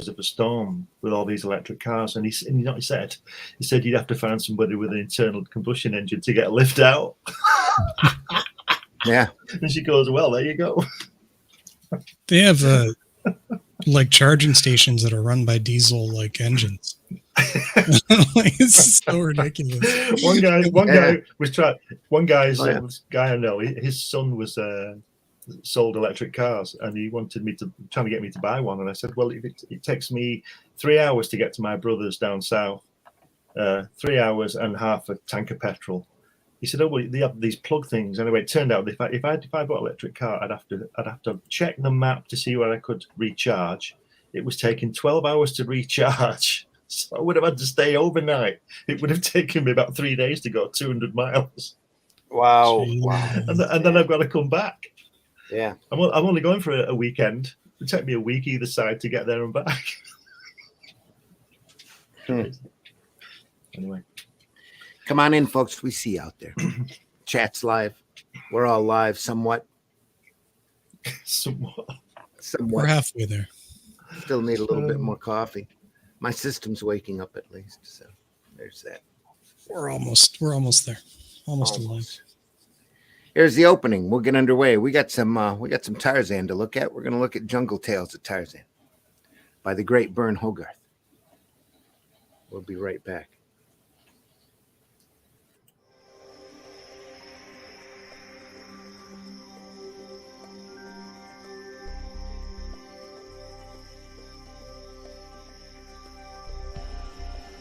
of a storm with all these electric cars, and he said you'd have to find somebody with an internal combustion engine to get a lift out. Yeah. And she goes, well, there you go. They have like charging stations that are run by diesel like engines. Like, it's so ridiculous. One guy was trying. One guy's guy I know. His son was sold electric cars, and he wanted me trying to get me to buy one. And I said, well, it takes me 3 hours to get to my brother's down south, 3 hours and half a tank of petrol. He said, oh, well, they have these plug things. Anyway, it turned out if I bought an electric car, I'd have to check the map to see where I could recharge. It was taking 12 hours to recharge. So I would have had to stay overnight. It would have taken me about 3 days to go 200 miles. Wow. And then I've got to come back. Yeah. I'm only going for a weekend. It would take me a week either side to get there and back. Anyway. Come on in, folks. We see you out there. Chat's live. We're all live somewhat. Somewhat. We're halfway there. Still need a little bit more coffee. My system's waking up at least. So there's that. We're almost there. Almost alive. Here's the opening. We'll get underway. We got some Tarzan to look at. We're going to look at Jungle Tales of Tarzan by the great Burne Hogath. We'll be right back.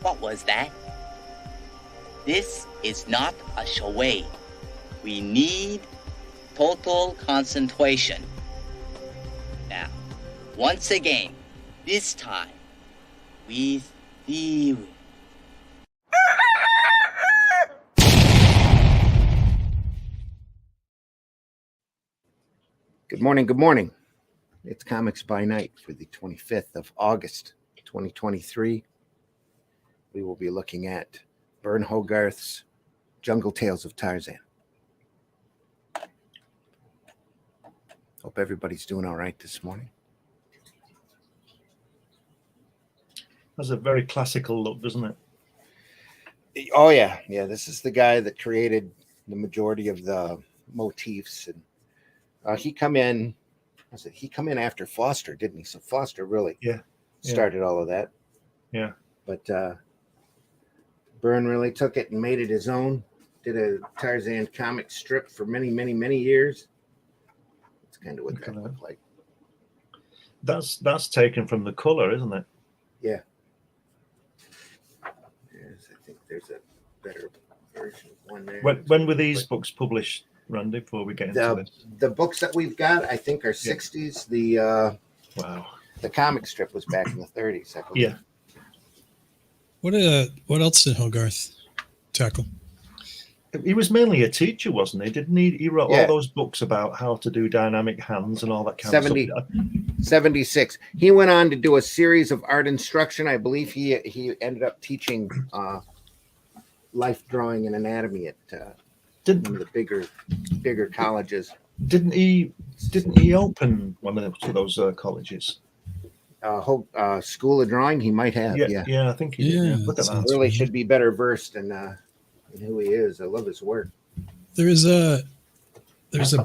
What was that? This is not a charade. We need total concentration. Now, once again, this time, with theory. Good morning. Good morning. It's Comics by Night for the 25th of August, 2023. We will be looking at Burne Hogarth's Jungle Tales of Tarzan. Hope everybody's doing all right this morning. Has a very classical look, doesn't it? Oh, yeah. Yeah, this is the guy that created the majority of the motifs. And he come in after Foster, didn't he? So Foster really started all of that. Yeah. But Burne really took it and made it his own. Did a Tarzan comic strip for many, many, many years. That's kind of what that looked like. That's taken from the color, isn't it? Yeah. I think there's a better version of one there. When were these books published, Randy, before we get into this? The books that we've got, I think, are 60s. The comic strip was back in the 30s, I believe. Yeah. What else did Hogarth tackle? He was mainly a teacher, wasn't he? Didn't he? He wrote all those books about how to do dynamic hands and all that kind of stuff. 76. He went on to do a series of art instruction. I believe he ended up teaching life drawing and anatomy at one of the bigger colleges. Didn't he open one of those colleges? School of Drawing, he might have. Yeah, I think he did. Yeah. Look at that. Really should be better versed in who he is. I love his work. There's a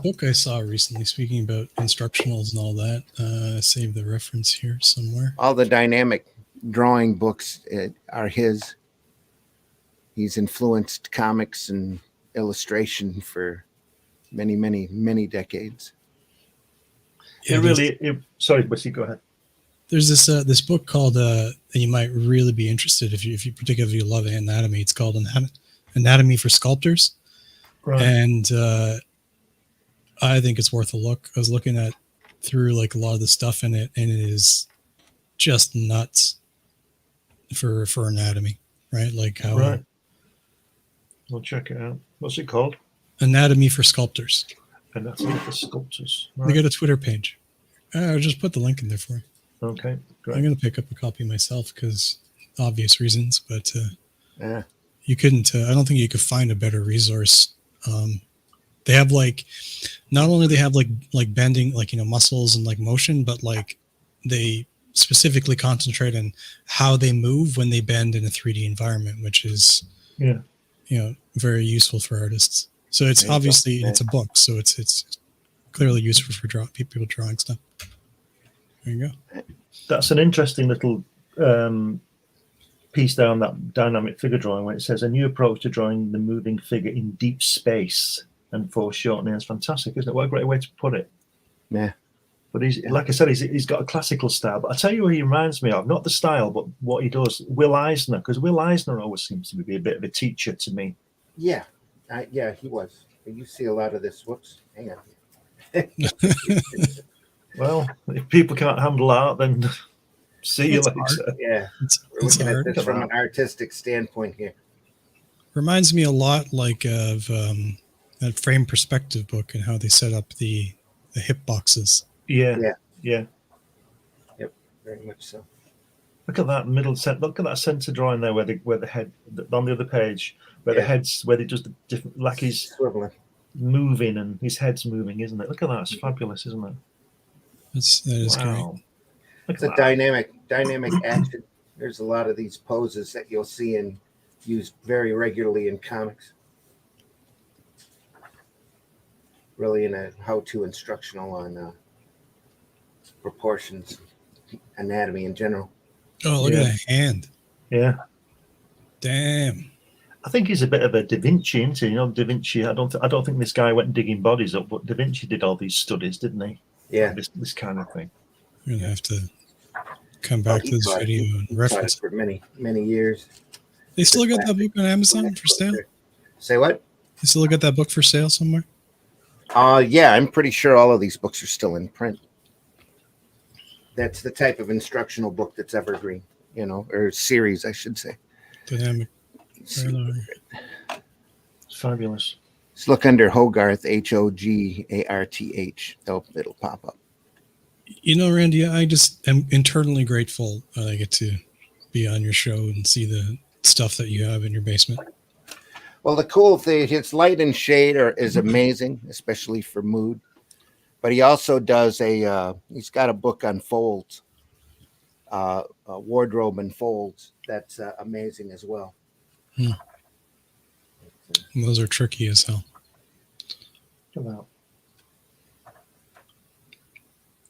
book I saw recently speaking about instructionals and all that. Save the reference here somewhere. All the dynamic drawing books are his. He's influenced comics and illustration for many, many, many decades. Yeah, sorry, Wesley, go ahead. There's this book called that you might really be interested if you particularly love anatomy. It's called Anatomy for Sculptors, right. And I think it's worth a look. I was looking through like a lot of the stuff in it, and it is just nuts for anatomy, right? Like how. Right. We'll check it out. What's it called? Anatomy for Sculptors. Anatomy for Sculptors. Right. They got a Twitter page. I'll just put the link in there for you. Okay, great. I'm going to pick up a copy myself because obvious reasons, but you couldn't. I don't think you could find a better resource. They have not only they have like bending, muscles and like motion, but like they specifically concentrate on how they move when they bend in a 3D environment, which is very useful for artists. So it's obviously it's a book, so it's clearly useful for people drawing stuff. There you go. That's an interesting little piece there on that dynamic figure drawing, where it says a new approach to drawing the moving figure in deep space and foreshortening. It's fantastic, isn't it? What a great way to put it. Yeah. But like I said, he's got a classical style. But I tell you what he reminds me of, not the style, but what he does. Will Eisner, because Will Eisner always seems to be a bit of a teacher to me. Yeah, he was. You see a lot of this. Whoops, hang on. Well, if people can't handle art, then see you later. Yeah, we're looking at this from an artistic standpoint here. Reminds me a lot like of that frame perspective book and how they set up the hip boxes. Yeah. Yep, very much so. Look at that middle set. Look at that center drawing there, where the head on the other page, where the head's where they just the different, like he's swiveling, moving, and his head's moving, isn't it? Look at that. It's fabulous, isn't it? That is great. It's a dynamic action. There's a lot of these poses that you'll see and used very regularly in comics. Really in a how-to instructional on proportions, anatomy in general. Oh, look at that hand. Yeah. Damn. I think he's a bit of a Da Vinci, isn't he? You know, Da Vinci. I don't think this guy went digging bodies up, but Da Vinci did all these studies, didn't he? Yeah. This kind of thing. We're gonna have to come back to this video and reference for many years. They still got that book on Amazon for sale? Say what? They still got that book for sale somewhere? Yeah, I'm pretty sure all of these books are still in print. That's the type of instructional book that's evergreen, or series, I should say. Dynamic. It's fabulous. Let's look under Hogarth, Hogarth. It'll pop up. Randy, I just am internally grateful that I get to be on your show and see the stuff that you have in your basement. Well, the cool thing, his light and shade is amazing, especially for mood. But he also does he's got a book on folds, wardrobe and folds. That's amazing as well. And those are tricky as hell. Look at that.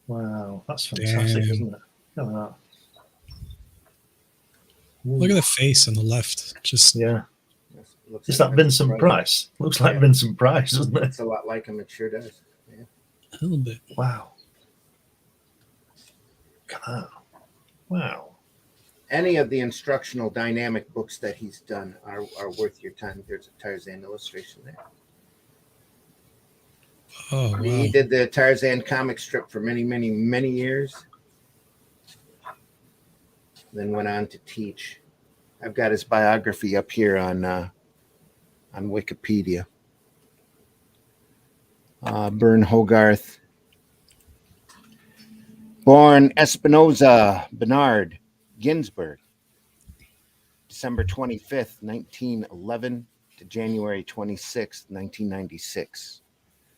Wow, that's fantastic, isn't it? Look at that. Look at the face on the left. Just Is that Vincent Price? Looks like Vincent Price, doesn't it? It's a lot like him. It sure does. Yeah. A little bit. Wow. Look at that. Wow. Any of the instructional dynamic books that he's done are worth your time. There's a Tarzan illustration there. Oh, wow. He did the Tarzan comic strip for many, many, many years. Then went on to teach. I've got his biography up here on Wikipedia. Burne Hogarth. Born Espinoza Bernard Ginsburg, December 25th, 1911 to January 26th, 1996.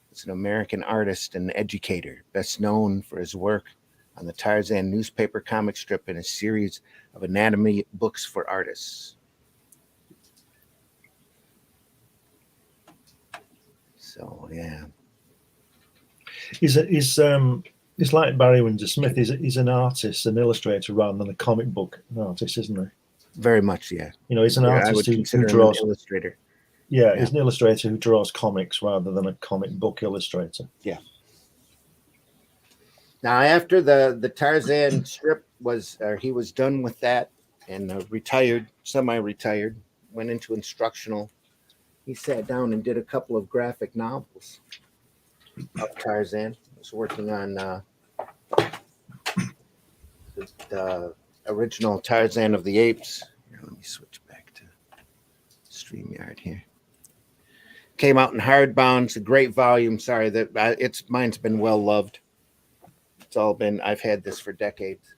He's an American artist and educator, best known for his work on the Tarzan newspaper comic strip and a series of anatomy books for artists. So, yeah. It's like Barry Windsor Smith. He's an artist, an illustrator, rather than a comic book artist, isn't he? Very much, yeah. He's an artist who draws. An illustrator. Yeah, he's an illustrator who draws comics rather than a comic book illustrator. Yeah. Now, after the Tarzan strip he was done with that and semi-retired, went into instructional. He sat down and did a couple of graphic novels of Tarzan. He was working on the original Tarzan of the Apes. Here, let me switch back to StreamYard here. Came out in hardbound. It's a great volume. Sorry that mine's been well loved. I've had this for decades.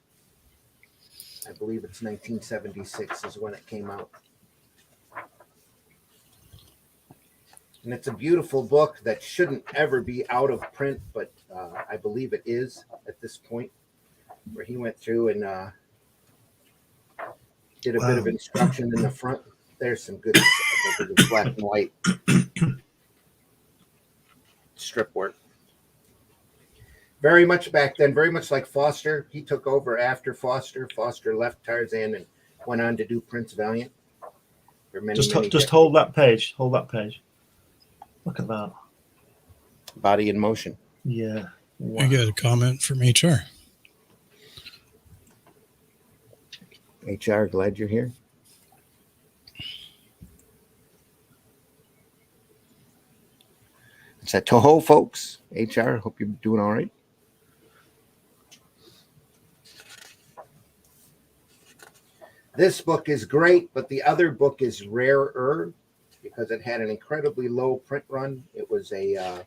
I believe it's 1976 is when it came out. And it's a beautiful book that shouldn't ever be out of print, but I believe it is at this point. where he went through and did a bit of instruction in the front. There's some good black and white strip work. Very much back then, very much like Foster. He took over after Foster. Foster left Tarzan and went on to do Prince Valiant. For many, just hold that page. Hold that page. Look at that. Body in motion. Yeah. Wow. I got a comment from HR. HR, glad you're here. It's at Toho, folks. HR, hope you're doing all right. This book is great, but the other book is rarer because it had an incredibly low print run. It was a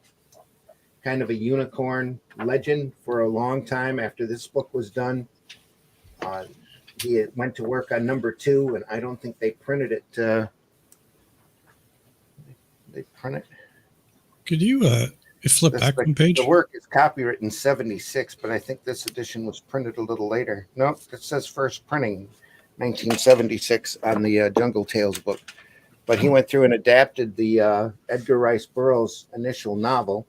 kind of a unicorn legend for a long time after this book was done. He went to work on number 2, and I don't think they printed it. They print it. Could you flip back one page? The work is copyrighted in 76, but I think this edition was printed a little later. No, it says first printing 1976 on the Jungle Tales book. But he went through and adapted the Edgar Rice Burroughs initial novel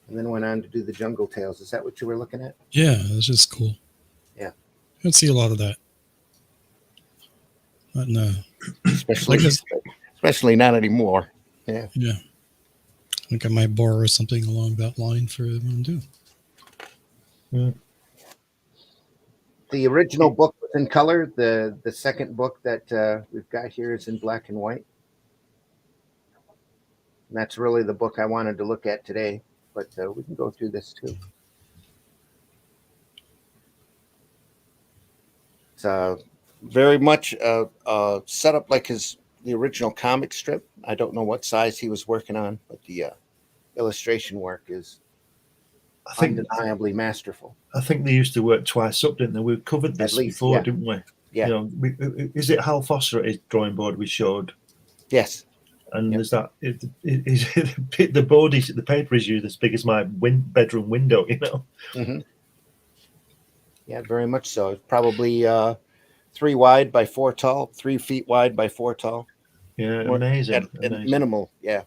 and then went on to do the Jungle Tales. Is that what you were looking at? Yeah, that's just cool. Yeah. I don't see a lot of that. But no. Especially not anymore. Yeah. Yeah. I think I might borrow something along that line for them to do. Yeah. The original book was in color. The second book that we've got here is in black and white. And that's really the book I wanted to look at today, but we can go through this too. It's very much set up like the original comic strip. I don't know what size he was working on, but the illustration work is undeniably masterful. I think they used to work twice up, didn't they? We covered this before, yeah. Didn't we? Yeah. You know, is it Hal Foster at his drawing board we showed? Yes. And there's that. The board is the paper is used as big as my bedroom window. You know. Mm-hmm. Yeah, very much so. It's probably 3 wide by 4 tall, 3 feet wide by 4 tall. Yeah, amazing. At minimal, yeah.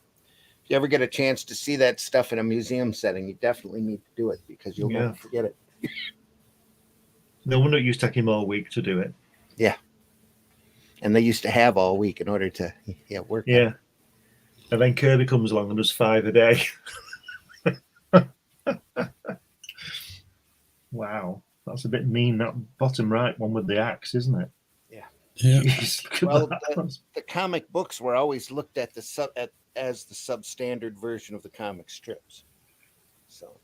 If you ever get a chance to see that stuff in a museum setting, you definitely need to do it because you'll never forget it. No wonder it used to take him all week to do it. Yeah. And they used to have all week in order to work. Yeah. And then Kirby comes along and does 5 a day. Wow. That's a bit mean, that bottom right one with the axe, isn't it? Yeah. Yeah. Well, the comic books were always looked at as the substandard version of the comic strips. So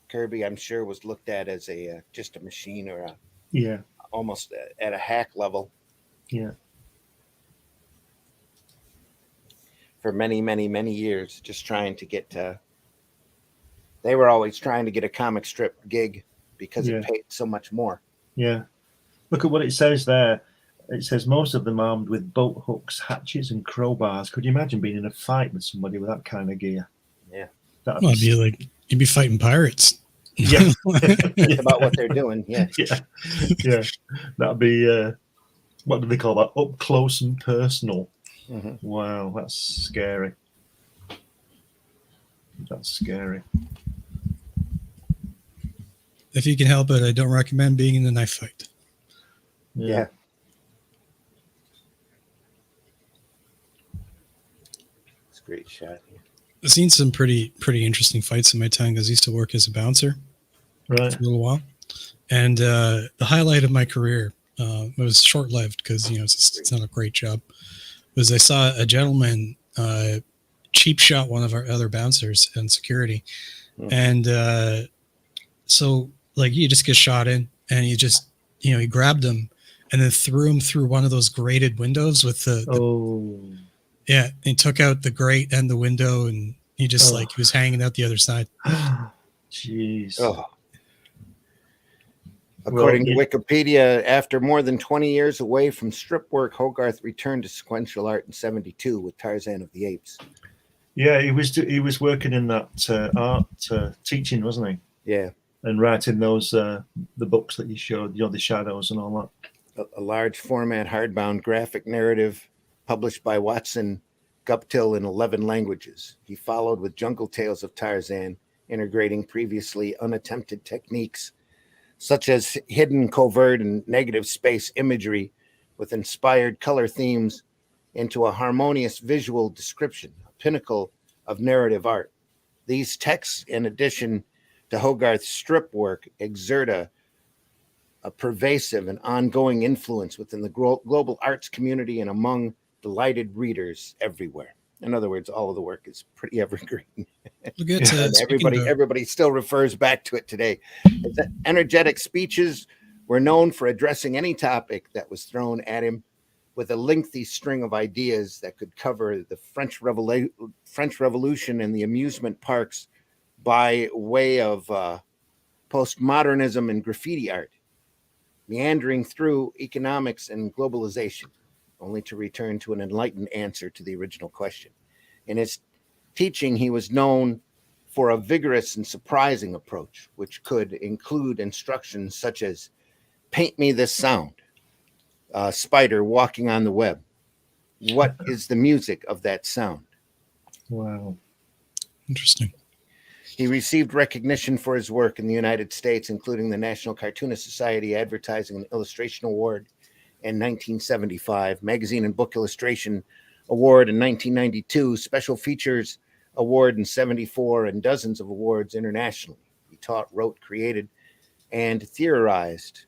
Kirby, I'm sure, was looked at as just a machine or almost at a hack level. Yeah. For many, many, many years, just trying to get they were always trying to get a comic strip gig because it paid so much more. Yeah. Look at what it says there. It says most of them armed with boat hooks, hatchets, and crowbars. Could you imagine being in a fight with somebody with that kind of gear? Yeah. It'd be like you'd be fighting pirates. Yeah. That's about what they're doing. Yeah. Yeah. That'd be what do they call that? Up close and personal. Mm-hmm. Wow, that's scary. That's scary. If you can help it, I don't recommend being in a knife fight. Yeah. It's a great shot. I've seen some pretty interesting fights in my time because I used to work as a bouncer for a little while. And the highlight of my career, it was short-lived because, it's not a great job, was I saw a gentleman cheap shot one of our other bouncers in security. And so, like, you just get shot in and you just, he grabbed him and then threw him through one of those grated windows with and he took out the grate and the window and he just he was hanging out the other side. Jeez. Oh. According to Wikipedia, after more than 20 years away from strip work, Hogarth returned to sequential art in 1972 with Tarzan of the Apes. Yeah, he was working in that art teaching, wasn't he? Yeah. and writing those the books that you showed, the shadows and all that. A large format hardbound graphic narrative published by Watson Guptill in 11 languages. He followed with Jungle Tales of Tarzan, integrating previously unattempted techniques such as hidden, covert, and negative space imagery with inspired color themes into a harmonious visual description, a pinnacle of narrative art. These texts, in addition to Hogarth's strip work, exert a pervasive and ongoing influence within the global arts community and among delighted readers everywhere. In other words, all of the work is pretty evergreen. And everybody still refers back to it today. Energetic speeches were known for addressing any topic that was thrown at him with a lengthy string of ideas that could cover the French Revolution and the amusement parks by way of postmodernism and graffiti art, meandering through economics and globalization, only to return to an enlightened answer to the original question. In his teaching, he was known for a vigorous and surprising approach, which could include instructions such as, paint me this sound, a spider walking on the web. What is the music of that sound? Wow. Interesting. He received recognition for his work in the United States, including the National Cartoonist Society Advertising and Illustration Award in 1975, Magazine and Book Illustration Award in 1992, Special Features Award in 74, and dozens of awards internationally. He taught, wrote, created, and theorized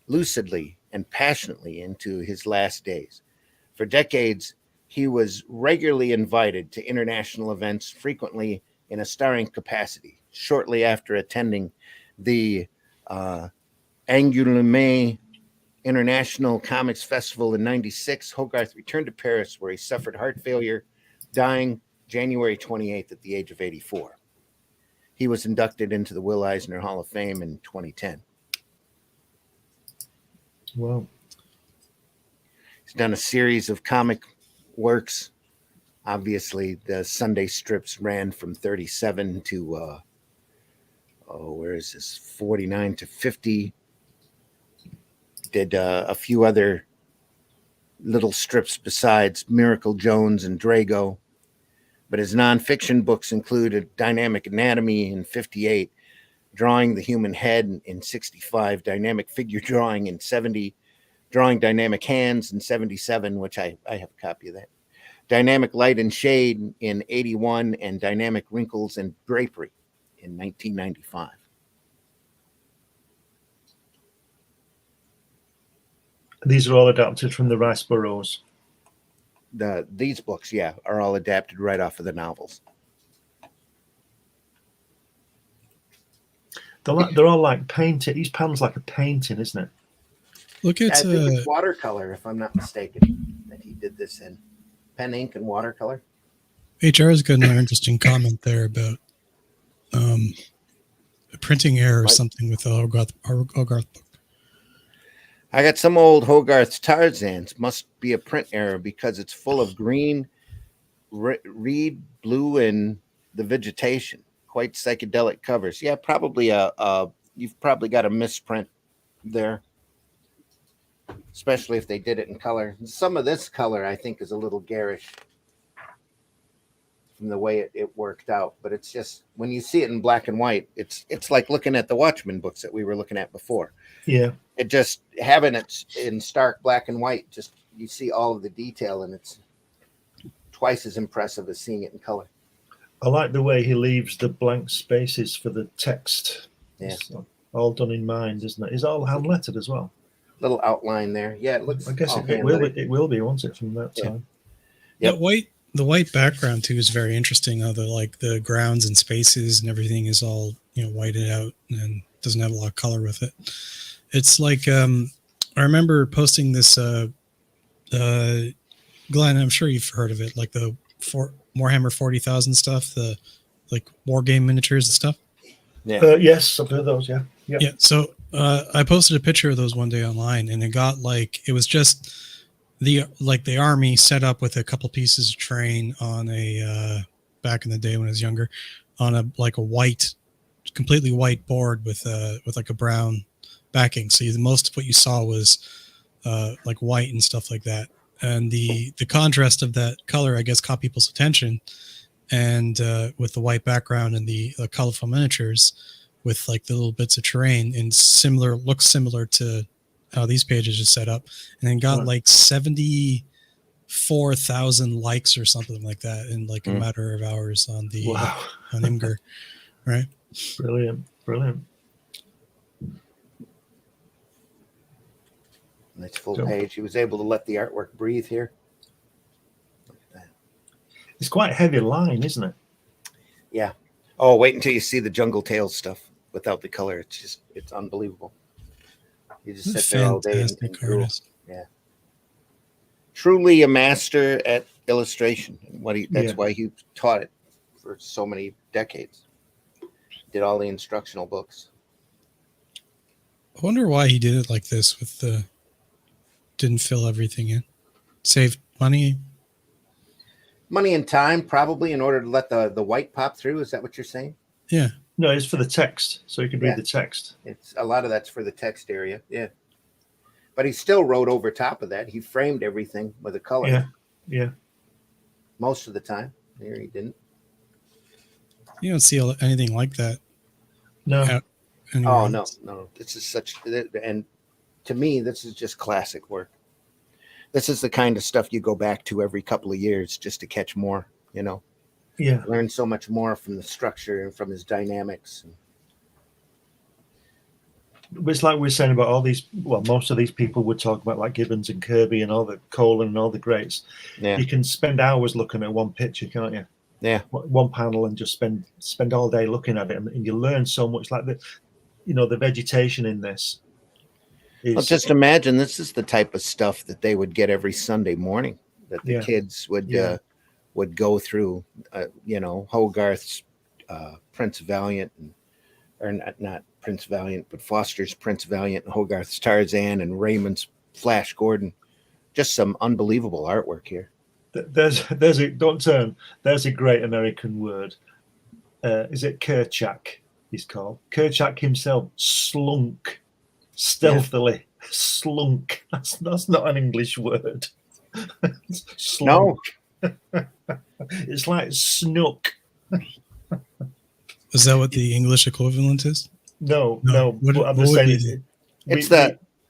lucidly and passionately into his last days. For decades, he was regularly invited to international events, frequently in a starring capacity. Shortly after attending the Angoulême International Comics Festival in 96, Hogarth returned to Paris, where he suffered heart failure, dying January 28th at the age of 84. He was inducted into the Will Eisner Hall of Fame in 2010. Wow. He's done a series of comic works. Obviously, the Sunday strips ran from 37 to, 49 to 50. Did a few other little strips besides Miracle Jones and Drago. But his nonfiction books included Dynamic Anatomy in 58, Drawing the Human Head in 65, Dynamic Figure Drawing in 70, Drawing Dynamic Hands in 77, which I have a copy of that, Dynamic Light and Shade in 81, and Dynamic Wrinkles and Drapery in 1995. These are all adapted from the Rice Burroughs. These books, yeah, are all adapted right off of the novels. They're all like painted. Each panel's like a painting, isn't it? Look at I think it's watercolor, if I'm not mistaken, that he did this in pen, ink, and watercolor. HR's got another interesting comment there about a printing error or something with the Hogarth book. I got some old Hogarth's Tarzans. Must be a print error because it's full of green, reed, blue, and the vegetation. Quite psychedelic covers. Yeah, probably you've probably got a misprint there, especially if they did it in color. Some of this color, I think, is a little garish from the way it worked out. But it's just, when you see it in black and white, it's like looking at the Watchmen books that we were looking at before. Yeah. It just, having it in stark black and white, just you see all of the detail, and it's twice as impressive as seeing it in color. I like the way he leaves the blank spaces for the text. Yeah. It's all done in mind, isn't it? It's all hand lettered as well. Little outline there. Yeah, it looks. I guess it will be, won't it, from that time? Yep. The white background too is very interesting. How the grounds and spaces and everything is all whited out and doesn't have a lot of color with it. It's like I remember posting this. Glenn, I'm sure you've heard of it, like the Warhammer 40,000 stuff, the like war game miniatures and stuff. Yeah. Yes, I've heard those. Yeah. Yeah. So I posted a picture of those one day online, and it got it was just the army set up with a couple pieces of terrain on a back in the day when I was younger, on a white completely white board with like a brown backing. So most of what you saw was like white and stuff like that. And the contrast of that color, I guess, caught people's attention. And with the white background and the colorful miniatures with like the little bits of terrain and looks similar to how these pages are set up, and then got like 74,000 likes or something like that in like a matter of hours on the on Imgur, right? Brilliant. Nice full page. He was able to let the artwork breathe here. Look at that. It's quite a heavy line, isn't it? Yeah. Oh, wait until you see the Jungle Tales stuff without the color. It's unbelievable. You just sit there all day and drool. Yeah. Truly a master at illustration. That's why he taught it for so many decades. Did all the instructional books. I wonder why he did it like this with didn't fill everything in. Saved money. Money and time, probably, in order to let the white pop through. Is that what you're saying? Yeah. No, it's for the text, so you can read the text. It's a lot of that's for the text area, yeah. But he still wrote over top of that. He framed everything with a color. Yeah. Most of the time. Here he didn't. You don't see anything like that. No. Oh, no. This is and to me, this is just classic work. This is the kind of stuff you go back to every couple of years just to catch more, you know. Yeah. Learn so much more from the structure and from his dynamics. It's like we're saying about all these, most of these people would talk about like Gibbons and Kirby and all the Colin and all the greats. Yeah. You can spend hours looking at one picture, can't you? Yeah. One panel and just spend all day looking at it, and you learn so much. Like the vegetation in this. Well, just imagine this is the type of stuff that they would get every Sunday morning that the kids would go through. Hogarth's Prince Valiant, or not Prince Valiant, but Foster's Prince Valiant, and Hogarth's Tarzan, and Raymond's Flash Gordon. Just some unbelievable artwork here. There's a great American word. Is it Kerchak? He's called Kerchak himself. Slunk stealthily. Slunk. That's not an English word. Slunk. No. It's like snook. Is that what the English equivalent is? No. I'm just saying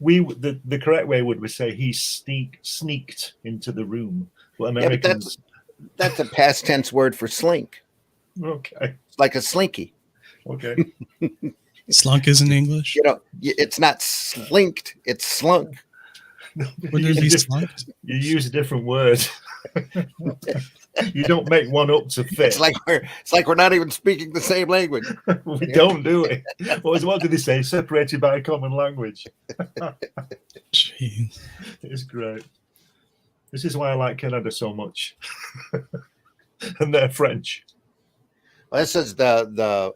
the correct way would we say he sneaked into the room. Well, Americans. Yeah, but that's a past tense word for slink. Okay. It's like a slinky. Okay. Slunk isn't English. It's not slinked. It's slunk. What is he slunked? You use a different word. You don't make one up to fit. It's like we're not even speaking the same language. We don't do it. What did they say? Separated by a common language. Jeez. It's great. This is why I like Canada so much. And they're French. Well, this is the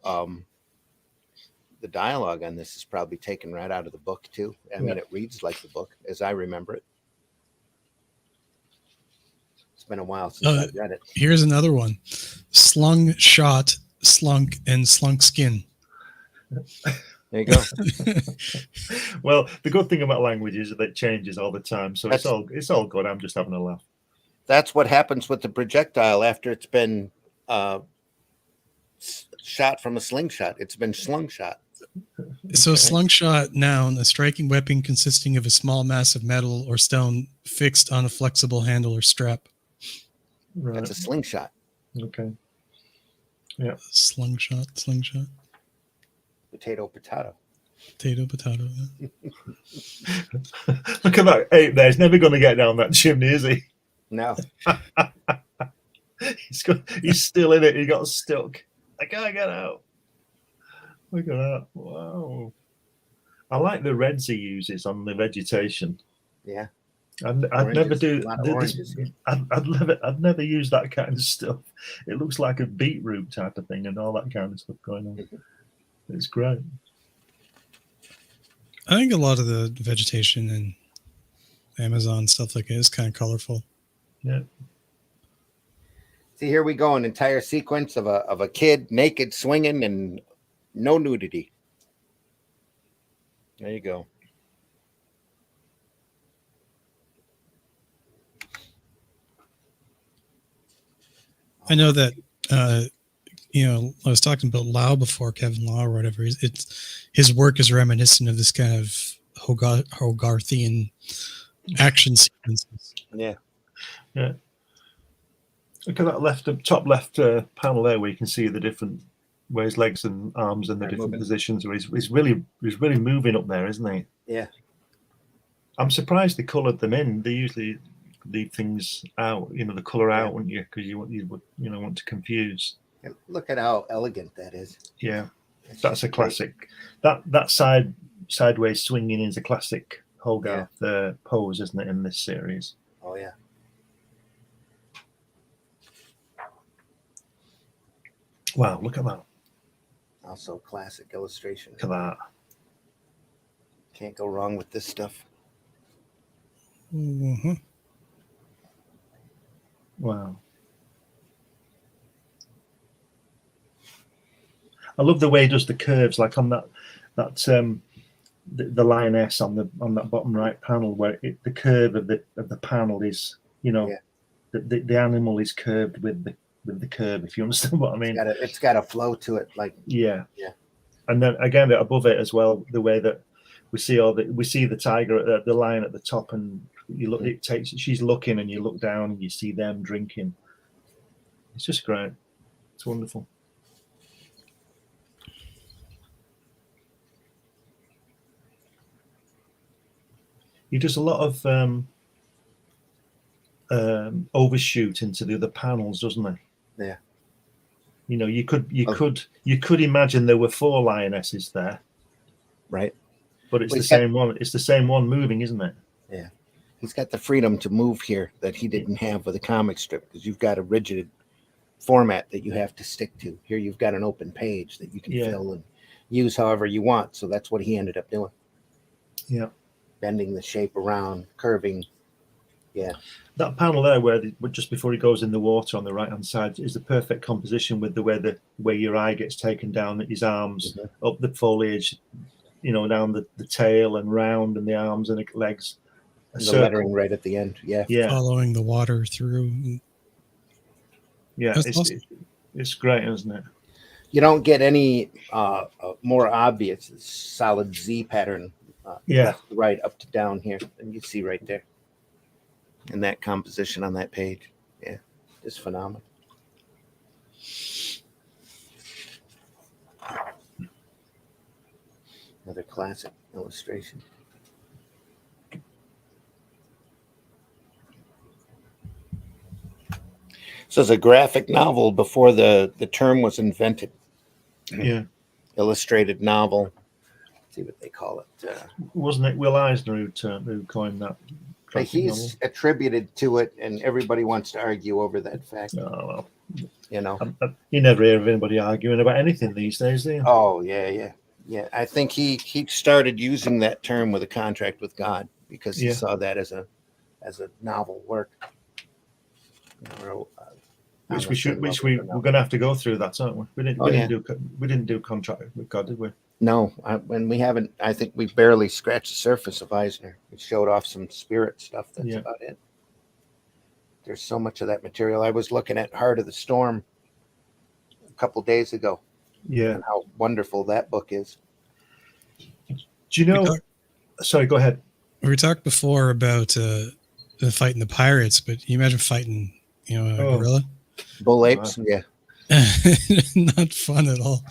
dialogue on this is probably taken right out of the book too. I mean, it reads like the book as I remember it. It's been a while since I've read it. Here's another one: slung shot, slunk, and slunk skin. There you go. Well, the good thing about language is that it changes all the time, so it's all good. I'm just having a laugh. That's what happens with the projectile after it's been shot from a slingshot. It's been slungshot. So slungshot, noun, a striking weapon consisting of a small mass of metal or stone fixed on a flexible handle or strap. Right. That's a slingshot. Okay. Yeah. Slingshot. Potato. Potato. Yeah. Look at that ape there. He's never going to get down that chimney, is he? No. He's still in it. He got stuck. I can't get out. Look at that. Wow. I like the reds he uses on the vegetation. Yeah. I'd never do this. I'd never use that kind of stuff. It looks like a beetroot type of thing and all that kind of stuff going on. It's great. I think a lot of the vegetation and Amazon stuff like it is kind of colorful. Yeah. See, here we go, an entire sequence of a kid naked swinging and No nudity. There you go. I know that, I was talking about Lau before, Kevin Lau or whatever. His work is reminiscent of this kind of Hogarthian action sequences. Yeah. Yeah. Look at that top left panel there, where you can see the different where his legs and arms and the different positions. Where he's really moving up there, isn't he? Yeah. I'm surprised they coloured them in. They usually leave things out, the colour out, wouldn't you? Because you want to confuse. Look at how elegant that is. Yeah, that's a classic. That sideways swinging is a classic Hogath pose, isn't it, in this series? Oh yeah. Wow, look at that. Also classic illustration. Look at that. Can't go wrong with this stuff. Mm-hmm. Wow. I love the way he does the curves, like on that the lioness on that bottom right panel, where the curve of the panel is, the animal is curved with the curve, if you understand what I mean. It's got a flow to it, like yeah. And then again above it as well, the way that we see the tiger, the lion at the top, and you look, she's looking, and you look down and you see them drinking. It's just great. It's wonderful. He does a lot of overshoot into the other panels, doesn't he? Yeah. You could imagine there were 4 lionesses there, right? But it's the same one. It's the same one moving, isn't it? Yeah. He's got the freedom to move here that he didn't have with a comic strip, because you've got a rigid format that you have to stick to. Here you've got an open page that you can fill and use however you want. So that's what he ended up doing. Yeah. Bending the shape around, curving. Yeah. That panel there, where just before he goes in the water on the right hand side, is the perfect composition with the way your eye gets taken down at his arms, up the foliage, down the tail and round, and the arms and the legs. And the lettering right at the end. Yeah. Following the water through. Yeah, it's great, isn't it? You don't get any more obvious solid Z pattern. Left to right, up to down here, and you see right there. And that composition on that page, is phenomenal. Another classic illustration. So it's a graphic novel before the term was invented. Yeah. Illustrated novel. See what they call it. Wasn't it Will Eisner who coined that? He's attributed to it, and everybody wants to argue over that fact. Oh, well. You never hear of anybody arguing about anything these days, do you? Oh, yeah. I think he started using that term with a contract with God, because he saw that as a novel work. Which we're going to have to go through that, aren't we? We didn't do contract with God, did we? No, when we haven't. I think we barely scratched the surface of Eisner. We showed off some spirit stuff. That's about it. There's so much of that material. I was looking at Heart of the Storm a couple days ago. Yeah, and how wonderful that book is. Do you know? Sorry, go ahead. We talked before about fighting the pirates, but you imagine fighting, a gorilla. Bull apes, yeah. Not fun at all.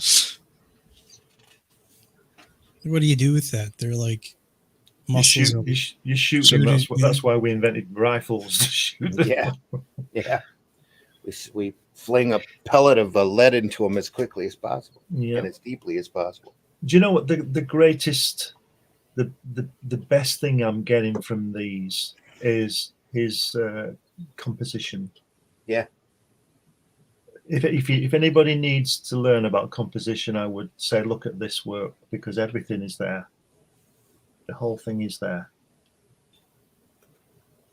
What do you do with that? They're like muscles. You shoot them. That's why we invented rifles to shoot them. Yeah. We fling a pellet of lead into them as quickly as possible and as deeply as possible. Do you know what the greatest, the best thing I'm getting from these is his composition. Yeah. If anybody needs to learn about composition, I would say look at this work, because everything is there. The whole thing is there.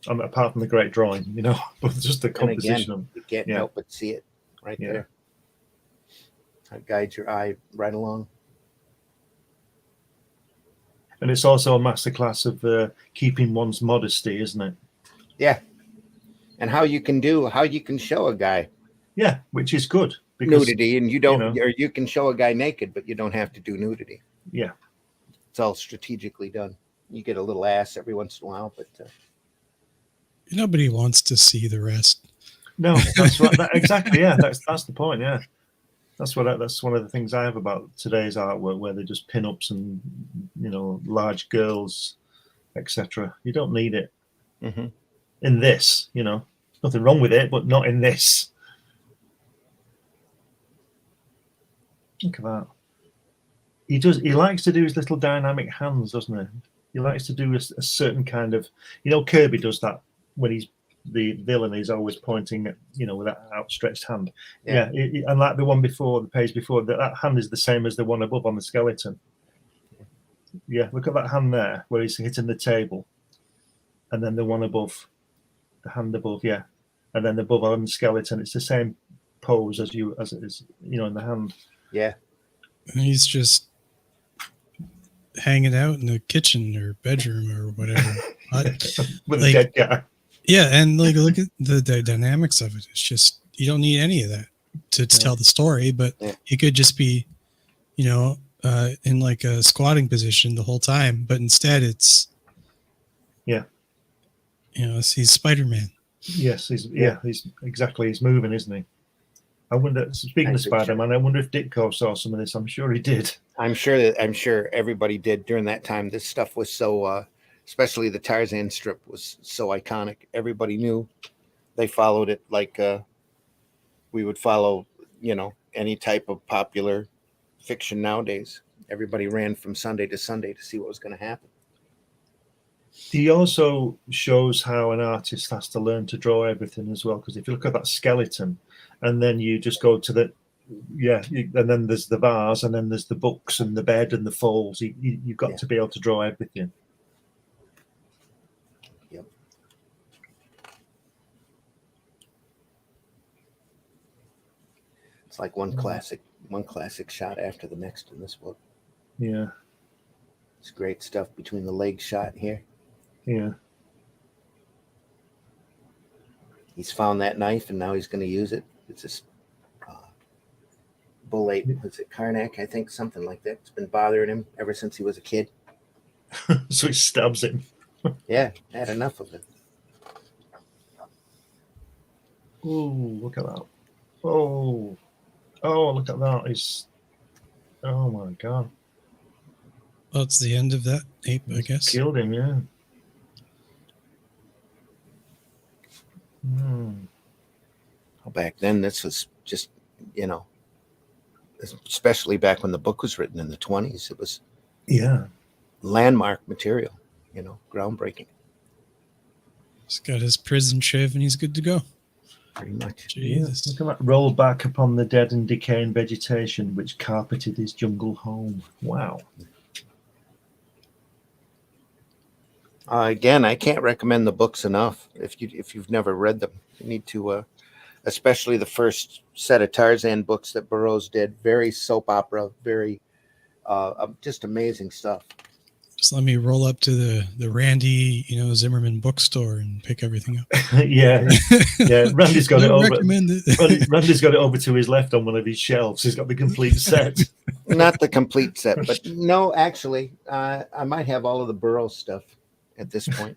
Apart from the great drawing, but just the composition. Again, you can't help but see it right there. That guides your eye right along. And it's also a masterclass of keeping one's modesty, isn't it? Yeah. And how you can show a guy which is good because nudity, and or you can show a guy naked, but you don't have to do nudity. Yeah, it's all strategically done. You get a little ass every once in a while, but nobody wants to see the rest. no, that's right. Exactly. Yeah, that's the point. Yeah, that's one of the things I have about today's artwork, where they just pin ups and large girls, etc. You don't need it in this. Nothing wrong with it, but not in this. Look at that. He likes to do his little dynamic hands, doesn't he? He likes to do a certain kind of, Kirby does that when he's the villain. He's always pointing at, with that outstretched hand. Yeah. And like the page before, that hand is the same as the one above on the skeleton. Yeah, look at that hand there, where he's hitting the table, and then the one above, the hand above, yeah, and then above on the skeleton. It's the same pose as it is, in the hand. Yeah. And he's just hanging out in the kitchen or bedroom or whatever. With a dead guy. Yeah, and look at the dynamics of it. It's just, you don't need any of that to tell the story, but it could just be, in like a squatting position the whole time, but instead it's he's Spider-Man. Yes, he's moving, isn't he? I wonder, speaking of Spider-Man, I wonder if Ditko saw some of this. I'm sure he did. I'm sure everybody did during that time. This stuff was so, especially the Tarzan strip was so iconic. Everybody knew. They followed it like we would follow, any type of popular fiction nowadays. Everybody ran from Sunday to Sunday to see what was going to happen. He also shows how an artist has to learn to draw everything as well. Because if you look at that skeleton, and then you just go to and then there's the vase, and then there's the books and the bed and the folds. You've got to be able to draw everything. Yep. It's like one classic shot after the next in this book. Yeah. It's great stuff between the leg shot here. Yeah. He's found that knife and now he's going to use it. It's this bull ape. Was it Karnak? I think something like that. It's been bothering him ever since he was a kid. So he stabs him. Yeah, had enough of it. Oh, look at that. Oh, look at that. Oh my God. Well, it's the end of that ape, I guess. Killed him, yeah. Back then, this was just, especially back when the book was written in the 20s, it was landmark material, groundbreaking. He's got his prison shave and he's good to go. Pretty much. Jesus. Look at that. Rolled back upon the dead and decaying vegetation which carpeted his jungle home. Wow. Again, I can't recommend the books enough. If you've never read them, you need to, especially the first set of Tarzan books that Burroughs did. Very soap opera, very just amazing stuff. Just let me roll up to the Randy, Zimmerman bookstore and pick everything up. yeah. Randy's got it over. It. Randy's got it over to his left on one of his shelves. He's got the complete set. Not the complete set, but no, actually, I might have all of the Burroughs stuff at this point.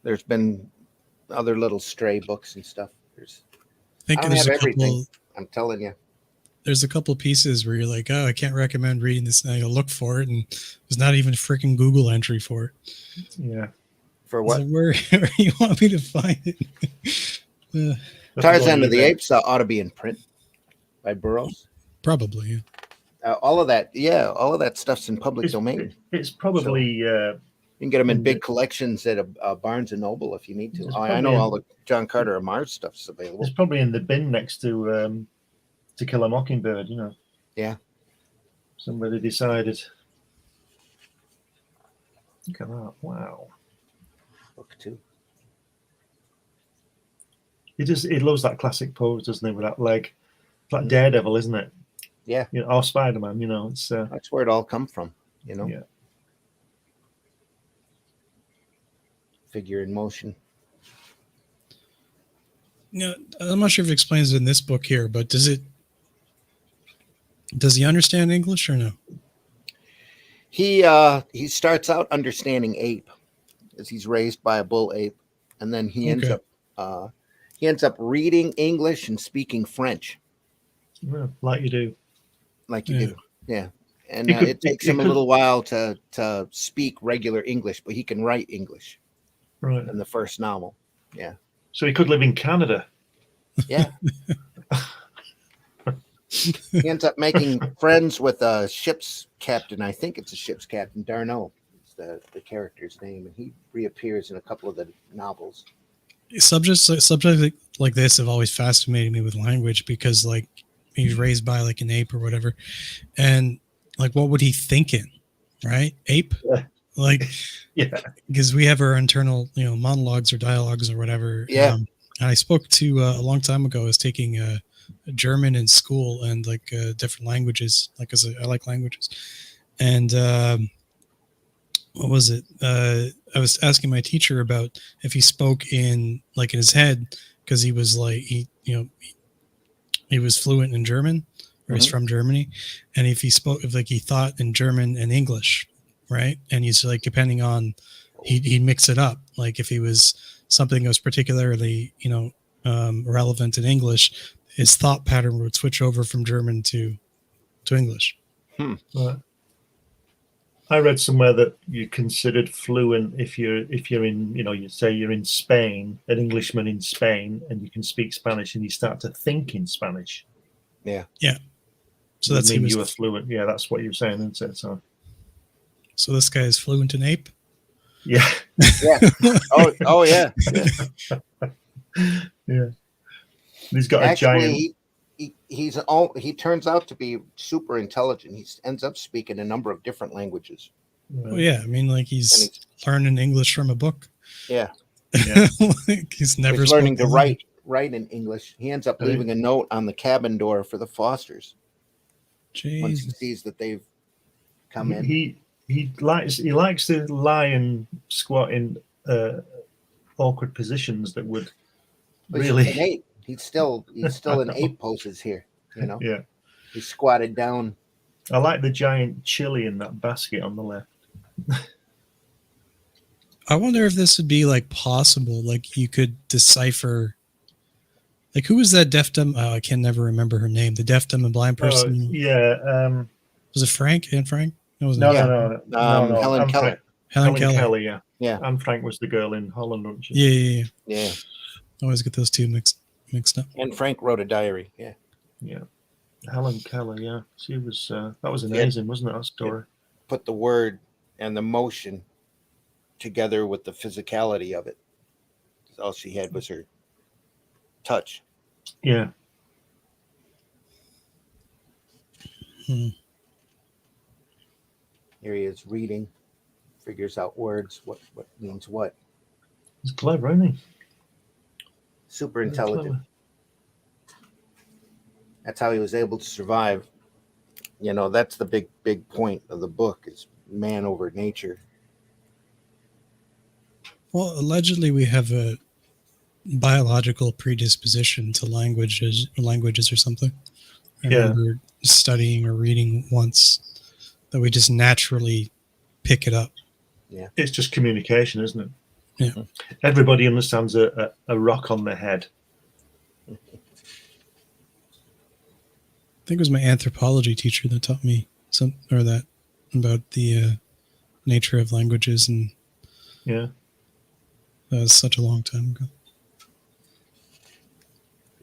There's been other little stray books and stuff. I don't have everything. I'm telling you. There's a couple pieces where you're like, oh, I can't recommend reading this. Now you'll look for it, and there's not even a freaking Google entry for it. Yeah. For what? Like, where you want me to find it? Tarzan of the Apes ought to be in print by Burroughs. Probably, yeah. All of that stuff's in public domain. It's probably... you can get them in big collections at Barnes & Noble if you need to. I know all the John Carter of Mars stuff's available. It's probably in the bin next to Kill a Mockingbird, Yeah. Somebody decided. Look at that. Wow. Book 2. He loves that classic pose, doesn't he, with that leg. It's like Daredevil, isn't it? Yeah. Or Spider-Man, it's... That's where it all come from, Yeah. figure in motion. You know, I'm not sure if it explains it in this book here, but does he understand English or no? He starts out understanding ape, as he's raised by a bull ape, and then he ends up reading English and speaking French, like you do. like you do. Yeah, and it takes him a little while to speak regular English, but he can write English. Right. In the first novel. Yeah. So he could live in Canada. Yeah. He ends up making friends with a ship's captain. I think it's a ship's captain. Darno is the character's name, and he reappears in a couple of the novels. Subjects like this have always fascinated me with language, because like he's raised by like an ape or whatever, and like what would he think in, right? Ape. Yeah. Like, yeah, because we have our internal, monologues or dialogues or whatever. Yeah. And I spoke to a long time ago. I was taking German in school and like different languages, like I like languages. And what was it? I was asking my teacher about if he spoke in his head, because he was like he was fluent in German, or he's from Germany, and if he thought in German and English. Right. And he's like, depending on, he'd mix it up. Like if he was something that was particularly, relevant in English, his thought pattern would switch over from German to English. Right. I read somewhere that you're considered fluent if you're in, you say you're in Spain, an Englishman in Spain, and you can speak Spanish and you start to think in Spanish. Yeah. Yeah. So that's you were fluent. Yeah, that's what you're saying, isn't it? So this guy is fluent in ape? Yeah. Yeah. Oh yeah. Yeah. He's got a giant. He turns out to be super intelligent. He ends up speaking a number of different languages. Well, yeah. I mean, like he's learning English from a book. Yeah. Like he's never he's learning to write in English. He ends up leaving a note on the cabin door for the Fosters. Jeez. Once he sees that they've come in. He likes to lie and squat in awkward positions that would really. He's still in ape poses here. Yeah. He squatted down. I like the giant chili in that basket on the left. I wonder if this would be like possible. Like you could decipher. Like who was that deaf dumb? Oh, I can never remember her name. The deaf dumb and blind person. Yeah. Was it Frank? Anne Frank? No. Helen Keller. Helen Keller. Yeah. Yeah. Anne Frank was the girl in Holland, wasn't she? Yeah. I always get those two mixed up. And Frank wrote a diary. Yeah. Yeah. Helen Keller. Yeah. She was. That was amazing, wasn't it? That story. Put the word and the motion together with the physicality of it. All she had was her touch. Yeah. Here he is reading, figures out words, what means what. He's clever, isn't he? Super intelligent. That's how he was able to survive. That's the big point of the book, is man over nature. Well, allegedly we have a biological predisposition to languages or something. I remember studying or reading once that we just naturally pick it up. Yeah. It's just communication, isn't it? Yeah. Everybody understands a rock on the head. I think it was my anthropology teacher that taught me about the nature of languages, and yeah, that was such a long time ago.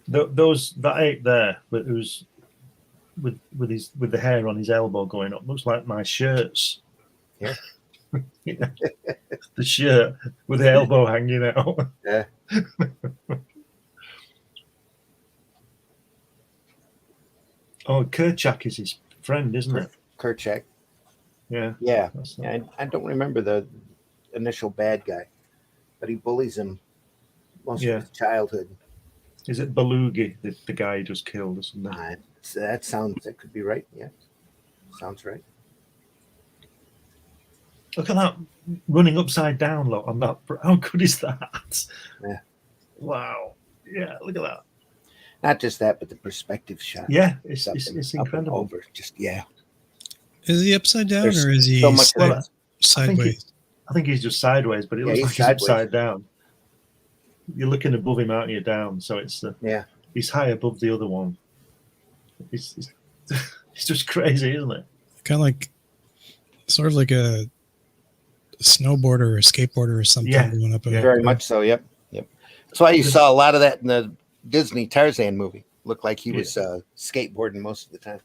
That ape there, but who's with the hair on his elbow going up, looks like my shirts. Yeah. Yeah. The shirt with the elbow hanging out. Yeah. Oh, Kerchak is his friend, isn't it? Kerchak. Yeah. Yeah. I don't remember the initial bad guy, but he bullies him most of his childhood. Is it Belugi, the guy he just killed or something? That could be right. Yeah. Sounds right. Look at that running upside down look on that. How good is that? Yeah. Wow. Yeah, look at that. Not just that, but the perspective shot. Yeah, it's Up and incredible. over. Just Is he upside down There's or is he so much sideways? I think he's just sideways, but it looks he's like he's sideways. upside down. You're looking above him, aren't you? Down, so it's he's high above the other one. It's it's just crazy, isn't it? Kind of like, sort of like a snowboarder or a skateboarder or something going up. Very much so. Yep. That's why you saw a lot of that in the Disney Tarzan movie. Looked like he was skateboarding most of the time.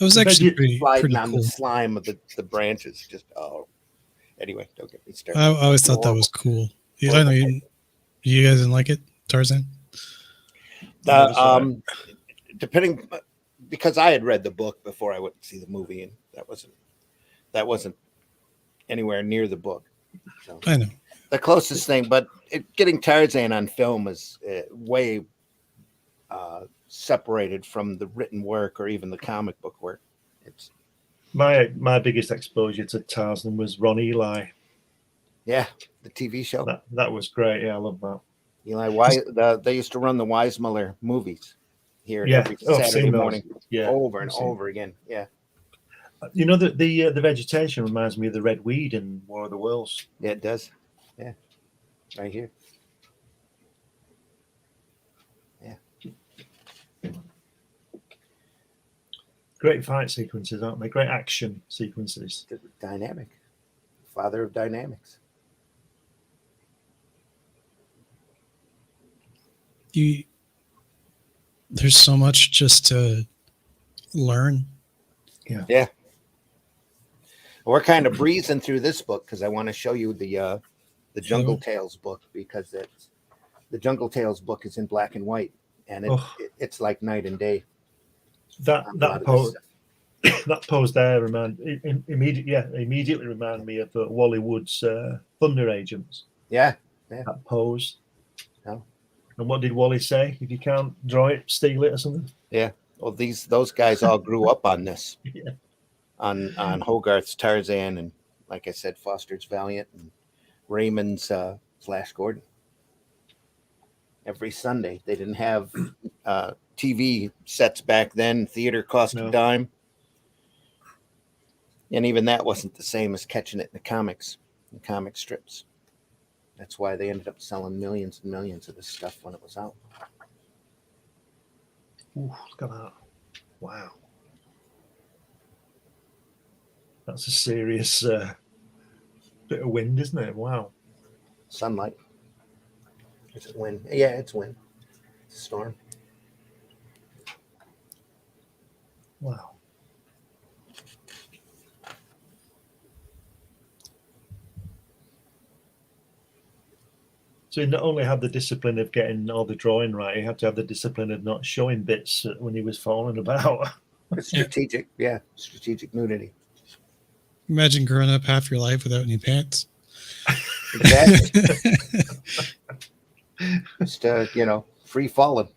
It was actually pretty Sliding on cool. the slime of the branches. Just anyway, don't get me started. I always thought that was cool. Yeah, I know you guys didn't like it, Tarzan? Depending, because I had read the book before I went to see the movie, and that wasn't anywhere near the book. So I know the closest thing, but getting Tarzan on film is way separated from the written work or even the comic book work. It's my biggest exposure to Tarzan was Ron Eli. Yeah, the TV show. That was great. Yeah, I love that. Eli, they used to run the Weissmuller movies here every Saturday morning, over and over again. Yeah. You know, the vegetation reminds me of the red weed in War of the Worlds. Yeah, it does. Yeah, right here. Yeah. Great fight sequences, aren't they? Great action sequences. Dynamic. Father of dynamics. There's so much just to learn. Yeah. We're kind of breezing through this book because I want to show you the Jungle Tales book, because the Jungle Tales book is in black and white, and it's like night and day. That pose there immediately remind me of Wally Wood's Thunder Agents. Yeah. That pose. No. And what did Wally say? If you can't draw it, steal it or something. Yeah. Well, those guys all grew up on this. Yeah. On Hogarth's Tarzan, and like I said, Foster's Valiant, and Raymond's Flash Gordon. Every Sunday, they didn't have TV sets back then. Theater cost a dime, and even that wasn't the same as catching it in the comic strips. That's why they ended up selling millions and millions of this stuff when it was out. Ooh, look at that! Wow. That's a serious bit of wind, isn't it? Wow. Sunlight. Is it wind? Yeah, it's wind. It's a storm. Wow. So he not only had the discipline of getting all the drawing right, he had to have the discipline of not showing bits when he was falling about. It's strategic. Yeah, strategic nudity. Imagine growing up half your life without any pants. Exactly. Just free falling.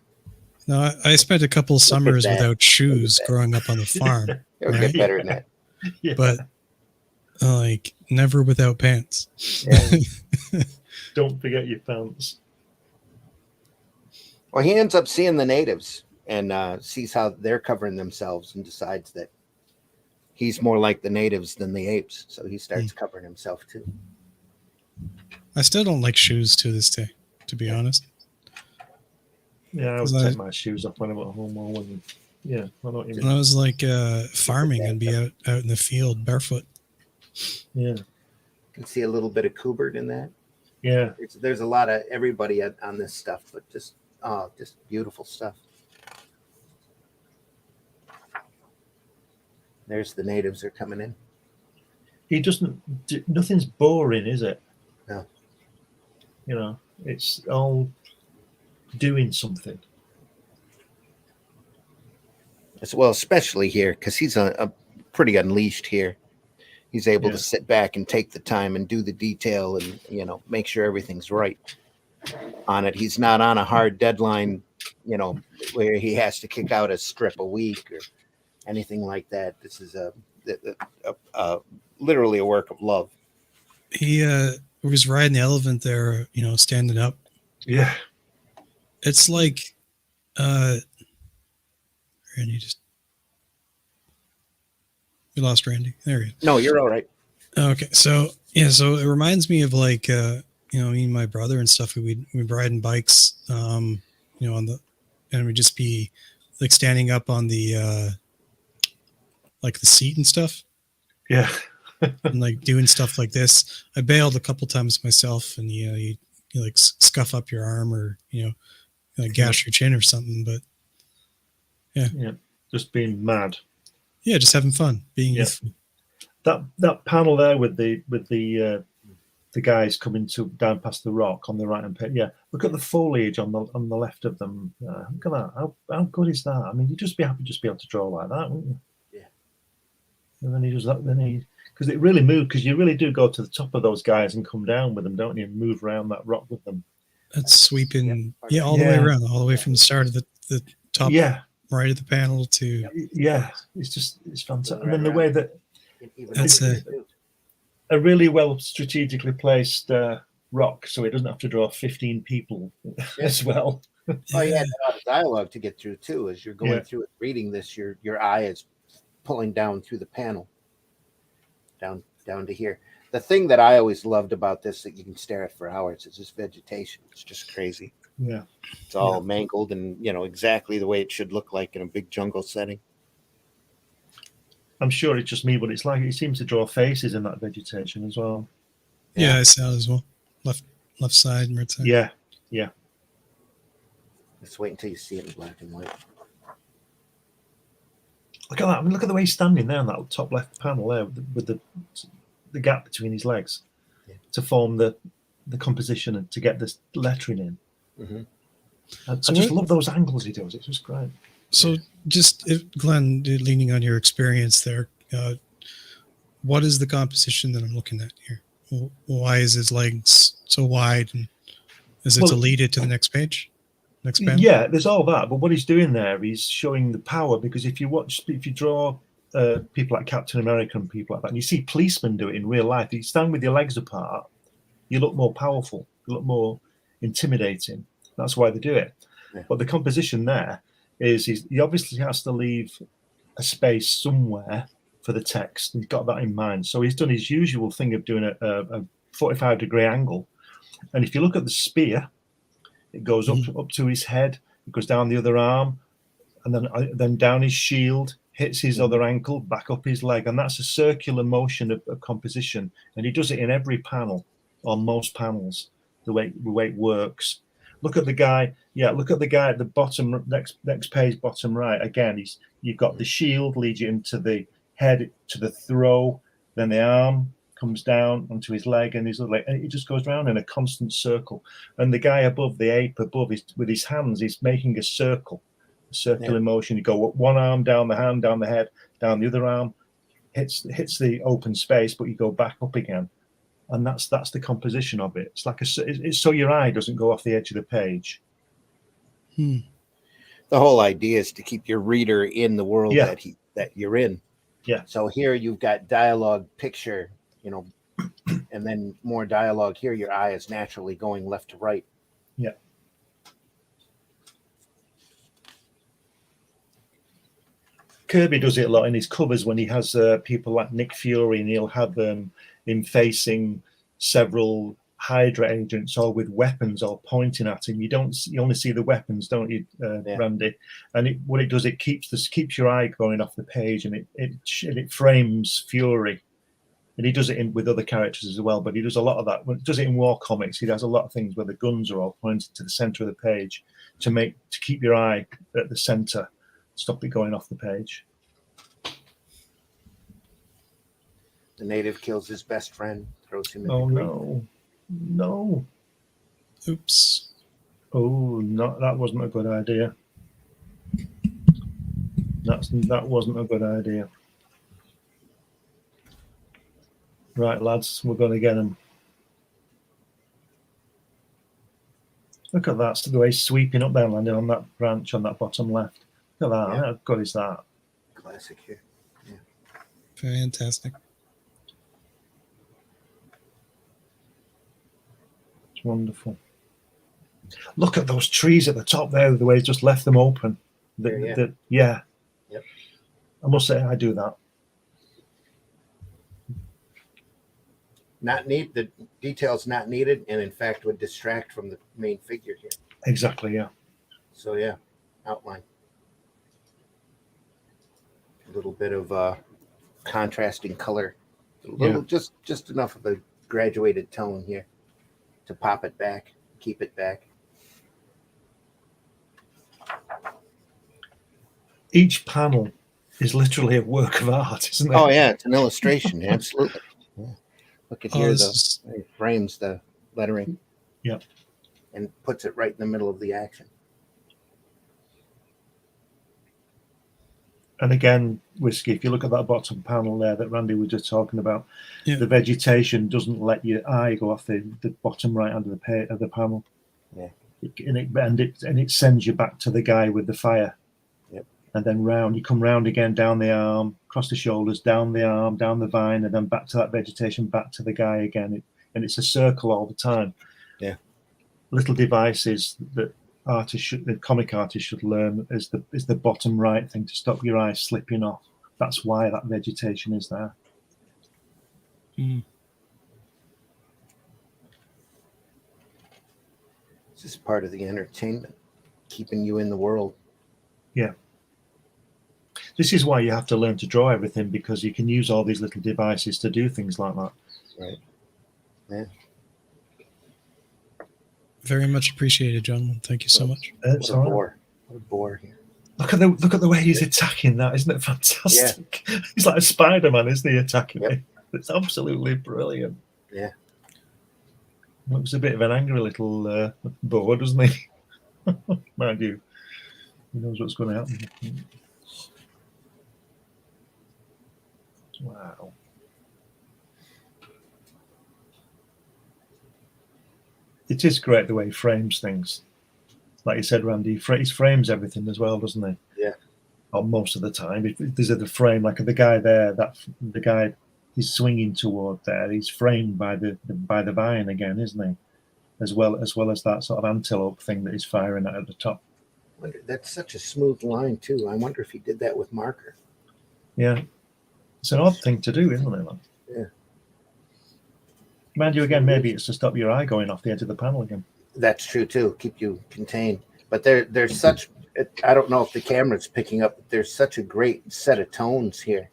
No, I spent a couple summers without shoes growing up on the farm. It'll get better than that. Yeah. But like never without pants. Yeah. Don't forget your pants. Well, he ends up seeing the natives and sees how they're covering themselves and decides that he's more like the natives than the apes. So he starts covering himself too. I still don't like shoes to this day, to be honest. Yeah, I would take my shoes off when I'm at home. I know what you mean. When I was like farming and be out in the field barefoot. Yeah. You can see a little bit of Kubert in that. Yeah. There's a lot of everybody on this stuff, but just beautiful stuff. There's the natives are coming in. He doesn't. Nothing's boring, is it? No. You know, it's all doing something. Well, especially here, because he's a pretty unleashed here. He's able to sit back and take the time and do the detail and, make sure everything's right on it. He's not on a hard deadline, where he has to kick out a strip a week or anything like that. This is a literally a work of love. he was riding the elephant there, standing up. Yeah. It's like Randy we lost Randy. There he is. No, you're all right. Okay, so so it reminds me of like me and my brother and stuff. We'd riding bikes, on the, and we'd just be like standing up on the like the seat and stuff. Yeah. And like doing stuff like this. I bailed a couple times myself, and you like scuff up your arm or like gash your chin or something. But yeah, just being mad. Yeah, just having fun, being youthful. That panel there with the guys coming down past the rock on the right hand page. Yeah, look at the foliage on the left of them. Look at that. How good is that? I mean, you'd just be happy to be able to draw like that, wouldn't you? Yeah. And then he does that. Because it really moved. Because you really do go to the top of those guys and come down with them, don't you? And move around that rock with them. That's sweeping. Yeah, all the way around, all the way from the start of the top. Yeah. Right of the panel to. Yeah, it's fantastic. And then the way that that's a really well strategically placed rock, so it doesn't have to draw 15 people as well. Oh, yeah, a lot of dialogue to get through too. As you're going through it, reading this, your eye is pulling down through the panel, down to here. The thing that I always loved about this that you can stare at for hours is this vegetation. It's just crazy. Yeah, it's all mangled and exactly the way it should look like in a big jungle setting. I'm sure it's just me, but it's like it seems to draw faces in that vegetation as well. Yeah, I saw it as well. Left side and right side. Yeah. Let's wait until you see it in black and white. Look at that. I mean, look at the way he's standing there on that top left panel there with the gap between his legs to form the composition and to get this lettering in. Mm-hmm. I just love those angles he does. It's just great. So Glenn, leaning on your experience there, what is the composition that I'm looking at here? Why is his legs so wide? And is it to lead it to the next page? Next panel? Yeah, there's all that. But what he's doing there, he's showing the power, because if you draw people like Captain America and people like that, and you see policemen do it in real life, you stand with your legs apart, you look more powerful, you look more intimidating. That's why they do it. Yeah. But the composition there is he obviously has to leave a space somewhere for the text. He's got that in mind. So he's done his usual thing of doing a 45-degree angle. And if you look at the spear, it goes up to his head, it goes down the other arm, and then down his shield, hits his other ankle, back up his leg. And that's a circular motion of composition. And he does it in every panel, on most panels, the way it works. Look at the guy. Yeah, look at the guy at the bottom, next page, bottom right. Again, you've got the shield leads you into the head, to the throw, then the arm comes down onto his leg and his other leg, and it just goes around in a constant circle. And the guy above, the ape above, with his hands, he's making a circular motion. You go one arm down the hand, down the head, down the other arm, hits the open space, but you go back up again. And that's the composition of it. It's like it's so your eye doesn't go off the edge of the page. The whole idea is to keep your reader in the world that you're in. Yeah. So here you've got dialogue, picture, and then more dialogue here. Your eye is naturally going left to right. Yeah. Kirby does it a lot in his covers when he has people like Nick Fury, and he'll have him facing several Hydra agents, all with weapons, all pointing at him. You only see the weapons, don't you, Randy? And what it does, it keeps your eye going off the page, and it frames Fury. And he does it with other characters as well, but he does a lot of that. When he does it in war comics, he does a lot of things where the guns are all pointed to the center of the page to keep your eye at the center, stop it going off the page. The native kills his best friend, throws him in Oh, the grave. No. Oops. Oh, no, that wasn't a good idea. That wasn't a good idea. Right, lads, we're going to get him. Look at that, the way he's sweeping up there, landing on that branch on that bottom left. Look at that. How good is that? Classic here. Yeah. Fantastic. wonderful. Look at those trees at the top there, the way he's just left them open. Yeah. Yep. I must say, I do that. Not need the details not needed, and in fact would distract from the main figure here. Exactly, yeah. So yeah, outline. A little bit of contrasting color. A little, just enough of a graduated tone here to pop it back, keep it back. Each panel is literally a work of art, isn't it? Oh yeah, it's an illustration, absolutely. Yeah. Look at here, it frames the lettering. Yep. And puts it right in the middle of the action. And again, Whiskey, if you look at that bottom panel there that Randy was just talking about, Yeah. the vegetation doesn't let your eye go off the bottom right hand of the panel. Yeah. And it sends you back to the guy with the fire. Yep. And then round, you come round again, down the arm, across the shoulders, down the arm, down the vine, and then back to that vegetation, back to the guy again. And it's a circle all the time. Yeah. Little devices that the comic artist should learn is the bottom right thing to stop your eyes slipping off. That's why that vegetation is there. Mm. This is part of the entertainment, keeping you in the world. Yeah. This is why you have to learn to draw everything, because you can use all these little devices to do things like that. Right. Yeah. Very much appreciated, gentlemen. Thank you so much. What a bore here. Look at the way he's attacking that. Isn't it fantastic? Yeah. He's like a Spider-Man, isn't he, attacking it? It's absolutely brilliant. Yeah. Looks a bit of an angry little boar, doesn't he? Mind you, he knows what's going to happen. Wow. It is great the way he frames things. Like you said, Randy, he frames everything as well, doesn't he? Yeah. Or most of the time. If there's a frame, like the guy there, the guy he's swinging toward there, he's framed by the vine again, isn't he? As well as that sort of antelope thing that he's firing at the top. That's such a smooth line too. I wonder if he did that with marker. Yeah. It's an odd thing to do, isn't it? Yeah. Mind you, again, maybe it's to stop your eye going off the edge of the panel again. That's true too. Keep you contained. But there's such. I don't know if the camera's picking up. But there's such a great set of tones here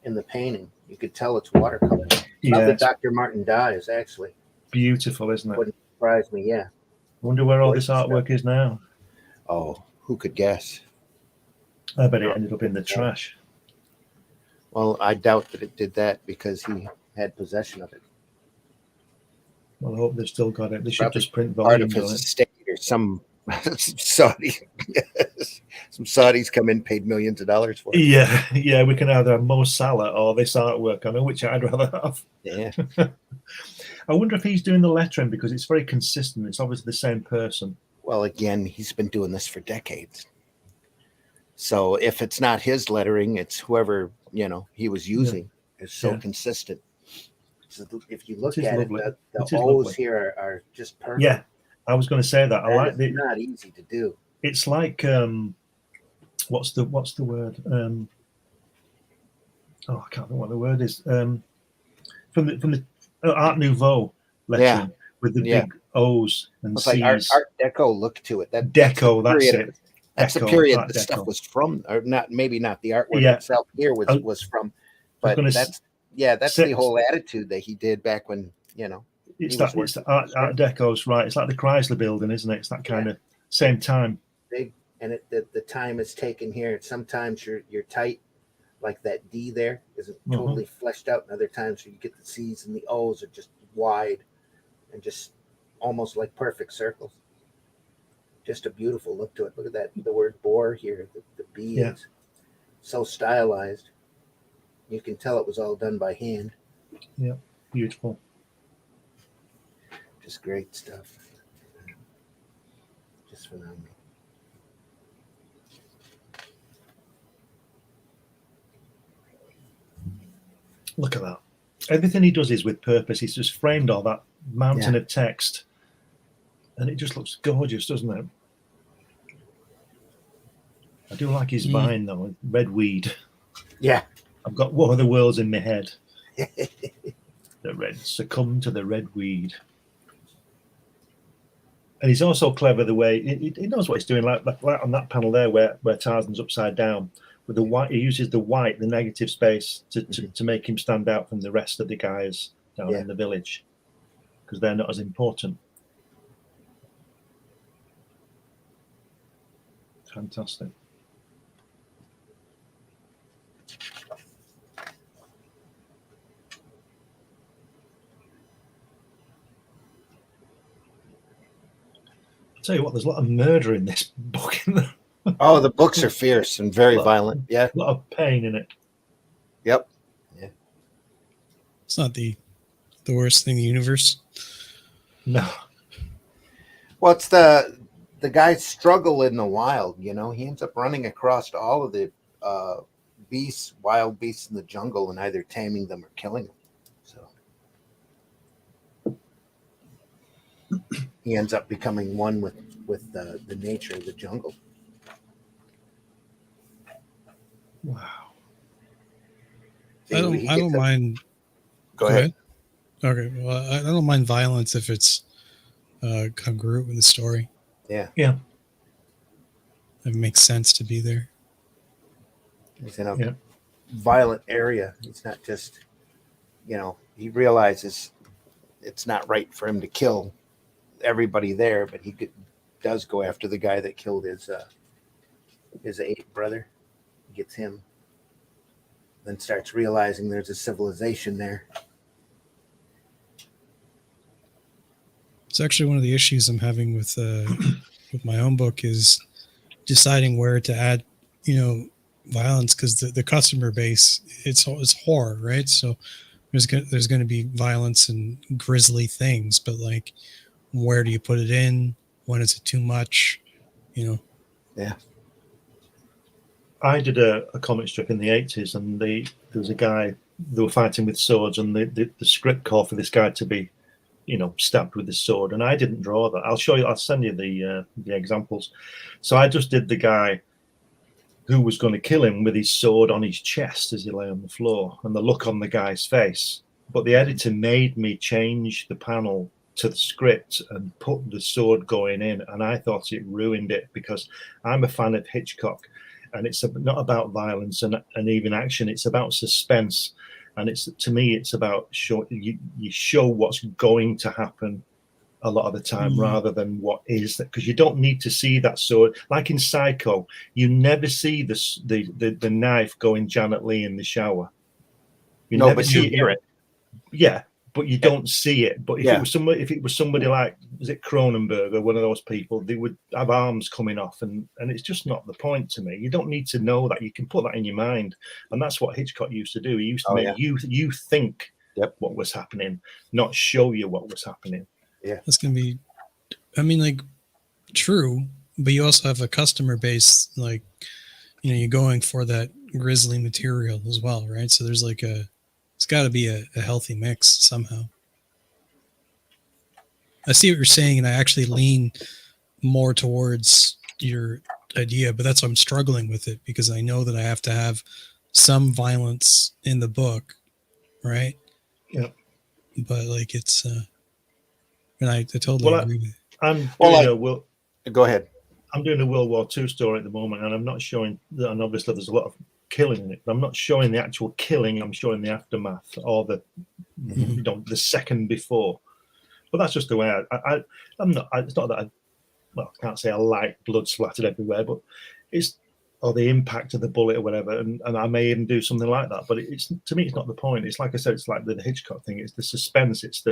in the painting. You could tell it's watercolor. Yeah. That Dr. Martin dies actually. Beautiful, isn't it? Wouldn't surprise me. Yeah. Wonder where all this artwork is now. Oh, who could guess? I bet it ended up in the trash. Well, I doubt that it did that because he had possession of it. Well, I hope they've still got it. They should just print part of volumes on his it. estate or some Saudi. Some Saudis come in, paid millions of dollars for it. Yeah, we can either have Mo Salah or this artwork. I know which I'd rather have. Yeah. I wonder if he's doing the lettering because it's very consistent. It's obviously the same person. Well, again, he's been doing this for decades. So if it's not his lettering, it's whoever, he was using. It's so consistent. So if you look at lovely. it, the O's here are just perfect. Yeah, I was going to say that. I like it's not easy to do. It's like what's the word? I can't think what the word is. From the Art Nouveau lettering with the big O's and it's C's. like Art Deco look to it. Deco, that's it. That's the period that stuff was from, or maybe not the artwork itself here was from, but that's the whole attitude that he did back when it's Art Deco's right. It's like the Chrysler building, isn't it? It's that kind of same time. And the time is taken here. Sometimes you're tight, like that D there isn't totally fleshed out, and other times you get the C's and the O's are just wide and just almost like perfect circles. Just a beautiful look to it. Look at that, the word bore here. The B is so stylized. You can tell it was all done by hand. Yeah, beautiful. Just great stuff. Just phenomenal. Look at that. Everything he does is with purpose. He's just framed all that mountain of text And it just looks gorgeous, doesn't it? I do like his vine though, red weed. Yeah. I've got War of the Worlds in my head. The red succumb to the red weed. And he's also clever the way he knows what he's doing, like on that panel there where Tarzan's upside down. With the white, he uses the white, the negative space, to make him stand out from the rest of the guys down in the village, because they're not as important. Fantastic. I'll tell you what, there's a lot of murder in this book. Oh, the books are fierce and very violent. Yeah. A lot of pain in it. Yep. Yeah. It's not the worst thing in the universe. No. Well, it's the guy's struggle in the wild, you know. He ends up running across all of the wild beasts in the jungle, and either taming them or killing them. So he ends up becoming one with the nature of the jungle. Wow. I don't mind. Go ahead. Okay. Well, I don't mind violence if it's congruent with the story. Yeah. Yeah. It makes sense to be there. He's in a violent area. He's not just, you know, he realizes it's not right for him to kill everybody there, but he does go after the guy that killed his 8th brother. Gets him, then starts realizing there's a civilization there. It's actually one of the issues I'm having with my own book is deciding where to add, violence, because the customer base it's horror, right? So there's going to be violence and grisly things, but like, where do you put it in? When is it too much? Yeah. I did a comic strip in the 80s, and there was a guy, they were fighting with swords, and the script called for this guy to be, stabbed with his sword. And I didn't draw that. I'll send you the examples. So I just did the guy who was going to kill him with his sword on his chest as he lay on the floor, and the look on the guy's face. But the editor made me change the panel to the script and put the sword going in, and I thought it ruined it, because I'm a fan of Hitchcock. And it's not about violence and even action. It's about suspense, and to me, it's about you show what's going to happen a lot of the time, rather than what is. Because you don't need to see that sword. Like in Psycho, you never see the knife going Janet Leigh in the shower. You never see hear it. Yeah. But you don't see it. But if it was somebody like, is it Cronenberg or one of those people, they would have arms coming off, and it's just not the point to me. You don't need to know that. You can put that in your mind, and that's what Hitchcock used to do. He used to make you think what was happening, not show you what was happening. Yeah, that's gonna be, true. But you also have a customer base, like, you're going for that grisly material as well, right? So there's like it's got to be a healthy mix somehow. I see what you're saying, and I actually lean more towards your idea, but that's why I'm struggling with it, because I know that I have to have some violence in the book, right? Yeah. But like it's, and I totally agree with it. Go ahead. I'm doing a World War II story at the moment, and I'm not showing, and obviously there's a lot of killing in it, but I'm not showing the actual killing. I'm showing the aftermath, or the second before. But that's just the way I'm not. It's not that I can't say I like blood splattered everywhere, but or the impact of the bullet or whatever, and I may even do something like that. But it's, to me, it's not the point. It's like I said, it's like the Hitchcock thing. It's the suspense. It's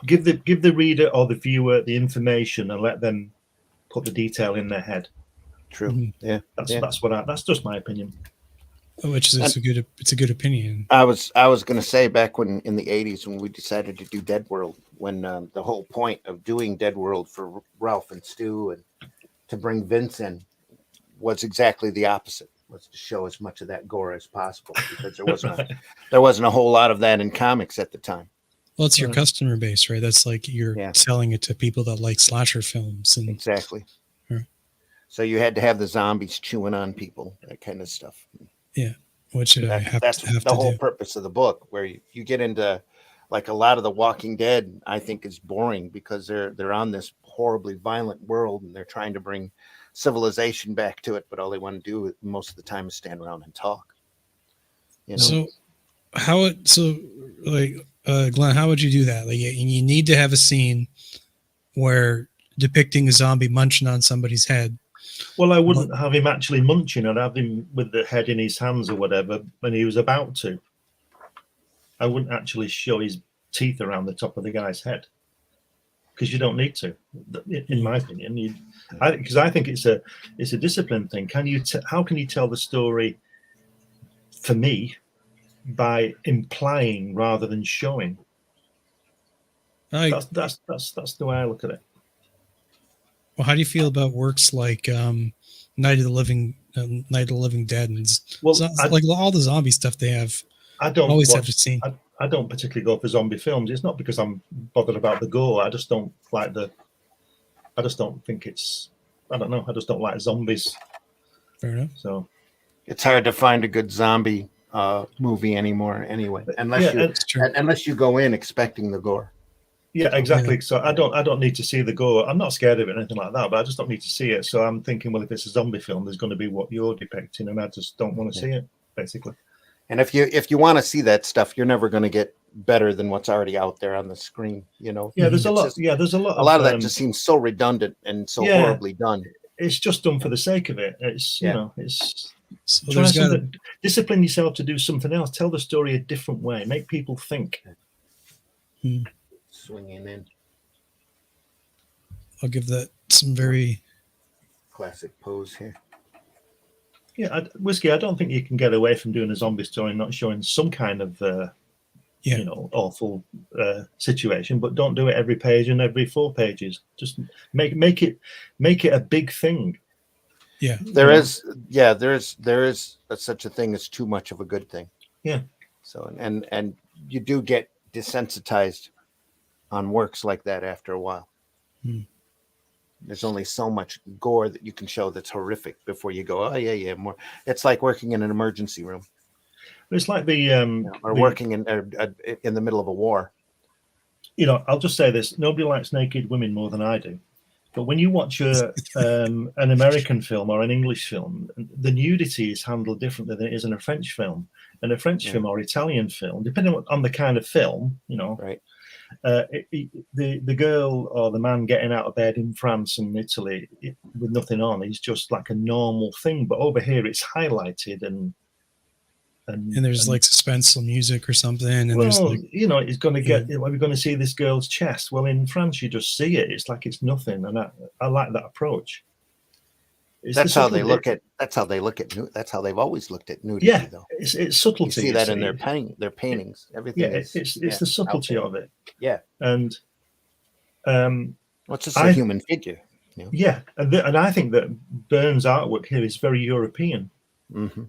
give the reader or the viewer the information and let them put the detail in their head. True. Mm-hmm. Yeah. That's just my opinion. Which is it's a good opinion. I was going to say, back when in the 80s, when we decided to do Dead World, when the whole point of doing Dead World for Ralph and Stu and to bring Vince in was exactly the opposite, was to show as much of that gore as possible, because there wasn't a whole lot of that in comics at the time. Well, it's your Right. customer base, right? That's like you're Yeah. selling it to people that like slasher films, and Exactly. Yeah. So you had to have the zombies chewing on people, that kind of stuff. which I That's have the to whole do. purpose of the book, where you get into like a lot of the Walking Dead. I think is boring because they're on this horribly violent world and they're trying to bring civilization back to it, but all they want to do most of the time is stand around and talk. You know, So Glenn, how would you do that? Like, you need to have a scene where depicting a zombie munching on somebody's head. Well, I wouldn't have him actually munching. I'd have him with the head in his hands or whatever when he was about to. I wouldn't actually show his teeth around the top of the guy's head because you don't need to, in my opinion. Because I think it's a discipline thing. How can you tell the story? For me, by implying rather than showing. That's the way I look at it. Well, how do you feel about works like Night of the Living Dead, and like all the zombie stuff they have? I don't always have to see. I don't particularly go for zombie films. It's not because I'm bothered about the gore. I just don't like I just don't think it's. I don't know. I just don't like zombies. Fair enough. So it's hard to find a good zombie movie anymore. Anyway, unless you go in expecting the gore. Yeah, exactly. So I don't need to see the gore. I'm not scared of it or anything like that, but I just don't need to see it. So I'm thinking, well, if it's a zombie film, there's going to be what you're depicting, and I just don't want to see it, basically. And if you want to see that stuff, you're never going to get better than what's already out there on the screen. You know. Yeah, there's a lot. There's a lot. A lot of that just seems so redundant and so horribly done. It's just done for the sake of it. It's it's. So discipline yourself to do something else. Tell the story a different way. Make people think. Swinging in. I'll give that some very classic pose here. Yeah, Whiskey, I don't think you can get away from doing a zombie story and not showing some kind of awful situation, but don't do it every page and every 4 pages. Just make it a big thing. Yeah. There is such a thing as too much of a good thing. Yeah. So and you do get desensitized on works like that after a while. There's only so much gore that you can show that's horrific before you go, oh yeah, more. It's like working in an emergency room. It's like working in the middle of a war. I'll just say this: nobody likes naked women more than I do. But when you watch an American film or an English film, the nudity is handled differently than it is in a French film. In a French film or Italian film, depending on the kind of film, right. The girl or the man getting out of bed in France and Italy with nothing on is just like a normal thing. But over here, it's highlighted and there's like suspenseful music or something. And it's going to get. We're going to see this girl's chest. Well, in France, you just see it. It's like it's nothing, and I like that approach. That's how they look at. That's how they've always looked at nudity. Yeah, though. It's subtlety. You see that in their paintings. Everything. Yeah, it's the subtlety of it. Yeah, and it's just a human figure. Yeah, and I think that Burne's artwork here is very European. Mm-hmm.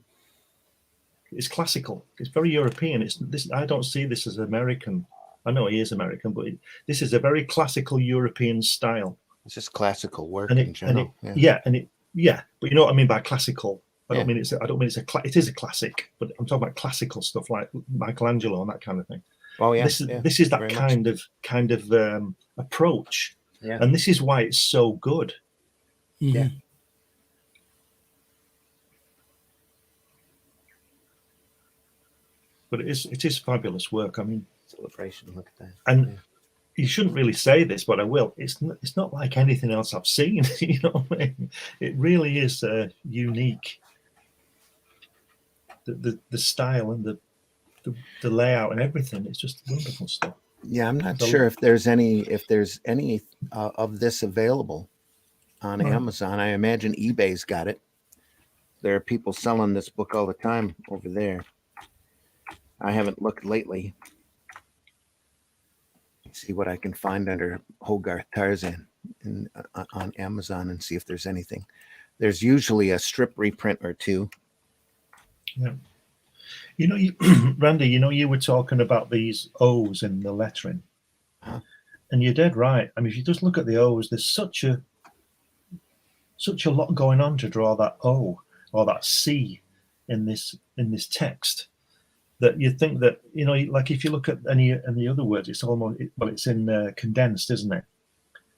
It's classical. It's very European. I don't see this as American. I know he is American, but this is a very classical European style. It's just classical work in general. But you know what I mean by classical. I don't mean it is a classic, but I'm talking about classical stuff like Michelangelo and that kind of thing. Oh yeah. This is that kind of approach. Yeah. And this is why it's so good. Mm-hmm. Yeah. But it is fabulous work. I mean, celebration. Look at that. And you shouldn't really say this, but I will. It's not like anything else I've seen. You know what I mean? It really is unique. The style and the layout and everything. It's just wonderful stuff. Yeah, I'm not sure if there's any of this available on Amazon. I imagine eBay's got it. There are people selling this book all the time over there. I haven't looked lately. See what I can find under Hogath Tarzan on Amazon and see if there's anything. There's usually a strip reprint or two. Yeah. You know, Randy, you were talking about these O's in the lettering. Huh? And you're dead right. I mean, if you just look at the O's, there's such a lot going on to draw that O or that C in this text, that you think that, like if you look at any other words, it's almost, it's in condensed, isn't it?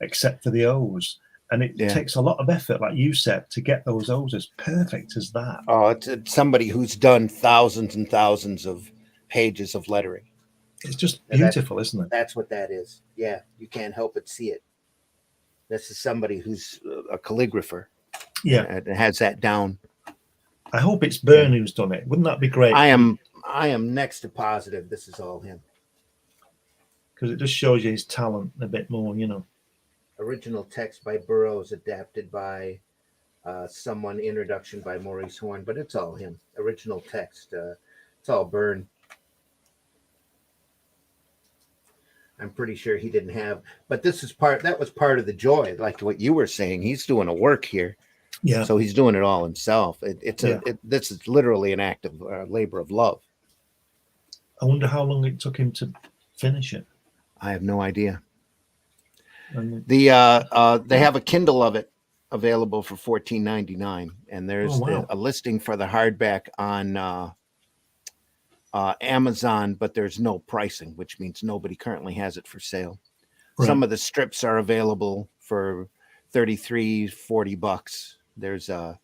Except for the O's. And it takes a lot of effort, like you said, to get those O's as perfect as that. Oh, it's somebody who's done thousands and thousands of pages of lettering. It's just beautiful, isn't it? That's what that is. Yeah, you can't help but see it. This is somebody who's a calligrapher. Yeah, and has that down. I hope it's Burne who's done it. Wouldn't that be great? I am next to positive this is all him. Because it just shows you his talent a bit more, Original text by Burroughs, adapted by someone, introduction by Maurice Horn, but it's all him. Original text. It's all Burne. I'm pretty sure he didn't have, but that was part of the joy, like what you were saying. He's doing a work here. Yeah. So he's doing it all himself. This is literally an act of labor of love. I wonder how long it took him to finish it. I have no idea. They have a Kindle of it available for $14.99, and there's a listing for the hardback on Amazon, but there's no pricing, which means nobody currently has it for sale. Right. Some of the strips are available for $33-40. There's a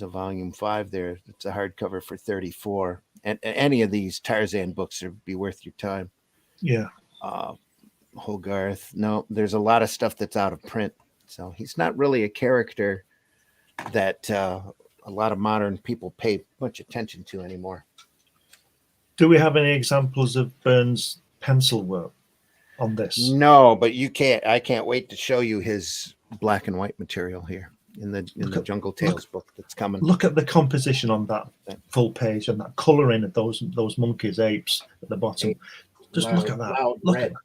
volume 5 there. It's a hardcover for $34. And any of these Tarzan books would be worth your time. Yeah. Hogarth. No, there's a lot of stuff that's out of print. So he's not really a character that a lot of modern people pay much attention to anymore. Do we have any examples of Burne's pencil work on this? No, but you can't. I can't wait to show you his black and white material here in the Jungle Tales book that's coming. Look at the composition on that full page and that coloring of those monkeys, apes at the bottom. Just look at that. Look red. at that.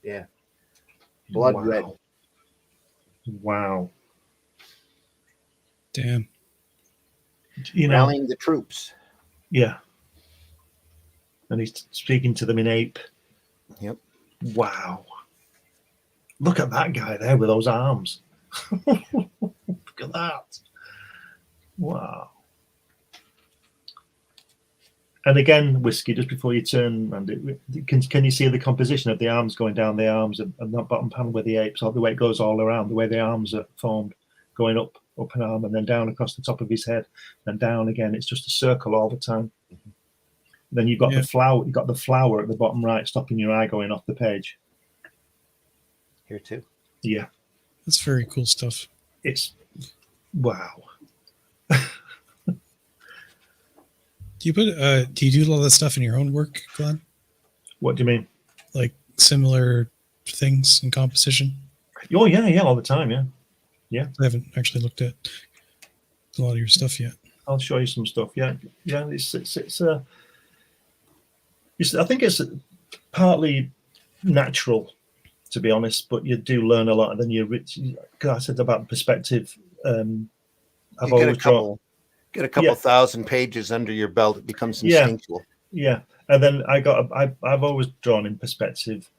Yeah. Blood red. Wow. Damn. Rallying the troops. Yeah. And he's speaking to them in ape. Yep. Wow. Look at that guy there with those arms. Look at that. Wow. And again, Whiskey, just before you turn, Randy, can you see the composition of the arms going down the arms and that bottom panel with the apes, or the way it goes all around, the way the arms are formed, going up an arm and then down across the top of his head and down again. It's just a circle all the time. Mm-hmm. Then you've got the flower. You've got the flower at the bottom right, stopping your eye going off the page. Here too. Yeah, that's very cool stuff. It's wow. Do you do all that stuff in your own work, Glenn? What do you mean? Like similar things in composition? Oh yeah, all the time. Yeah. I haven't actually looked at a lot of your stuff yet. I'll show you some stuff. Yeah. I think it's partly natural, to be honest, but you do learn a lot. And then because I said about perspective. I've always get a couple thousand pages under your belt. It becomes instinctual. Yeah. And then I've always drawn in perspective,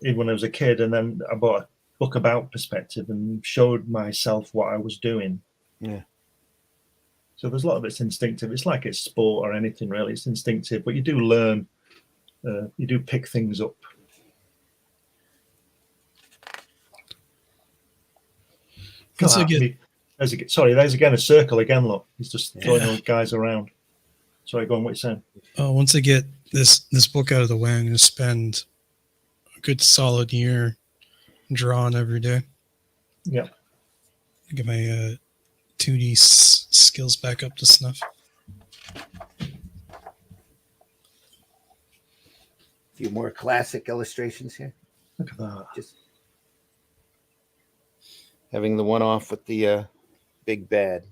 even when I was a kid. And then I bought a book about perspective and showed myself what I was doing. Yeah. So there's a lot of it's instinctive. It's like it's sport or anything really. It's instinctive, but you do learn. You do pick things up. There's again a circle again. Look, he's just throwing those guys around. Sorry, go on. What you saying? Once I get this book out of the way, I'm going to spend a good solid year drawing every day. Yeah. Get my 2D skills back up to snuff. A few more classic illustrations here. Look at that. Just having the one off with the big bad.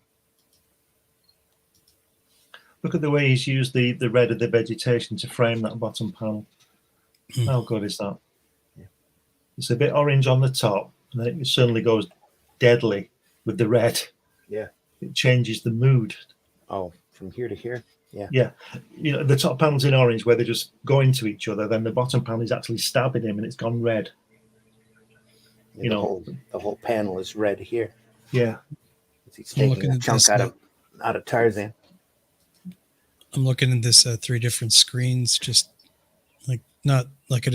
Look at the way he's used the red of the vegetation to frame that bottom panel. How good is that? Yeah. It's a bit orange on the top, and then it suddenly goes deadly with the red. Yeah. It changes the mood. Oh, from here to here? Yeah. You know, the top panel's in orange where they're just going to each other. Then the bottom panel is actually stabbing him and it's gone red. The whole panel is red here. Yeah. He's taking a chunk out of Tarzan. I'm looking at this 3 different screens, just like not like I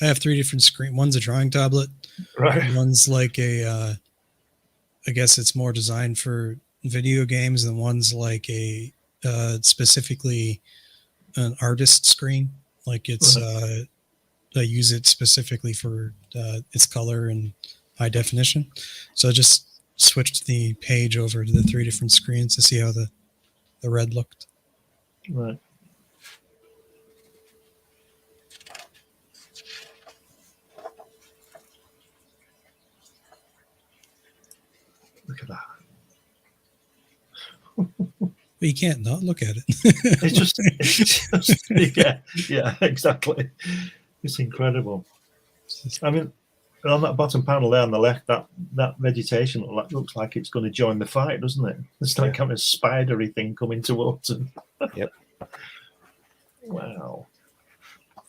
have 3 different screens. One's a drawing tablet. Right. One's like I guess it's more designed for video games, and one's like a specifically an artist screen. Like it's I use it specifically for its color and high definition. So I just switched the page over to the 3 different screens to see how the red looked. Right. Look at that. But you can't not look at it. It's just yeah, exactly. It's incredible. I mean, on that bottom panel there on the left, that vegetation looks like it's going to join the fight, doesn't it? It's like kind of spidery thing coming towards him. Yep. Wow.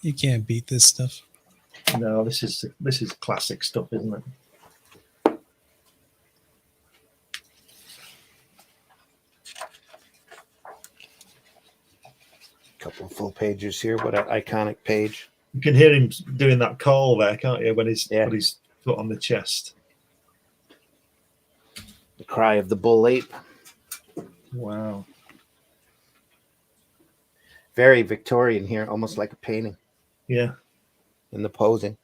You can't beat this stuff. No, this is classic stuff, isn't it? Couple of full pages here. What an iconic page. You can hear him doing that call there, can't you? When he's put his foot on the chest. The cry of the bull ape. Wow. Very Victorian here, almost like a painting. Yeah. In the posing.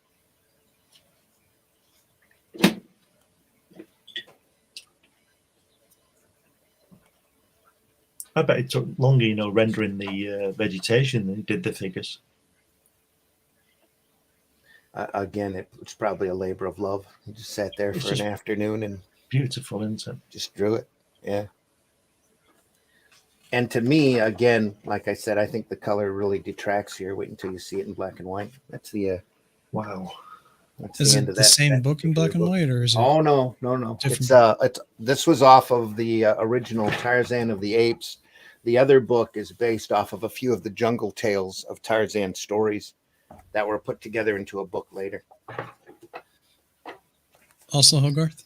I bet it took longer, rendering the vegetation than he did the figures. Again, it was probably a labor of love. He just sat there for an afternoon and beautiful, isn't it? Just drew it. Yeah. And to me, again, like I said, I think the color really detracts here. Wait until you see it in black and white. That's the wow. That's is the it end of the that, same that book in black and white, or is it? Oh no. It's this was off of the original Tarzan of the Apes. The other book is based off of a few of the jungle tales of Tarzan stories that were put together into a book later. Also Hogarth?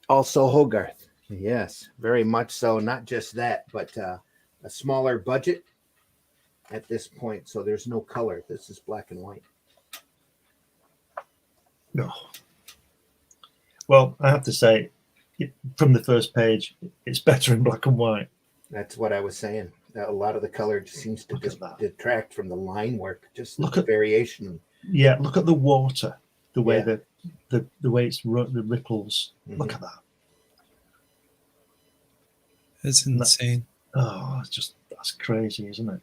Also Hogarth. Yes, very much so. Not just that, but a smaller budget at this point. So there's no color. This is black and white. No. Well, I have to say, from the first page, it's better in black and white. That's what I was saying. A lot of the color just seems to detract from the line work. Just look at variation. Yeah, look at the water, the way the way it's the ripples. Mm-hmm. Look at that. That's insane. That's crazy, isn't it?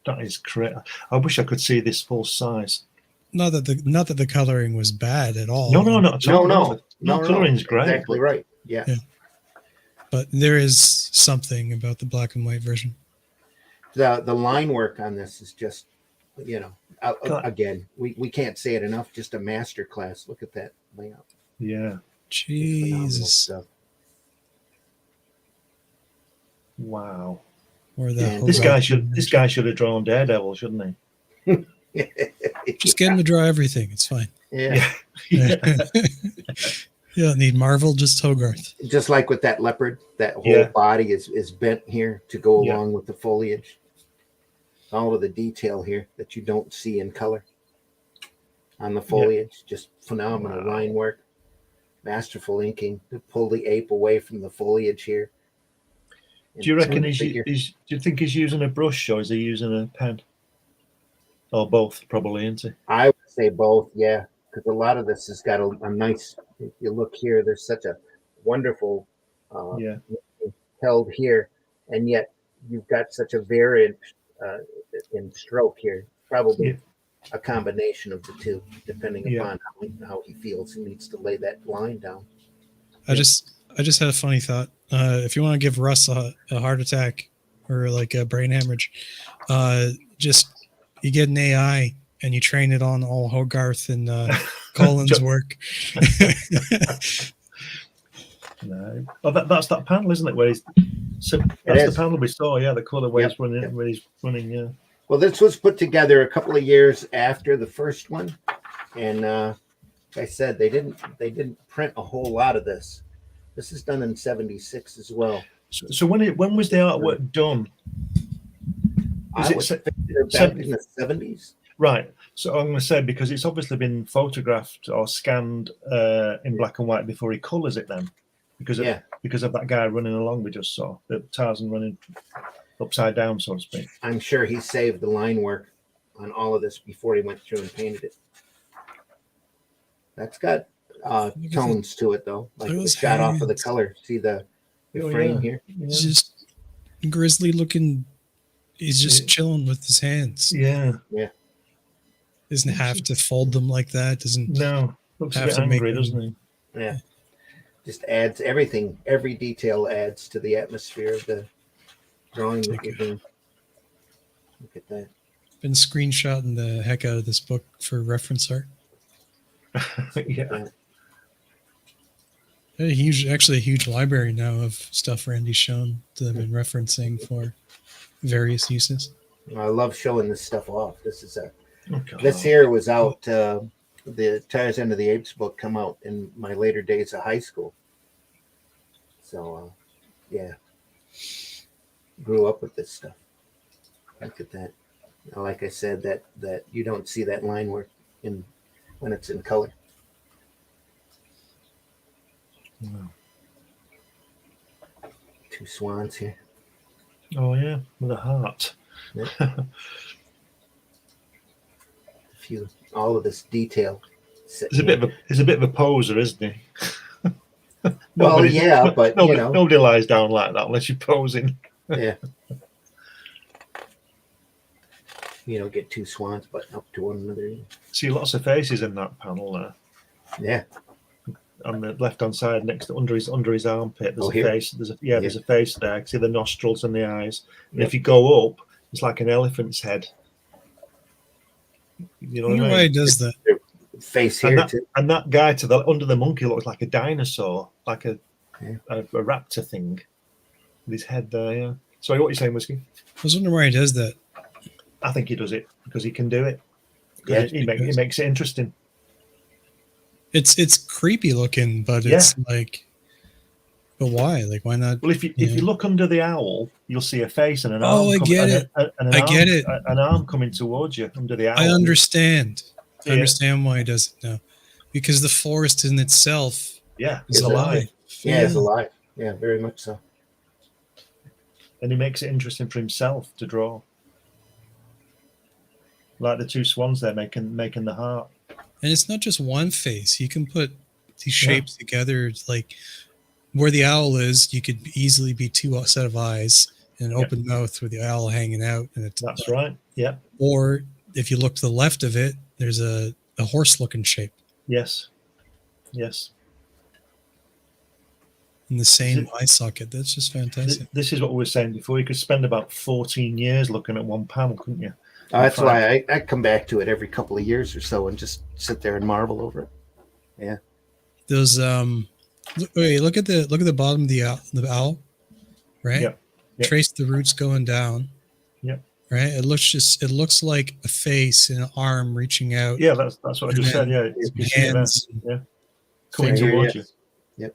That is crazy. I wish I could see this full size. Not that the coloring was bad at all. No, not at all. No, coloring's great. Exactly right. Yeah. But there is something about the black and white version. The line work on this is just, again, we can't say it enough. Just a master class. Look at that layout. Yeah. Jesus. Wow. This guy should have drawn Daredevil, shouldn't he? Just get him to draw everything. It's fine. Yeah. You don't need Marvel, just Hogarth. Just like with that leopard, that whole body is bent here to go along with the foliage. All of the detail here that you don't see in color on the foliage. Just phenomenal line work. Masterful inking to pull the ape away from the foliage here. Do you reckon do you think he's using a brush or is he using a pen? Or both, probably, isn't he? I would say both, yeah. Because a lot of this has got a nice, if you look here, there's such a wonderful held here, and yet you've got such a variant in stroke here. Probably a combination of the two, depending upon how he feels he needs to lay that line down. I just had a funny thought. If you want to give Russ a heart attack or like a brain hemorrhage, you get an AI and you train it on all Hogarth and Colin's work. No. Oh, that's that panel, isn't it? Where he's so It that's is. the panel we saw. Yeah, the color where Yep, he's running. yep. Where he's running. Yeah. Well, this was put together a couple of years after the first one, and like I said, they didn't print a whole lot of this. This is done in '76 as well. So when was the artwork done? I would think they're back in the '70s. Right. So I'm going to say, because it's obviously been photographed or scanned in black and white before he colors it then, because of that guy running along we just saw, the Tarzan running upside down, so to speak. I'm sure he saved the line work on all of this before he went through and painted it. That's got tones to it, though, like the shot off of the color. See the frame here? Yeah. It's just grizzly looking. He's just chilling with his hands. Yeah. Doesn't have to fold them like that. Doesn't looks a have bit to make angry, them- doesn't he? Yeah. Just adds everything. Every detail adds to the atmosphere of the drawing that you're doing. Look at that. Been screenshotting the heck out of this book for reference art. Yeah. A huge library now of stuff Randy's shown that I've been referencing for various uses. I love showing this stuff off. This is Okay. this here was out. The Tarzan of the Apes book come out in my later days of high school. So, yeah, grew up with this stuff. Look at that. Like I said, that you don't see that line work when it's in color. Wow. Two swans here. Oh yeah, with a heart. All of this detail. He's a bit of a poser, isn't he? Well, yeah, but nobody lies down like that unless you're posing. Yeah. You don't get two swans butting up to one another. See lots of faces in that panel there. Yeah. On the left-hand side, next to under his armpit, there's a here? face. There's a face there. I can see the nostrils and the eyes. And if you go up, it's like an elephant's head. You know I wonder what I why he mean? does that. Face here too. And that guy under the monkey looks like a dinosaur, like a raptor thing, with his head there. Yeah. Sorry, what are you saying, Whiskey? I was wondering why he does that. I think he does it because he can do it. Yeah, he makes it interesting. It's creepy looking, but it's like, but why? Like, why not? Well, if you look under the owl, you'll see a face and an arm. Oh, I get it. An arm coming towards you under the owl. I understand. I understand why he does it now, because the forest in itself is alive. Yeah, it's alive. Yeah, very much so. And he makes it interesting for himself to draw. Like the two swans there making the heart. And it's not just one face. You can put these shapes together. Like where the owl is, you could easily be two set of eyes and an open mouth with the owl hanging out. And that's right. Yeah. Or if you look to the left of it, there's a horse-looking shape. Yes. Yes. In the same eye socket. That's just fantastic. This is what we were saying before. You could spend about 14 years looking at one panel, couldn't you? That's why I come back to it every couple of years or so and just sit there and marvel over it. Yeah. Those look at the bottom of the owl, right? Yeah. Trace the roots going down. Yeah. Right. It looks like a face and an arm reaching out. Yeah, that's what I just said. Yeah. It's hands. Coming towards you. Yep.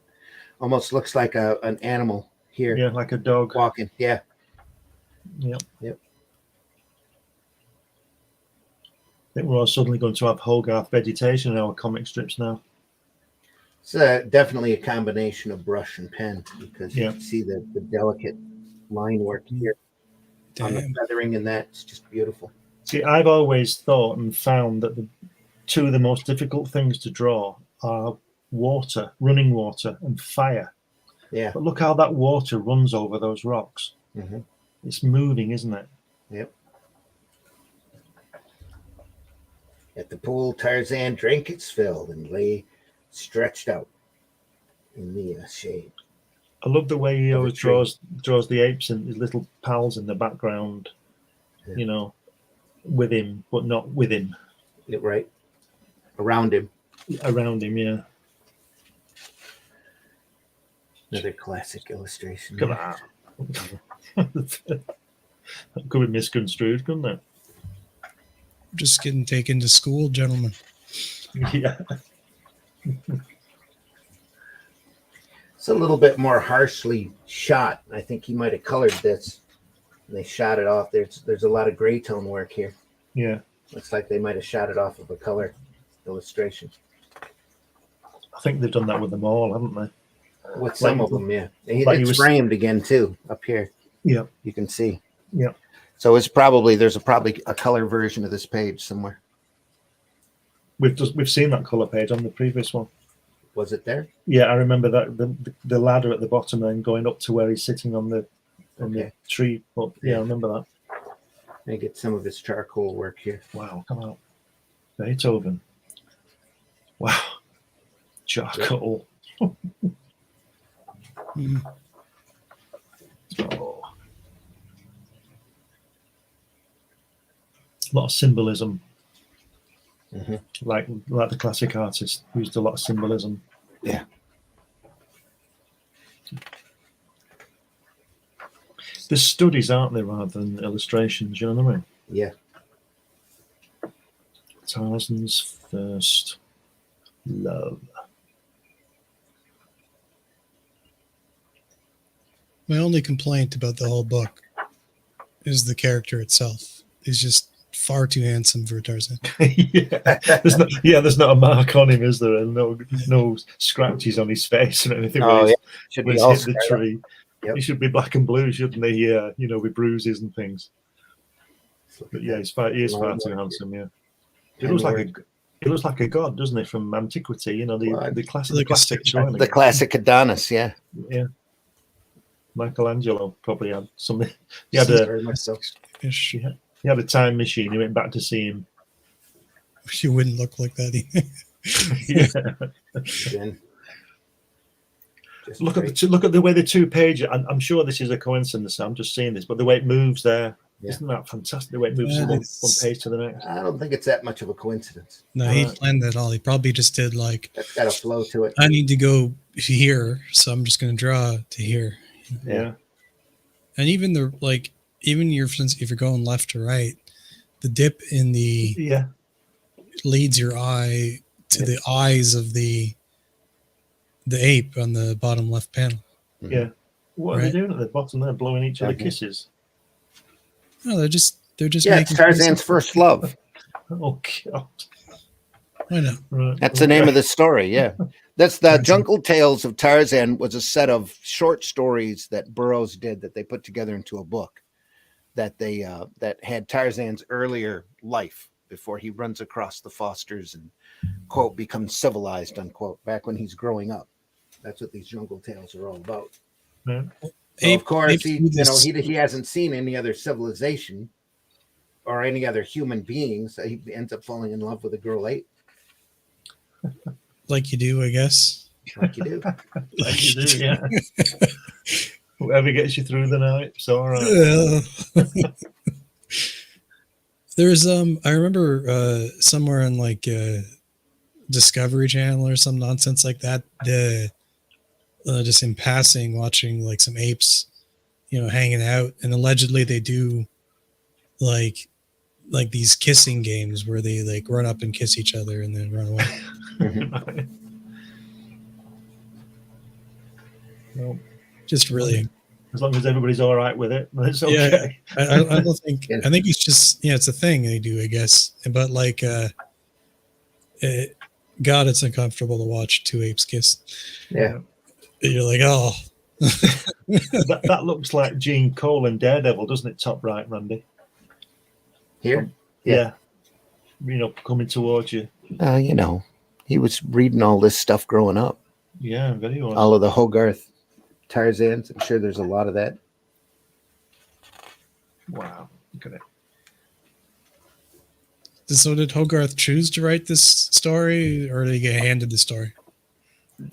Almost looks like an animal here. Yeah, like a dog walking. Yeah. Yep. Yep. I think we're all suddenly going to have Hogath vegetation in our comic strips now. It's definitely a combination of brush and pen because you can see the delicate line work here on the feathering, and that's just beautiful. See, I've always thought and found that the two of the most difficult things to draw are water, running water, and fire. Yeah. But look how that water runs over those rocks. Mm-hmm. It's moving, isn't it? Yep. At the pool, Tarzan drank its fill and lay stretched out in the shade. I love the way he always draws the apes and his little pals in the background, you know, with him, but not with him. Yeah, right. Around him. Around him, yeah. Another classic illustration. Come on. That could be misconstrued, couldn't it? Just getting taken to school, gentlemen. Yeah. It's a little bit more harshly shot. I think he might have colored this. And they shot it off. There's a lot of gray tone work here. Yeah. Looks like they might have shot it off of a color illustration. I think they've done that with them all, haven't they? With some of them, yeah. Like framed again too up here. Yeah. You can see. Yeah. So it's probably there's probably a color version of this page somewhere. We've seen that color page on the previous one. Was it there? Yeah, I remember that the ladder at the bottom and going up to where he's sitting on the tree. But yeah, I remember that. I get some of his charcoal work here. Wow, come out. Beethoven. Wow. Charcoal. Oh. A lot of symbolism. Mm-hmm. Like the classic artist used a lot of symbolism. Yeah. They're studies, aren't they, rather than illustrations, you know what I mean? Yeah. Tarzan's first love. My only complaint about the whole book is the character itself. He's just far too handsome for Tarzan. There's not a mark on him, is there? And no scratches on his face or anything. Oh, yeah. Should be hit the tree. Yep. He should be black and blue, shouldn't he? With bruises and things. But yeah, he is far too handsome. Yeah, he looks like a god, doesn't he? From antiquity, the classic Adonis. Yeah. Yeah. Michelangelo probably had something. He had a time machine. He went back to see him. She wouldn't look like that either. Look at the way the two pages. I'm sure this is a coincidence. I'm just seeing this, but the way it moves there, isn't that fantastic? The way it moves from one page to the next. I don't think it's that much of a coincidence. No, he planned that all. He probably just did that's got a flow to it. I need to go here, so I'm just going to draw to here. Yeah. And even if you're going left to right, the dip in the leads your eye to the eyes of the ape on the bottom left panel. Yeah. What are they doing at the bottom there? Blowing each other kisses? No, they're just it's Tarzan's first love. Oh God. I know. Right. That's the name of the story, yeah. That's the Jungle Tales of Tarzan was a set of short stories that Burroughs did that they put together into a book that they that had Tarzan's earlier life before he runs across the Fosters and, quote, becomes civilized, unquote, back when he's growing up. That's what these Jungle Tales are all about. Yeah. So of course, he hasn't seen any other civilization or any other human beings. So he ends up falling in love with a girl ape. Like you do, I guess. Like you do. Like you do, yeah. Whatever gets you through the night, it's all right. There's I remember somewhere on like Discovery Channel or some nonsense like that, just in passing watching like some apes, hanging out, and allegedly they do like these kissing games where they like run up and kiss each other and then run away. Well, just really, as long as everybody's all right with it, it's okay. Yeah, I don't think. I think it's just it's a thing they do, I guess. But like, God, it's uncomfortable to watch two apes kiss. Yeah, you're like, oh. that looks like Gene Cole and Daredevil, doesn't it? Top right, Randy. Here, yeah. Coming towards you. He was reading all this stuff growing up. Yeah, very well. All of the Hogarth Tarzans. I'm sure there's a lot of that. Wow, look at it. So did Hogarth choose to write this story, or did he get handed the story?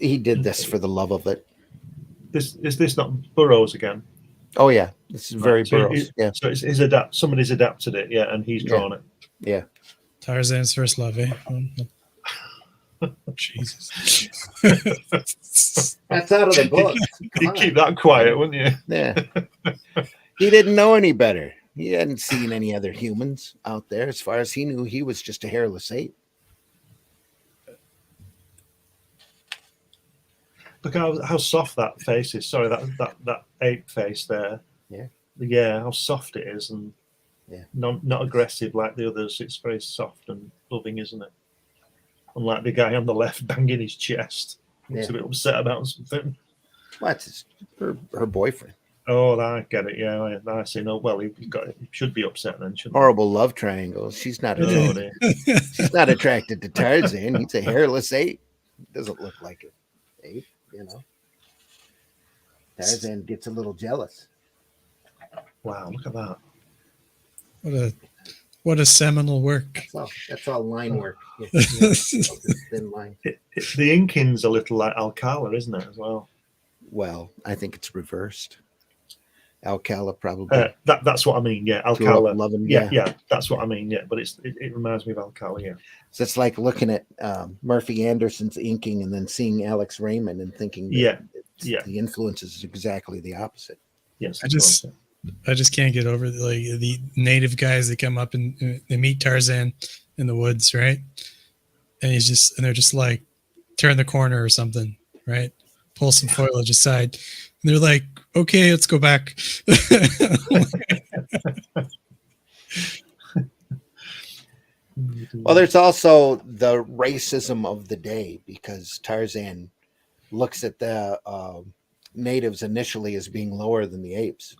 He did this for the love of it. Is this not Burroughs again? Oh yeah, this is very Burroughs. Yeah. So it's somebody's adapted it, and he's drawn it. Yeah. Tarzan's first love, eh? Jesus. That's out of the book. You'd keep that quiet, wouldn't you? Yeah. He didn't know any better. He hadn't seen any other humans out there. As far as he knew, he was just a hairless ape. Look how soft that face is. Sorry, that ape face there. Yeah. Yeah, how soft it is, and yeah, not aggressive like the others. It's very soft and loving, isn't it? Unlike the guy on the left banging his chest. He's a bit upset about something. Well, that's her boyfriend. Oh, I get it. Yeah, I see. No, well, he should be upset then. Horrible love triangle. She's not. She's not attracted to Tarzan. He's a hairless ape. Doesn't look like an ape, you know. Tarzan gets a little jealous. Wow, look at that. What a seminal work. That's all line work. Thin line. The inking's a little like Alcala, isn't it, as well? Well, I think it's reversed. Alcala probably. That's what I mean. Yeah, Alcala. Yeah, that's what I mean. Yeah, but it reminds me of Alcala. Yeah. So it's like looking at Murphy Anderson's inking and then seeing Alex Raymond and thinking, the influence is exactly the opposite. Yes, I just can't get over the native guys that come up and they meet Tarzan in the woods, right? And they're just like, turn the corner or something, right? Pull some foliage aside. And they're like, okay, let's go back. Well, there's also the racism of the day, because Tarzan looks at the natives initially as being lower than the apes.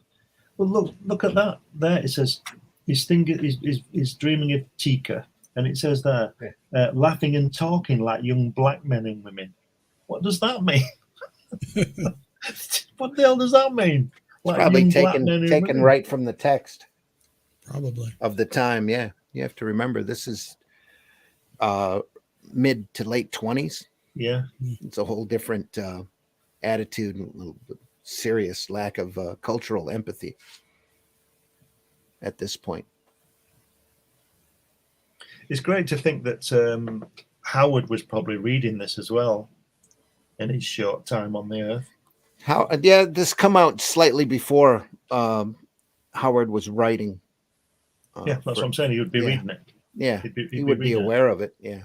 Well, look at that. There it says he's dreaming of Tika, and it says there, laughing and talking like young black men and women. What does that mean? What the hell does that mean? Like probably taken right from the text. Probably. Of the time, yeah. You have to remember this is mid to late 20s. Yeah. It's a whole different attitude, and serious lack of cultural empathy at this point. It's great to think that Howard was probably reading this as well in his short time on the earth. This come out slightly before Howard was writing. That's what I'm saying. He would be reading it. Yeah, he would be aware of it. Yeah.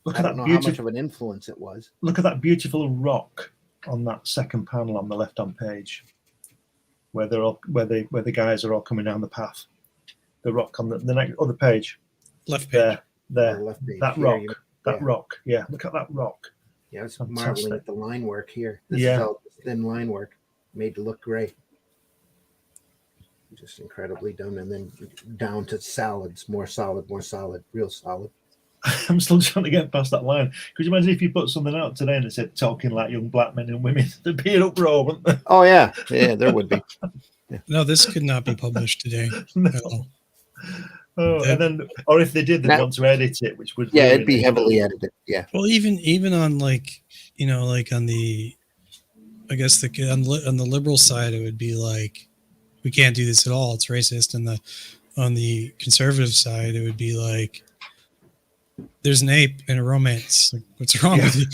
I don't know how much of an influence it was. Look at that beautiful rock on that second panel on the left-hand page, where the guys are all coming down the path. The rock on the next other page. Left page. There. Left page. That rock. Rock. Yeah. Look at that rock. Yeah, it's marveling at the line work here. This is all thin line work made to look great. Just incredibly done. And then down to solids, more solid, real solid. I'm still trying to get past that line. Could you imagine if you put something out today and it said talking like young black men and women? There'd be an uproar, wouldn't there? Oh, yeah. Yeah, there would be. Yeah. No, this could not be published today. No. And then, or if they did, they'd want to edit it, which would it'd be heavily edited. Yeah. Well, even on like on the, I guess on the liberal side, it would be like, we can't do this at all. It's racist. And on the conservative side, it would be like, there's an ape in a romance. Like, what's wrong with you?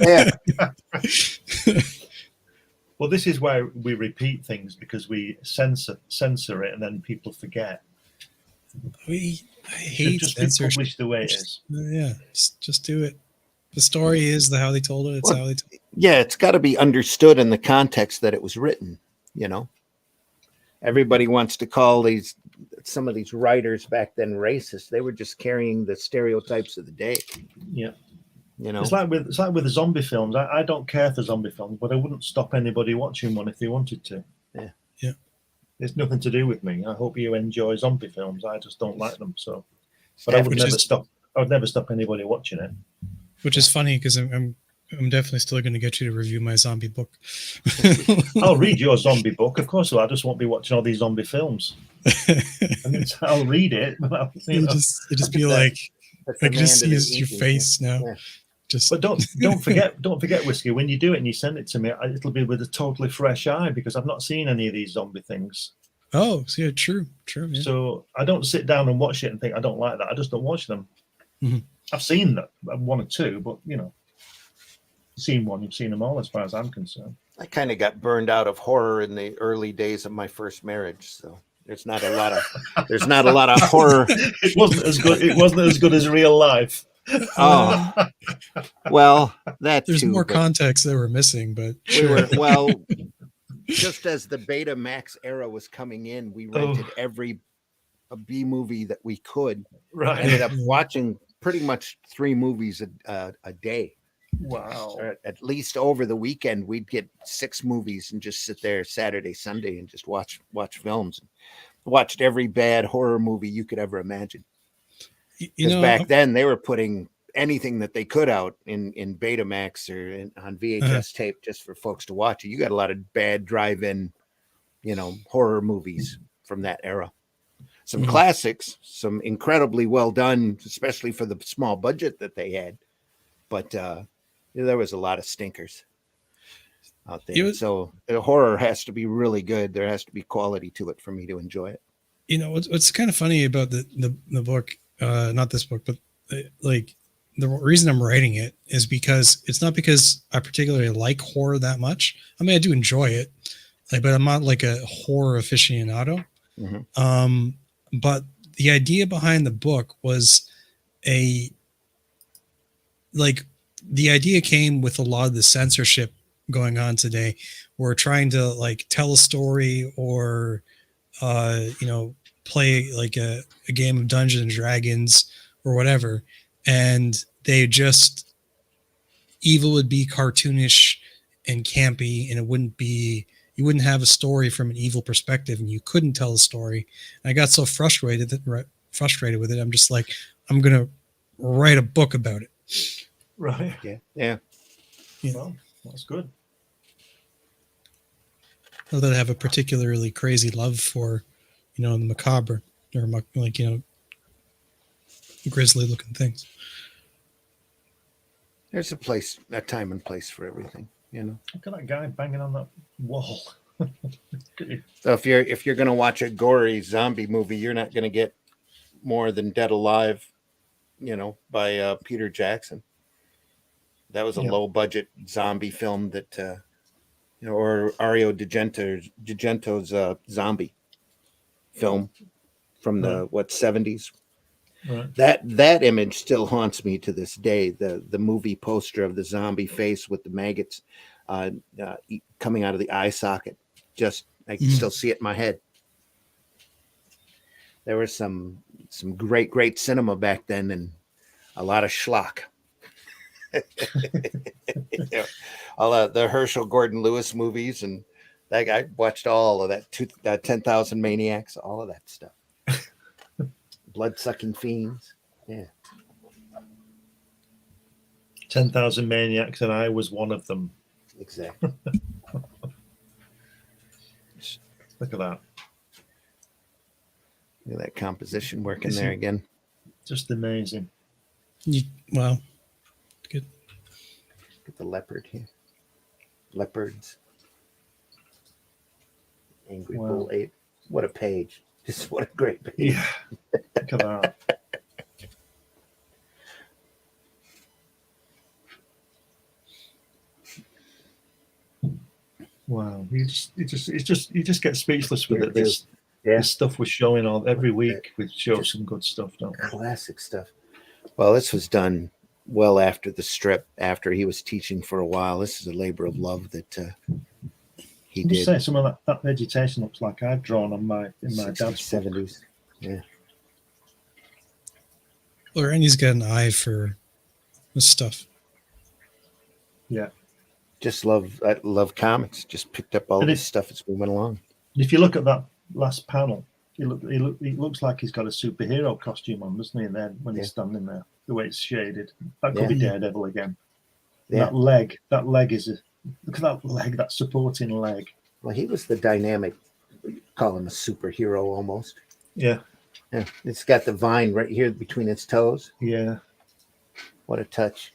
Yeah. Well, this is why we repeat things, because we censor it, and then people forget. I hate just be published the way it is. Yeah, just do it. The story is how they told it. It's how they told it. Yeah, it's got to be understood in the context that it was written. You know, everybody wants to call some of these writers back then racist. They were just carrying the stereotypes of the day. Yeah. You know, it's like with the zombie films. I don't care for zombie films, but I wouldn't stop anybody watching one if they wanted to. Yeah. Yeah. It's nothing to do with me. I hope you enjoy zombie films. I just don't like them. So, but I would never stop. I would never stop anybody watching it. Which is funny, because I'm definitely still going to get you to review my zombie book. I'll read your zombie book, of course. I just won't be watching all these zombie films. I'll read it, but it'll just be like, I can just see your face now. Yeah. But don't forget, Whiskey. When you do it and you send it to me, it'll be with a totally fresh eye, because I've not seen any of these zombie things. Oh, yeah, true. Yeah. So I don't sit down and watch it and think I don't like that. I just don't watch them. Mm-hmm. I've seen that one or two, but seen one, you've seen them all, as far as I'm concerned. I kind of got burned out of horror in the early days of my first marriage, so there's not a lot of horror. It wasn't as good. It wasn't as good as real life. Oh, well, that There's too, more but context that we're missing, but we were just as the Betamax era was coming in, we rented every B movie that we could. Right. Ended up watching pretty much 3 movies a day. Wow. Or at least over the weekend, we'd get 6 movies and just sit there Saturday, Sunday, and just watch films. Watched every bad horror movie you could ever imagine. Because back then they were putting anything that they could out in Betamax or on VHS tape just for folks to watch. You got a lot of bad drive-in, horror movies from that era. Some classics, some incredibly well done, especially for the small budget that they had. But there was a lot of stinkers out there. So the horror has to be really good. There has to be quality to it for me to enjoy it. What's kind of funny about the book, not this book, but like the reason I'm writing it is because it's not because I particularly like horror that much. I mean, I do enjoy it, but I'm not like a horror aficionado. Mm-hmm. But the idea behind the book was the idea came with a lot of the censorship going on today. We're trying to like tell a story or, play like a game of Dungeons and Dragons or whatever. And evil would be cartoonish and campy, and you wouldn't have a story from an evil perspective, and you couldn't tell a story. And I got so frustrated with it. I'm just like, I'm going to write a book about it. Right. Yeah. Well, that's good. Not that I have a particularly crazy love for, the macabre or grisly looking things. There's a time and place for everything, Look at that guy banging on that wall. So if you're going to watch a gory zombie movie, you're not going to get more than Dead Alive, by Peter Jackson. That was a low budget zombie film that, or Ario Argento's zombie film from the 70s. Right. That image still haunts me to this day. The movie poster of the zombie face with the maggots coming out of the eye socket. I can still see it in my head. There was some great cinema back then, and a lot of schlock. All the Herschel Gordon Lewis movies, and that guy watched all of that 10,000 Maniacs, all of that stuff. Blood-sucking fiends. Yeah. 10,000 Maniacs, and I was one of them. Exactly. Look at that. Look at that composition working there again. Just amazing. Wow. Good. Look at the leopard here. Leopards. Angry bull ape. What a page. Just what a great page. Yeah. Look at that. Wow. You just get speechless with it. This stuff was showing on every week. We show some good stuff, don't we? Classic stuff. Well, this was done well after the strip, after he was teaching for a while. This is a labor of love that he did. Say some of that vegetation looks like I've drawn in my dad's 70s. Yeah. Well, Randy's got an eye for this stuff. Yeah. I love comics. Just picked up all this stuff as we went along. If you look at that last panel, he looks like he's got a superhero costume on, doesn't he? And then when he's standing there, the way it's shaded, that could be Daredevil again. Yeah. That leg is look at that leg, that supporting leg. Well, he was the dynamic, call him a superhero almost. Yeah. Yeah. It's got the vine right here between its toes. Yeah. What a touch.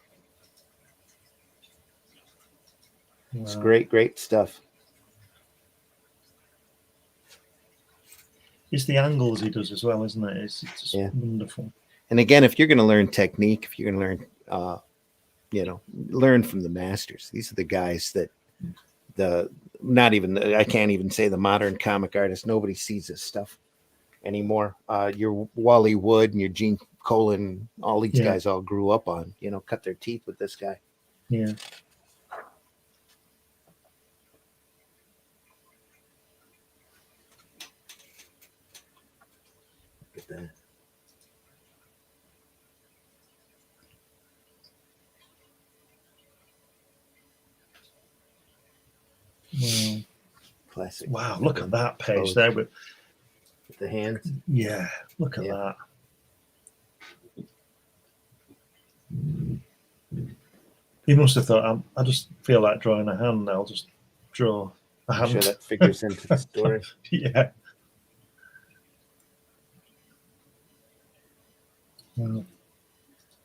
Wow. It's great stuff. It's the angles he does as well, isn't it? It's just wonderful. And again, if you're going to learn technique, if you're going to learn learn from the masters. These are the guys that I can't even say the modern comic artist. Nobody sees this stuff anymore. Your Wally Wood and your Gene Colan, all these guys all grew up on, cut their teeth with this guy. Yeah. Look at that. Wow. Classic. Wow, look at that page Pose. there with The hands. Yeah, look at that. He must have thought, I just feel like drawing a hand. I'll just draw a I'm hand. sure that figures into the story. Yeah. Wow.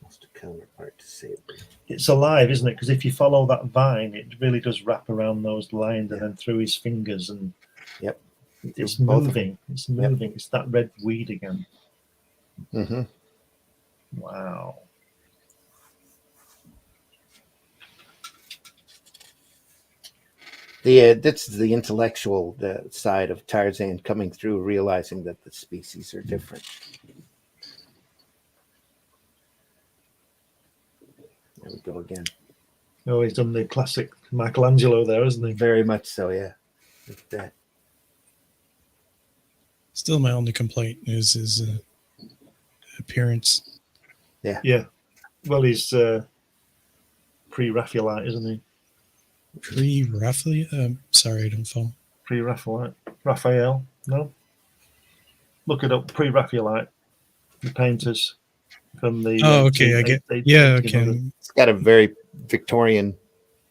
Almost a counterpart to Saber. It's alive, isn't it? Because if you follow that vine, it really does wrap around those lines and then through his fingers, and it's moving. It's moving. It's that red weed again. Mm-hmm. Wow. That's the intellectual side of Tarzan coming through, realizing that the species are different. There we go again. Oh, he's done the classic Michelangelo there, hasn't he? Very much so, yeah. Look at that. Still, my only complaint is his appearance. Yeah. Yeah. Well, he's pre-Raphaelite, isn't he? Pre-Raphael? Sorry, I don't follow. Pre-Raphaelite. Raphael? No? Look it up. Pre-Raphaelite. The painters from the... Oh, okay. I get... Yeah, okay. It's got a very Victorian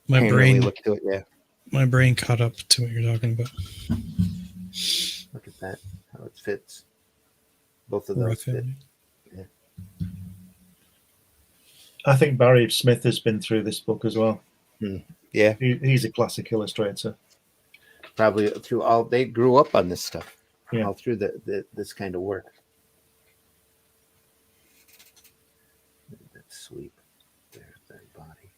my brain look to it, yeah. My brain caught up to what you're talking about. Look at that, how it fits. Both of those fit. Yeah. I think Barry Smith has been through this book as well. Yeah. He's a classic illustrator. Probably through all, they grew up on this stuff. Yeah. All through this kind of work. That sweep. There's that body.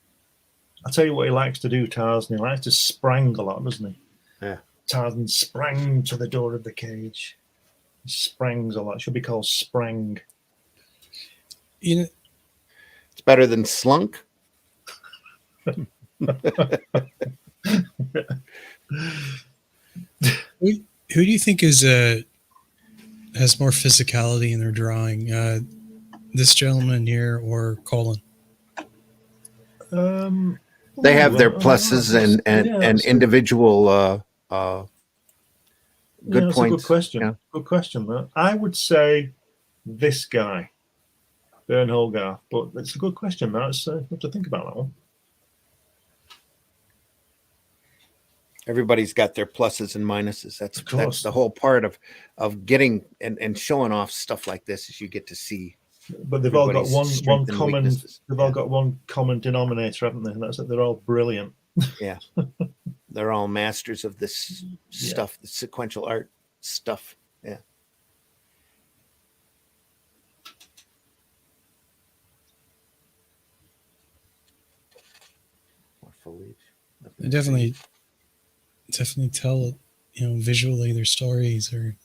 I'll tell you what he likes to do, Tarzan. He likes to sprang a lot, doesn't he? Yeah. Tarzan sprang to the door of the cage. He sprangs a lot. Should be called sprang. You know, it's better than slunk. Who do you think is has more physicality in their drawing? This gentleman here or Colin? They have their pluses and individual good points. A good question. Yeah. Good question. That I would say this guy, Burne Hogath, but it's a good question. That's I have to think about that one. Everybody's got their pluses and minuses. That's the whole part of getting and showing off stuff like this, is you get to see. But they've all got one common. They've all got one common denominator, haven't they? And that's that they're all brilliant. Yeah, they're all masters of this stuff, the sequential art stuff. Yeah. More foliage. I definitely tell, visually their stories are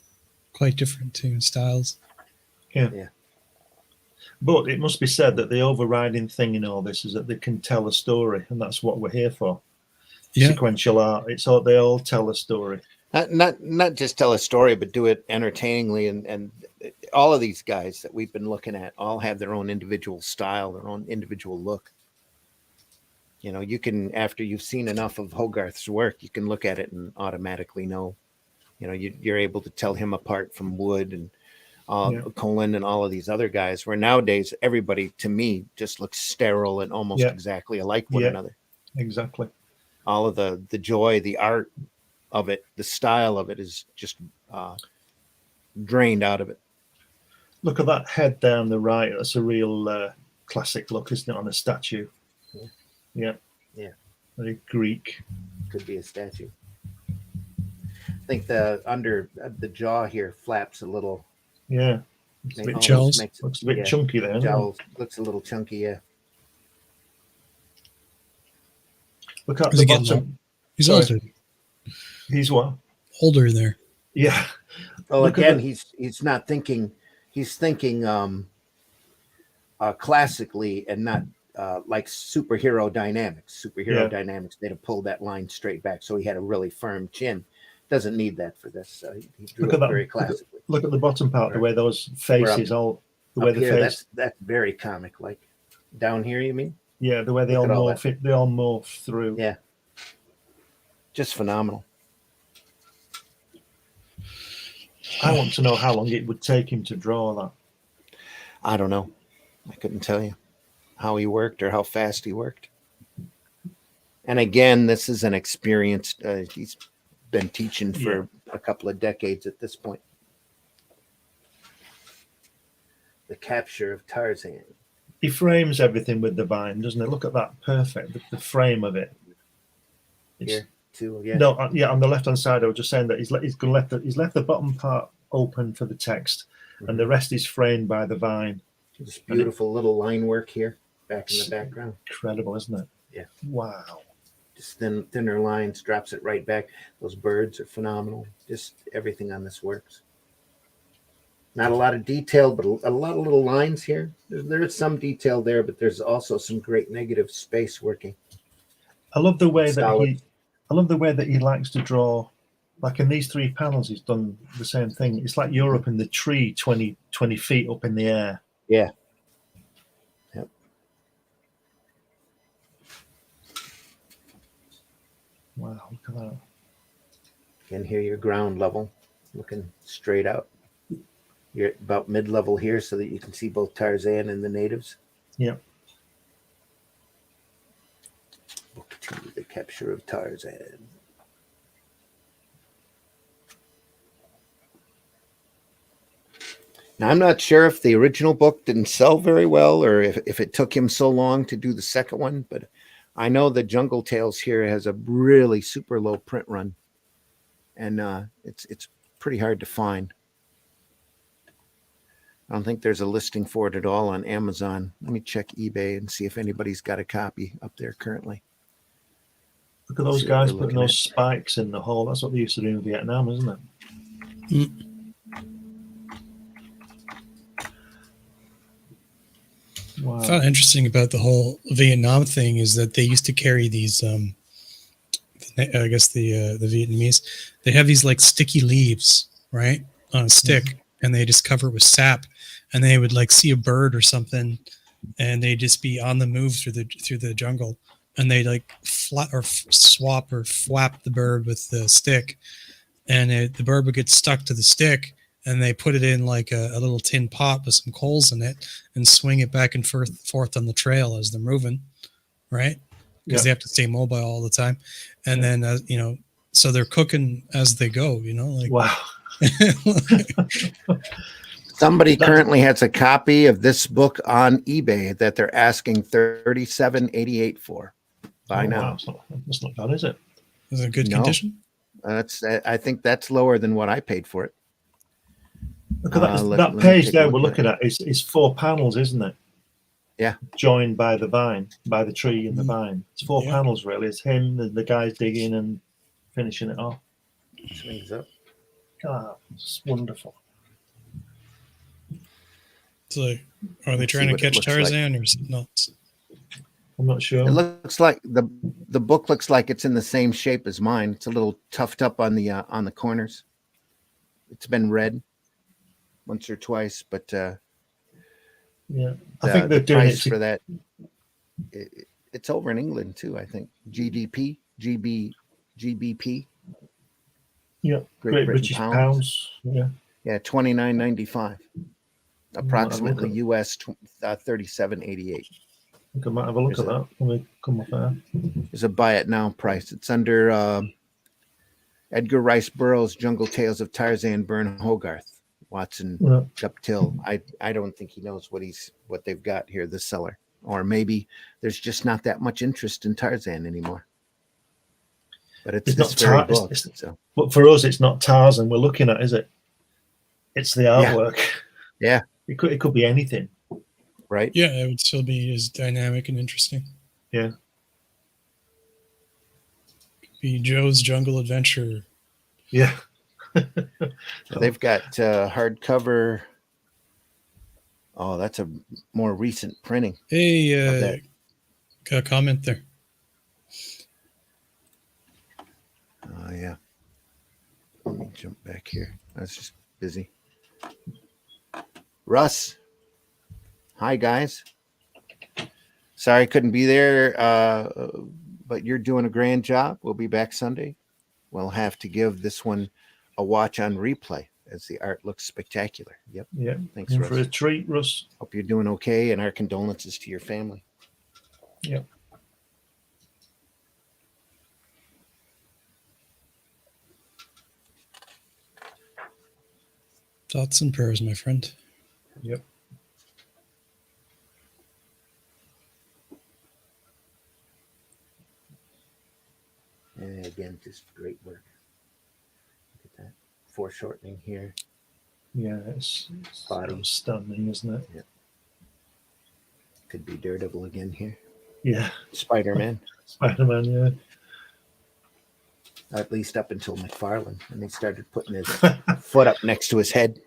quite different too in styles. Yeah. But it must be said that the overriding thing in all this is that they can tell a story, and that's what we're here for. Yeah. Sequential art. They all tell a story. Not just tell a story, but do it entertainingly. And all of these guys that we've been looking at all have their own individual style, their own individual look. You can, after you've seen enough of Hogarth's work, you can look at it and automatically know. You're able to tell him apart from Wood and Colin and all of these other guys, where nowadays everybody, to me, just looks sterile and almost exactly alike one another. Exactly. All of the joy, the art of it, the style of it is just drained out of it. Look at that head down the right. That's a real classic look, isn't it, on a statue? Yeah. Very Greek. Could be a statue. I think the under the jaw here flaps a little. Yeah. Jowls. Looks a bit chunky there. Jowls looks a little chunky, yeah. Look at Is the he getting bottom. old? He's Sorry. older. He's what? Older there. Yeah. Well, Look at again, the- he's not thinking. He's thinking classically and not like superhero dynamics. Superhero Yeah. dynamics, they'd have pulled that line straight back, so he had a really firm chin. Doesn't need that for this. He drew Look at it that. very classically. Look at the bottom part, the way those faces all, the way Up the here, face, that's very comic like. Down here, you mean? yeah, the way they all Look at all morph it, they all morph through. Yeah. Just phenomenal. I want to know how long it would take him to draw that. I don't know. I couldn't tell you how he worked or how fast he worked. And again, this is an experienced, he's been teaching for a couple of decades at this point. The capture of Tarzan. He frames everything with the vine, doesn't he? Look at that, perfect. The frame of it. It's, Here too, yeah. no, yeah, on the left hand side, I was just saying that he's left the bottom part open for the text, and the rest is framed by the vine. This beautiful little line work here, back in the background. Incredible, isn't it? Yeah. Wow. Just thinner lines, drops it right back. Those birds are phenomenal. Just everything on this works. Not a lot of detail, but a lot of little lines here. There is some detail there, but there's also some great negative space working. I love the way Solid. that he likes to draw. Like in these 3 panels, he's done the same thing. It's like you're up in the tree 20 feet up in the air. Yeah. Yep. Wow, look at that. And here your ground level, looking straight out. You're about mid-level here so that you can see both Tarzan and the natives. Yep. Book 2, The Capture of Tarzan. Now, I'm not sure if the original book didn't sell very well or if it took him so long to do the second one, but I know the Jungle Tales here has a really super low print run, and it's pretty hard to find. I don't think there's a listing for it at all on Amazon. Let me check eBay and see if anybody's got a copy up there currently. Look at those guys putting those spikes in the hole. That's what they used to do in Vietnam, isn't it? Mm. Wow. What I found interesting about the whole Vietnam thing is that they used to carry these, I guess the Vietnamese, they have these like sticky leaves, right, on a stick, and they just cover it with sap, and they would like see a bird or something, and they'd just be on the move through the jungle, and they like swap or flap the bird with the stick, and the bird would get stuck to the stick. And they put it in like a little tin pot with some coals in it and swing it back and forth on the trail as they're moving, right? Because they have to stay mobile all the time. And then, so they're cooking as they go, like. Wow. Somebody currently has a copy of this book on eBay that they're asking $37.88 for. Buy now. Wow. That's not bad, is it? Is it in good condition? I think that's lower than what I paid for it. Look at that. That page there we're looking at is 4 panels, isn't it? Yeah. Joined by the vine, by the tree and the vine. It's 4 panels, really. It's him and the guys digging and finishing it off. Swings up. God, it's wonderful. So, are they trying to catch Tarzan or not? I'm not sure. It looks like the book looks like it's in the same shape as mine. It's a little tufted up on the corners. It's been read once or twice, but yeah, I think they're doing it for that. It's over in England too, I think. GBP. Yeah, Great British pounds. Yeah, $29.95, approximately US $37.88. I think I might have a look at that when we come up there. There's a buy it now price. It's under Edgar Rice Burroughs' Jungle Tales of Tarzan, Burne, Hogath. Watson, Uptill. I don't think he knows what they've got here, the seller. Or maybe there's just not that much interest in Tarzan anymore. But it's this very book. But for us, it's not Tarzan we're looking at, is it? It's the artwork. Yeah. It could be anything. Right? Yeah, it would still be as dynamic and interesting. Yeah. be Joe's Jungle Adventure. Yeah. They've got hardcover. Oh, that's a more recent printing. Hey, got a comment there. Oh, yeah. Let me jump back here. I was just busy. Russ. Hi, guys. Sorry I couldn't be there, but you're doing a grand job. We'll be back Sunday. We'll have to give this one a watch on replay as the art looks spectacular. Yep. Yeah. Thanks, In Russ. for a treat, Russ. Hope you're doing okay, and our condolences to your family. Yep. Thoughts and prayers, my friend. Yep. And again, just great work. Look at that foreshortening here. Yeah, it's Body. stunning, isn't it? Yeah. Could be Daredevil again here. Yeah. Spider-Man. Spider-Man, yeah. At least up until McFarlane, and they started putting his foot up next to his head.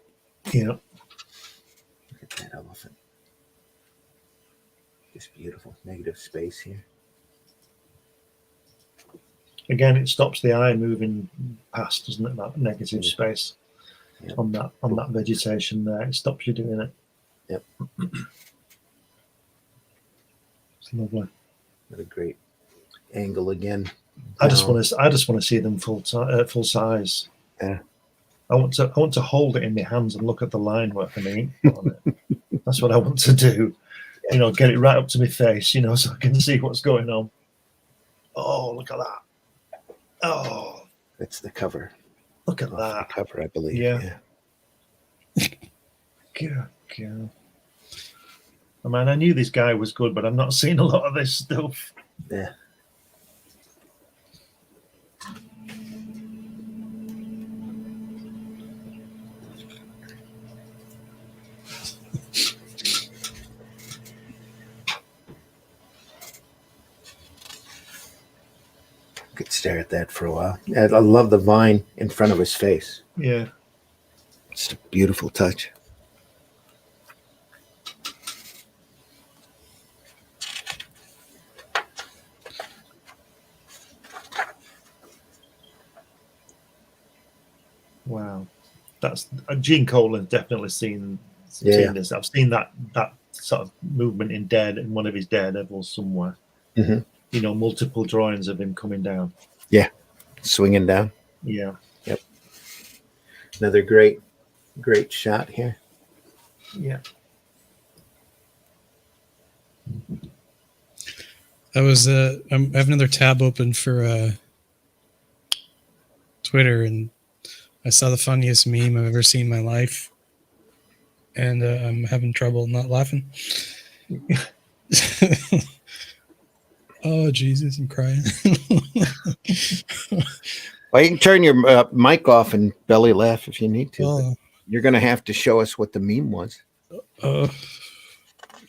Yeah. Look at that elephant. Just beautiful. Negative space here. Again, it stops the eye moving past, doesn't it? That negative space Yep. on that vegetation there. It stops you doing it. Yep. It's lovely. What a great angle again. I just want to see them full size. Yeah. I want to hold it in my hands and look at the line work and the ink on it. That's what I want to do. You know, get it right up to my face, you know, so I can see what's going on. Oh, look at that. Oh, That's the cover. look at Off that. the cover, I believe. Yeah. Yeah. I mean, I knew this guy was good, but I've not seen a lot of this stuff. Yeah. Could stare at that for a while. I love the vine in front of his face. Yeah. It's a beautiful touch. Wow. That's Gene Colan's definitely seen Yeah. this. I've seen that sort of movement in one of his Daredevils somewhere. Mm-hmm. You know, multiple drawings of him coming down. Swinging down. Yeah. Another great shot here. Yeah. I was I have another tab open for Twitter, and I saw the funniest meme I've ever seen in my life, and I'm having trouble not laughing. Oh Jesus, I'm crying. Well, you can turn your mic off and belly laugh if you need to. Oh, You're going to have to show us what the meme was.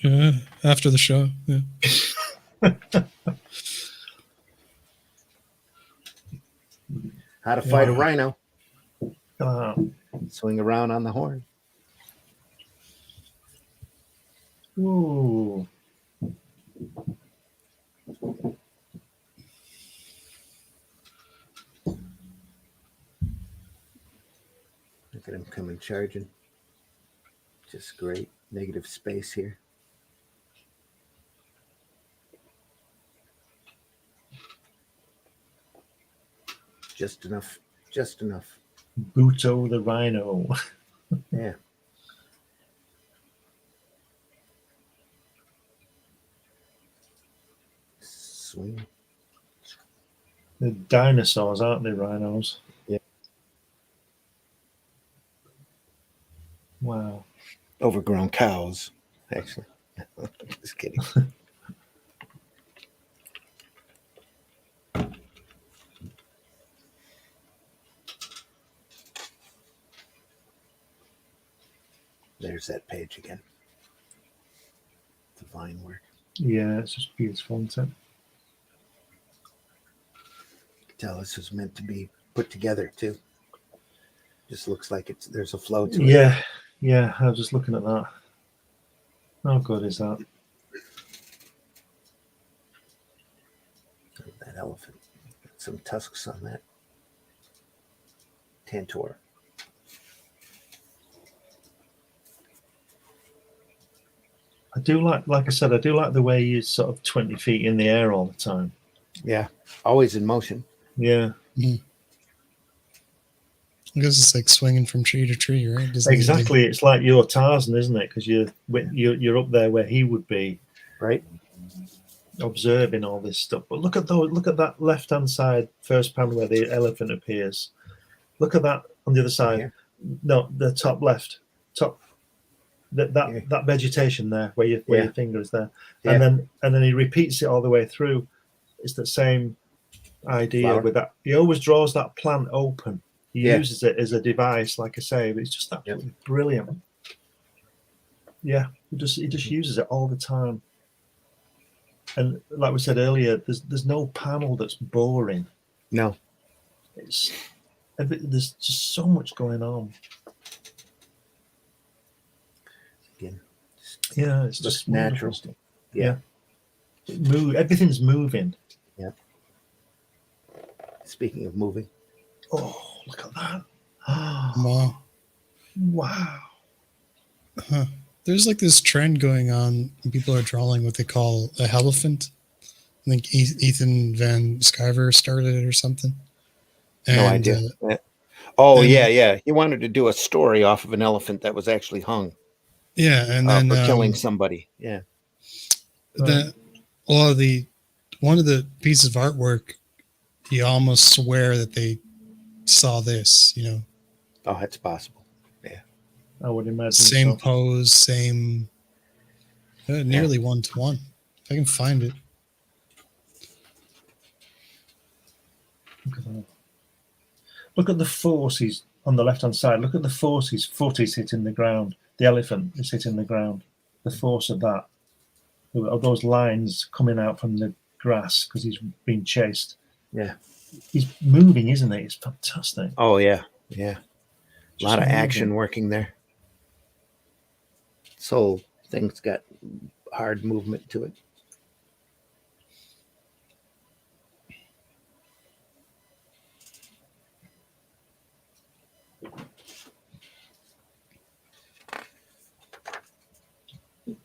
yeah, after the show. Yeah. How to fight a Wow. rhino. Oh. Swing around on the horn. Ooh. Look at him coming charging. Just great. Negative space here. Just enough. Buto the Rhino. Yeah. Swing. The dinosaurs, aren't they, rhinos? Yeah. Wow. Overgrown cows, actually. Just kidding. There's that page again. The vine work. Yeah, it's just beautiful, isn't it? You can tell this was meant to be put together too. Just looks like there's a flow to it. Yeah, yeah. I was just looking at that. How good is that? That elephant. Got some tusks on that. Tantor. I do like I said, I do like the way he's sort of 20 feet in the air all the time. Yeah, always in motion. Yeah. I guess it's like swinging from tree to tree, right? Exactly. It's like your Tarzan, isn't it? Because you're up there where he would be, right? Observing all this stuff. But look at that left-hand side first panel where the elephant appears. Look at that on the other side. Here. No, the top left, top. That vegetation there, where your finger is there, and then he repeats it all the way through. It's the same idea with that. He always draws that plant open. He uses it as a device, like I say, but it's just absolutely brilliant. Yeah, he just uses it all the time. And like we said earlier, there's no panel that's boring. No, there's just so much going on. Again, yeah, it's just natural. Stuff. Yeah, everything's moving. Yeah. Speaking of moving, oh, look at that! Wow. Wow. Huh. There's like this trend going on. People are drawing what they call a elephant. I think Ethan Van Sciver started it or something. And, no idea. Yeah. He wanted to do a story off of an elephant that was actually hung. Yeah, and then for killing somebody. Yeah. One of the pieces of artwork, you almost swear that they saw this. Oh, that's possible. Yeah. I would imagine. Same pose, same. Nearly 1-to-1. If I can find it. Look at the force he's on the left-hand side. Look at the force his foot is hitting the ground. The elephant is hitting the ground. The force of that. Of those lines coming out from the grass because he's being chased. Yeah. He's moving, isn't he? It's fantastic. Oh, yeah. Yeah. A lot of action working there. This whole thing's got hard movement to it.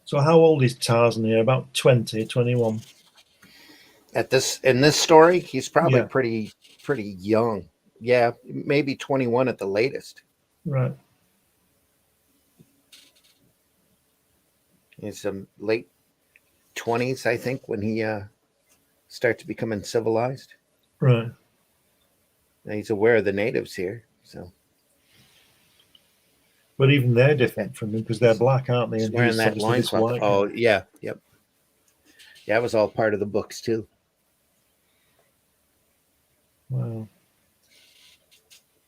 So how old is Tarzan here? About 20, 21? In this story, he's probably pretty young. Yeah, maybe 21 at the latest. Right. He's late 20s, I think, when he starts becoming civilized. Right. Now he's aware of the natives here, so. But even they're different from him because they're black, aren't they? He's wearing that loincloth. Oh, yeah, yep. Yeah, that was all part of the books too. Wow.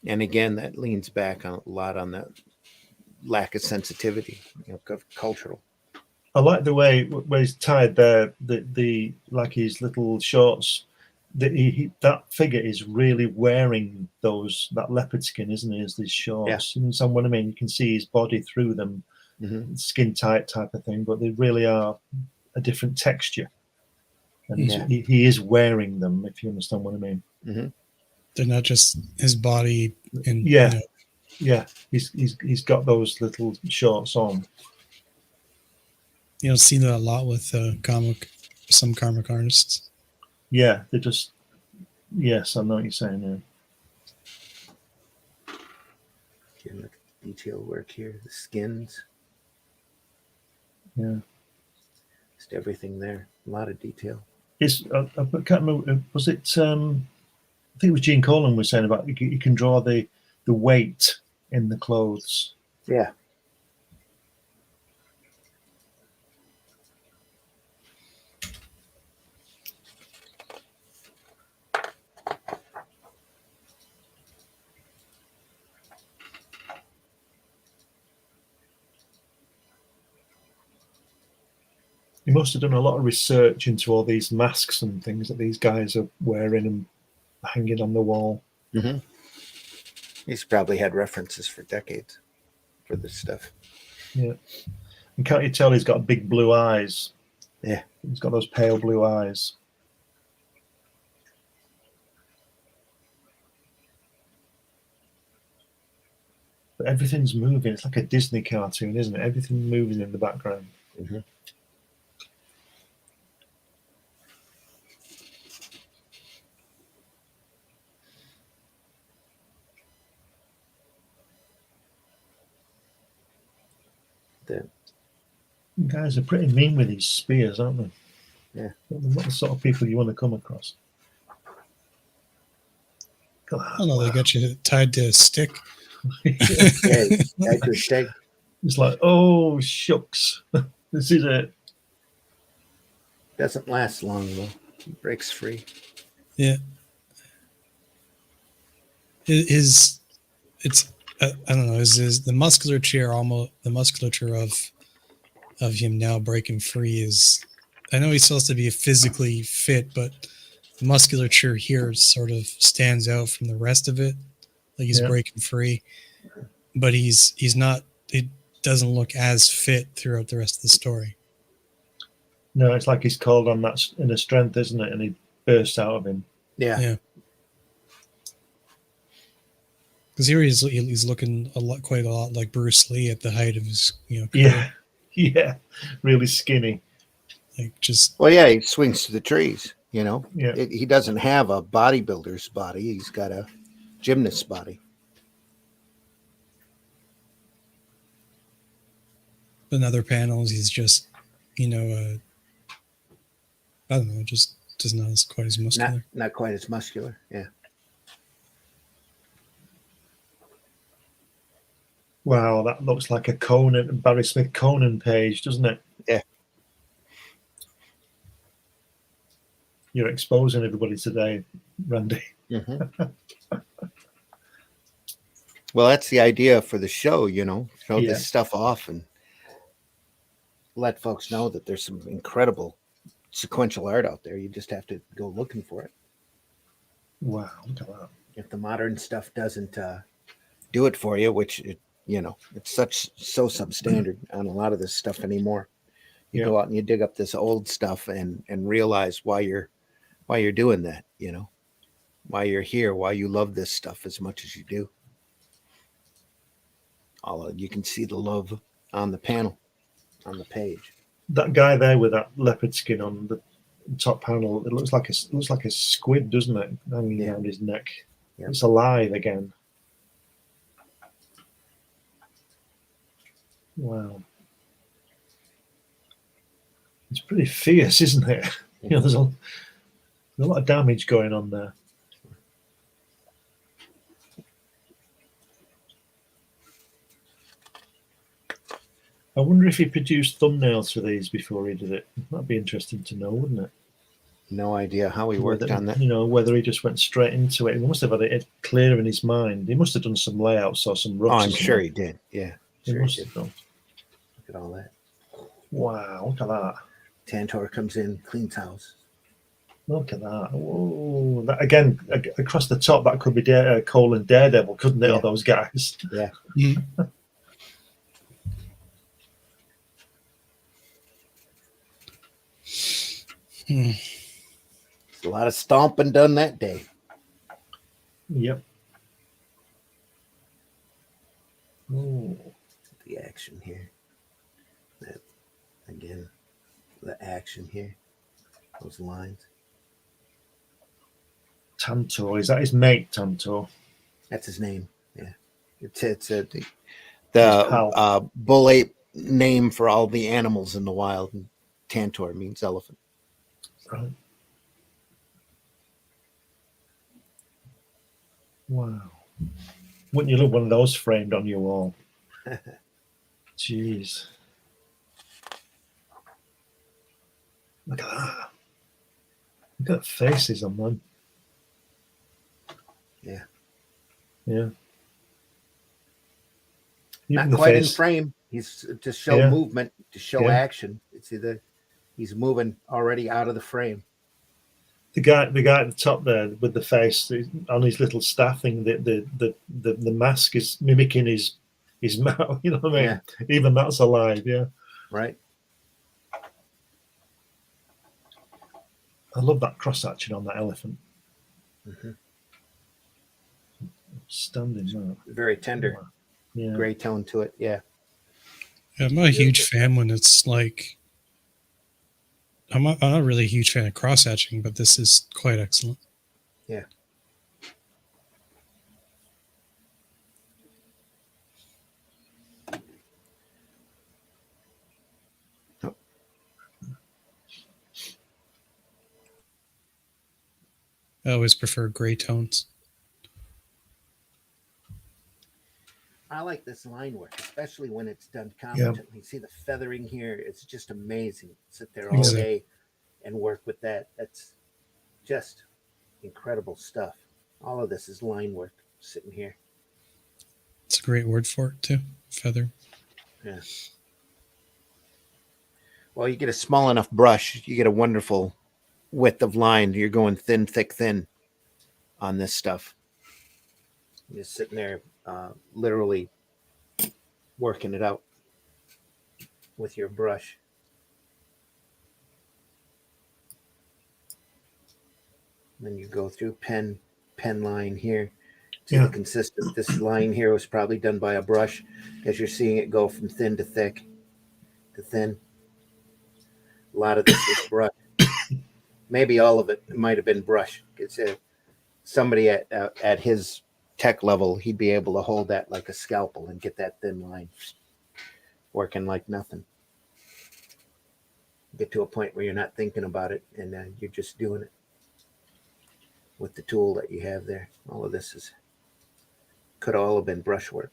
And again, that leans back a lot on that lack of sensitivity, cultural. I like the way where he's tied there, the like his little shorts. That figure is really wearing that leopard skin, isn't he? As these shorts, you know what I mean? You can see his body through them, skin tight type of thing, but they really are a different texture. And he is wearing them, if you understand what I mean. Mm-hmm. They're not just his body. He's got those little shorts on. You don't see that a lot with some comic artists. Yeah, they're just. Yes, I know what you're saying. Yeah. Okay, look at detail work here. The skins. Yeah. Just everything there. A lot of detail. I can't remember. Was it? I think it was Gene Colan was saying about you can draw the weight in the clothes. Yeah. He must have done a lot of research into all these masks and things that these guys are wearing and hanging on the wall. Mm-hmm. He's probably had references for decades for this stuff. Yeah. And can't you tell he's got big blue eyes? Yeah. He's got those pale blue eyes. But everything's moving. It's like a Disney cartoon, isn't it? Everything moving in the background. Mm-hmm. The guys are pretty mean with these spears, aren't they? Yeah. They're not the sort of people you want to come across. Oh no, they got you tied to a stick. yeah, tied to a stake. It's like, oh shucks, this is it. Doesn't last long though. He breaks free. Yeah. It's I don't know. Is the musculature of him now breaking free is? I know he's supposed to be physically fit, but the musculature here sort of stands out from the rest of it. Like he's breaking free, but he's not. It doesn't look as fit throughout the rest of the story. No, it's like he's called on that inner strength, isn't it? And he bursts out of him. Yeah. Because here he's looking quite a lot like Bruce Lee at the height of his career. Yeah, really skinny. Like just he swings to the trees. Yeah, He doesn't have a bodybuilder's body. He's got a gymnast's body. in other panels, he's just I don't know, just not as quite as muscular. Not quite as muscular. Yeah. Wow, that looks like a Barry Smith Conan page, doesn't it? Yeah. You're exposing everybody today, Randy. Mm-hmm. Well, that's the idea for the show, show this stuff off and let folks know that there's some incredible sequential art out there. You just have to go looking for it. Wow, look at that. If the modern stuff doesn't do it for you, which it's so substandard on a lot of this stuff anymore. You go out and you dig up this old stuff and realize why you're doing that, why you're here, why you love this stuff as much as you do. You can see the love on the panel, on the page. That guy there with that leopard skin on the top panel, it looks like a squid, doesn't it, hanging around his neck? Yep. It's alive again. Wow. It's pretty fierce, isn't it? There's a lot of damage going on there. I wonder if he produced thumbnails for these before he did it. That'd be interesting to know, wouldn't it? No idea how he worked on that. Whether he just went straight into it. He must have had it clear in his mind. He must have done some layouts or some roughs. Oh, I'm sure he did. Yeah. He must have done. Look at all that. Wow, look at that. Tantor comes in, cleans house. Look at that. Whoa. That, again, across the top, that could be Cole and Daredevil, couldn't it, all those guys? Yeah. A lot of stomping done that day. Yep. Oh. The action here. Again, the action here. Those lines. Tantor, is that his mate, Tantor? That's his name. Yeah. It's the bull ape name for all the animals in the wild. And Tantor means elephant. Right. Wow. Wouldn't you love one of those framed on your wall? Jeez. Look at that. Look at the faces on them. Yeah. Yeah. Not quite in frame. He's to show movement, to show action. It's either he's moving already out of the frame. the guy at the top there with the face on his little staff thing, the mask is mimicking his mouth. You know what I mean? Yeah. Even that's alive. Yeah. Right. I love that cross hatching on that elephant. Mm-hmm. Standing up. Very tender. Yeah. Gray tone to it. Yeah. I'm not a huge fan when it's like, I'm not really a huge fan of cross hatching, but this is quite excellent. Yeah. I always prefer gray tones. I like this line work, especially when it's done competently. You see the feathering here. It's just amazing. Sit there all day and work with that. That's just incredible stuff. All of this is line work sitting here. It's a great word for it too. Feather. Yeah. Well, you get a small enough brush, you get a wonderful width of line. You're going thin, thick, thin on this stuff. You're just sitting there literally working it out with your brush. Then you go through pen line here. See the consistent. This line here was probably done by a brush, because you're seeing it go from thin to thick to thin. A lot of this is brush. Maybe all of it might have been brush. It's somebody at his tech level, he'd be able to hold that like a scalpel and get that thin line working like nothing. Get to a point where you're not thinking about it, and you're just doing it with the tool that you have there. All of this could all have been brushwork.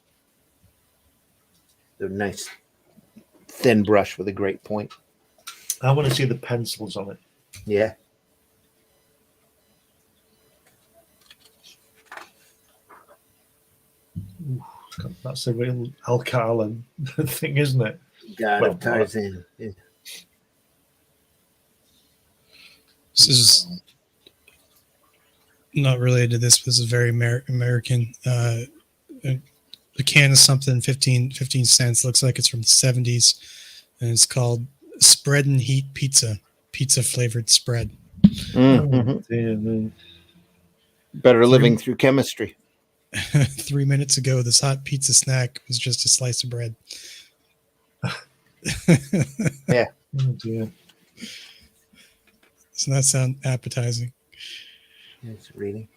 The nice thin brush with a great point. I want to see the pencils on it. Yeah. That's a real Alcala thing, isn't it? God of Tarzan. Yeah. This is not related to this, but this is very American. A can of something, 15 cents. Looks like it's from the 70s. And it's called Spread and Heat Pizza. Pizza flavored spread. Mm-hmm. Better living through chemistry. 3 minutes ago, this hot pizza snack was just a slice of bread. Yeah. Oh, dear. Doesn't that sound appetizing? It's reading.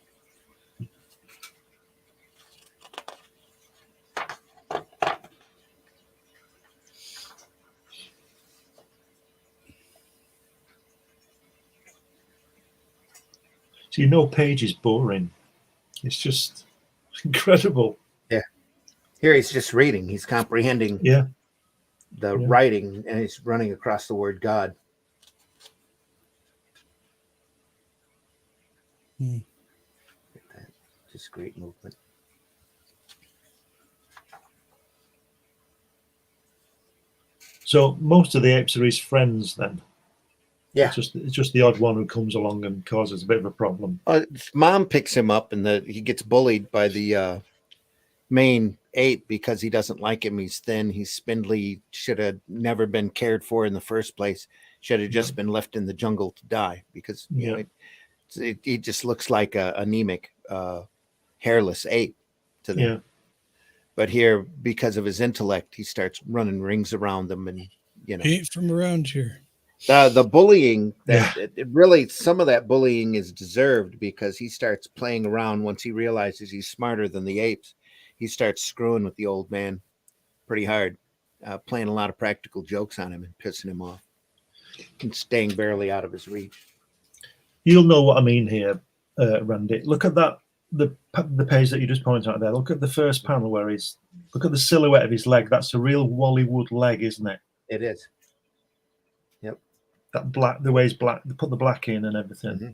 So no page is boring. It's just incredible. Yeah. Here he's just reading. He's comprehending the writing, and he's running across the word God. Look at that. Just great movement. So most of the apes are his friends then. Yeah. It's just the odd one who comes along and causes a bit of a problem. His mom picks him up, and he gets bullied by the main ape because he doesn't like him. He's thin. He's spindly. Should have never been cared for in the first place. Should have just been left in the jungle to die, because you know he just looks like a anemic, hairless ape to them. Yeah. But here, because of his intellect, he starts running rings around them, and he ain't from around here. The bullying, it really, some of that bullying is deserved, because he starts playing around. Once he realizes he's smarter than the apes, he starts screwing with the old man pretty hard, playing a lot of practical jokes on him and pissing him off and staying barely out of his reach. You'll know what I mean here, Randy. Look at that, the page that you just pointed out there. Look at the first panel where look at the silhouette of his leg. That's a real Wally Wood leg, isn't it? It is. Yep. That black, the way he's black, they put the black in and everything. Mm-hmm.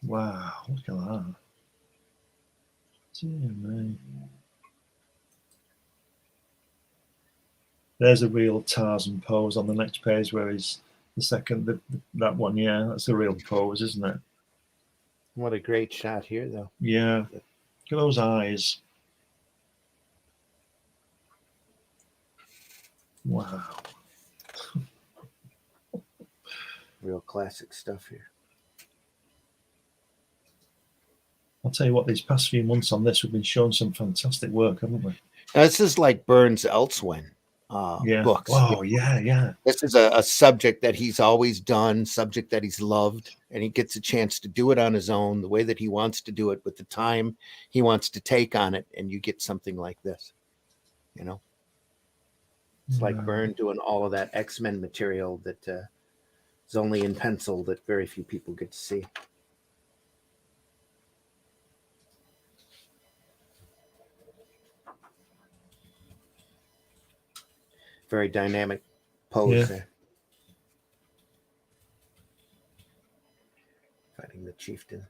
Wow, look at that. Dear me. There's a real Tarzan pose on the next page where he's the second, that one. Yeah, that's a real pose, isn't it? What a great shot here, though. Yeah. Look at those eyes. Wow. Real classic stuff here. I'll tell you what, these past few months on this, we've been showing some fantastic work, haven't we? Now, this is like Burne's Elsewhere Yeah. books. Oh, yeah. This is a subject that he's always done, subject that he's loved, and he gets a chance to do it on his own, the way that he wants to do it, with the time he wants to take on it, and you get something like this. You know, it's like Burne doing all of that X-Men material that is only in pencil that very few people get to see. Very dynamic pose there. Fighting the chieftain.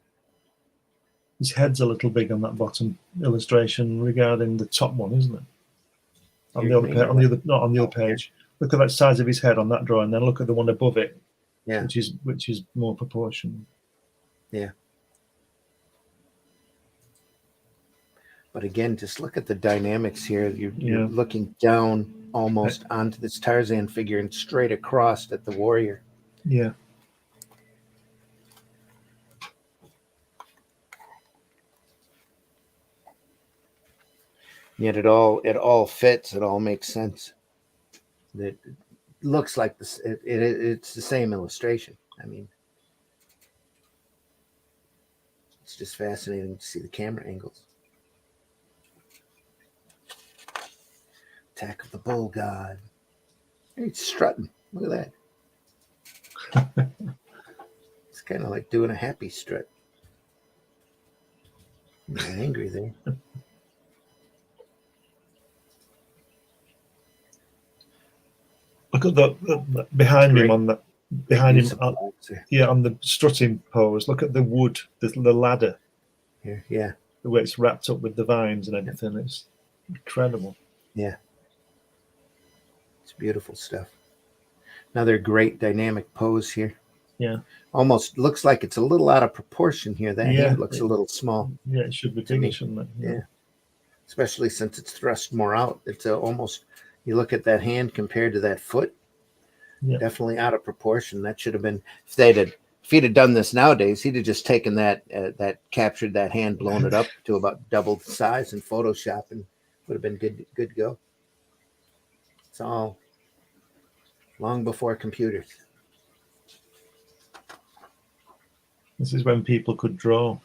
His head's a little big on that bottom illustration regarding the top one, isn't it? On the other, not on the other page. Look at that size of his head on that drawing. Then look at the one above it, which is more proportional. Yeah. But again, just look at the dynamics here. You're looking down almost onto this Tarzan figure and straight across at the warrior. Yeah. Yet it all fits. It all makes sense. It looks like this. It's the same illustration. I mean, it's just fascinating to see the camera angles. Attack of the Bull God. He's strutting. Look at that. It's kind of like doing a happy strut. He's angry there. Look at the behind him on the on the strutting pose. Look at the wood, the ladder. Yeah. The way it's wrapped up with the vines and everything. It's incredible. Yeah. It's beautiful stuff. Another great dynamic pose here. Yeah. Almost looks like it's a little out of proportion here. That hand looks a little small. Yeah, it should be bigger, shouldn't it? Yeah. Especially since it's thrust more out. It's almost, you look at that hand compared to that foot, definitely out of proportion. That should have been, if he'd have done this nowadays, he'd have just taken that, captured that hand, blown it up to about double the size in Photoshop, and would have been good to go. It's all long before computers. This is when people could draw.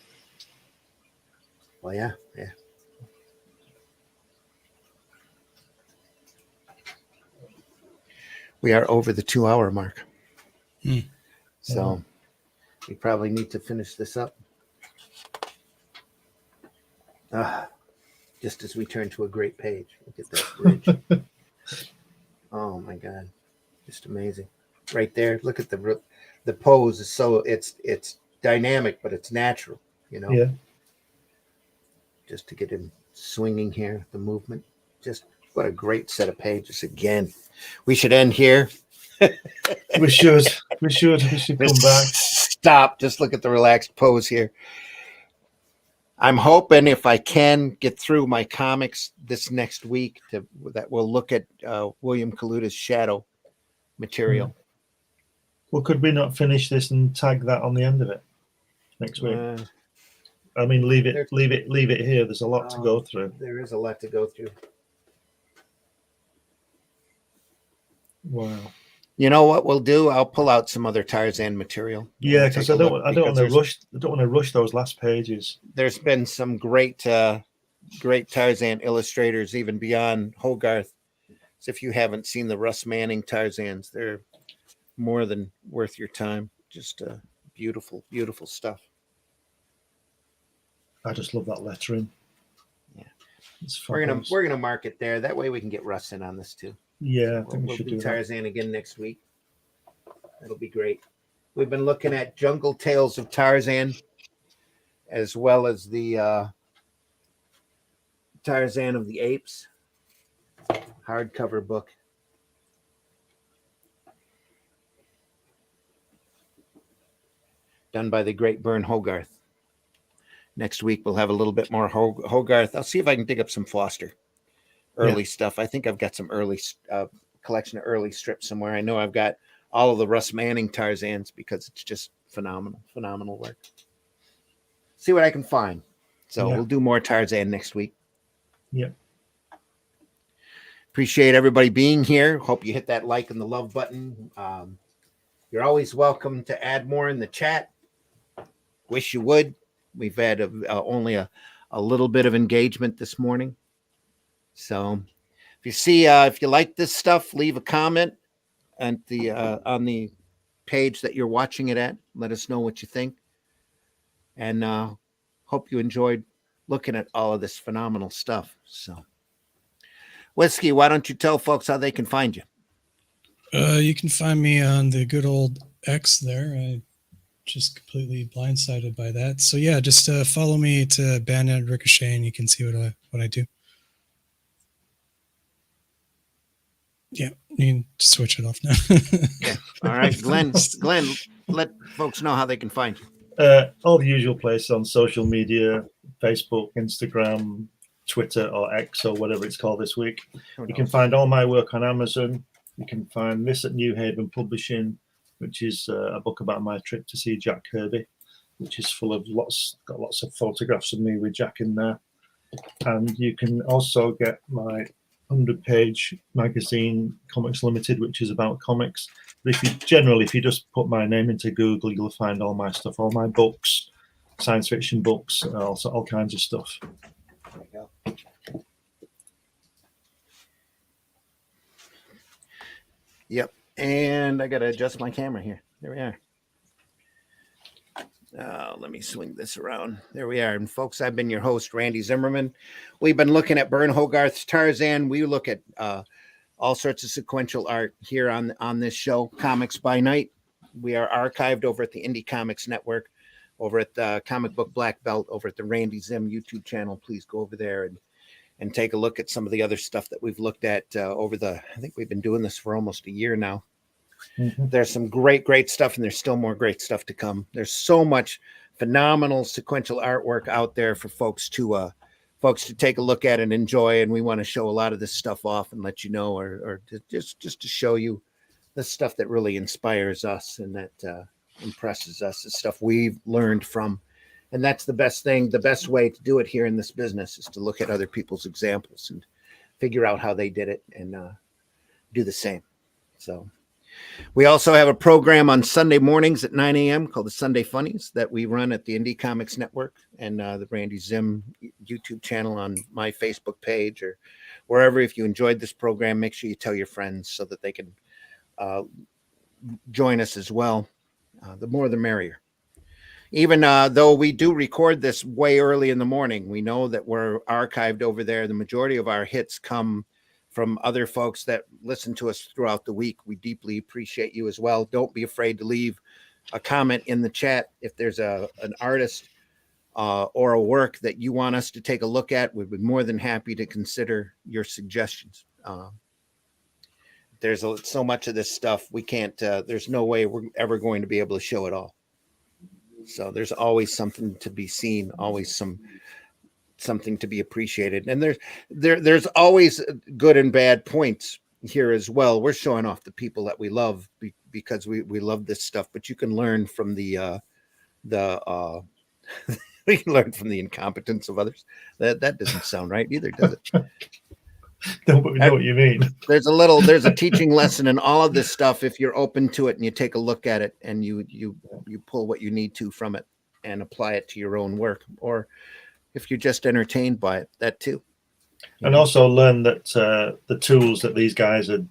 Well, yeah. We are over the 2-hour mark. So we probably need to finish this up. Just as we turn to a great page. Look at that bridge. Oh my God. Just amazing. Right there. Look at the pose is so it's dynamic, but it's natural, you know. Yeah. Just to get him swinging here, the movement. Just what a great set of pages again. We should end here. We should come back. Stop. Just look at the relaxed pose here. I'm hoping if I can get through my comics this next week that we'll look at William Kaluta's shadow material. Well, could we not finish this and tag that on the end of it next week? I mean, leave it here. There's a lot to go through. There is a lot to go through. Wow. You know what we'll do? I'll pull out some other Tarzan material. Yeah, because I don't want to rush. I don't want to rush those last pages. There's been some great Tarzan illustrators, even beyond Hogarth. So if you haven't seen the Russ Manning Tarzans, they're more than worth your time. Just beautiful, beautiful stuff. I just love that lettering. Yeah, it's we're gonna mark it there. That way we can get Russ in on this too. Yeah, I think we'll should do Tarzan that again next week. That'll be great. We've been looking at Jungle Tales of Tarzan, as well as the Tarzan of the Apes hardcover book. done by the great Burne Hogarth. Next week, we'll have a little bit more Hogarth. I'll see if I can dig up some Foster early stuff. I think I've got some early collection of early strips somewhere. I know I've got all of the Russ Manning Tarzans because it's just phenomenal work. See what I can find. So we'll do more Tarzan next week. Yeah. Appreciate everybody being here. Hope you hit that like and the love button. You're always welcome to add more in the chat. Wish you would. We've had only a little bit of engagement this morning. So if you like this stuff, leave a comment at on the page that you're watching it at. Let us know what you think. And hope you enjoyed looking at all of this phenomenal stuff. So, Whiskey, why don't you tell folks how they can find you? You can find me on the good old X there. I just completely blindsided by that. So yeah, just follow me to Bandit Ricochet, and you can see what I do. Yeah, you can switch it off now. Yeah. All right, Glenn, let folks know how they can find you. All the usual places on social media: Facebook, Instagram, Twitter, or X, or whatever it's called this week. You can find all my work on Amazon. You can find this at New Haven Publishing, which is a book about my trip to see Jack Kirby, which is full of lots of photographs of me with Jack in there. And you can also get my 100-page magazine, Comics Limited, which is about comics. But if you just put my name into Google, you'll find all my stuff, all my books, science fiction books, and also all kinds of stuff. There you go. Yep. And I got to adjust my camera here. There we are. Let me swing this around. There we are. And folks, I've been your host, Randy Zimmerman. We've been looking at Burne Hogarth's Tarzan. We look at all sorts of sequential art here on this show, Comics by Night. We are archived over at the Indie Comics Network, over at the Comic Book Black Belt, over at the Randy Zim YouTube channel. Please go over there and take a look at some of the other stuff that we've looked at I think we've been doing this for almost a year now. Mm-hmm. There's some great stuff, and there's still more great stuff to come. There's so much phenomenal sequential artwork out there for folks to take a look at and enjoy. And we want to show a lot of this stuff off and let you know, or just to show you the stuff that really inspires us and that impresses us, the stuff we've learned from. And that's the best thing. The best way to do it here in this business is to look at other people's examples and figure out how they did it and do the same. So we also have a program on Sunday mornings at 9 a.m. called the Sunday Funnies that we run at the Indie Comics Network and the Randy Zim YouTube channel on my Facebook page or wherever. If you enjoyed this program, make sure you tell your friends so that they can join us as well. The more the merrier. Even though we do record this way early in the morning, we know that we're archived over there. The majority of our hits come from other folks that listen to us throughout the week. We deeply appreciate you as well. Don't be afraid to leave a comment in the chat. If there's an artist or a work that you want us to take a look at, we'd be more than happy to consider your suggestions. There's so much of this stuff we can't, there's no way we're ever going to be able to show it all. So there's always something to be seen, always something to be appreciated. And there's always good and bad points here as well. We're showing off the people that we love because we love this stuff, but you can learn from we can learn from the incompetence of others. That doesn't sound right either, does it? No, but we know what you mean. There's a teaching lesson in all of this stuff if you're open to it and you take a look at it and you pull what you need to from it and apply it to your own work, or if you're just entertained by it, that too. And also learn that the tools that these guys are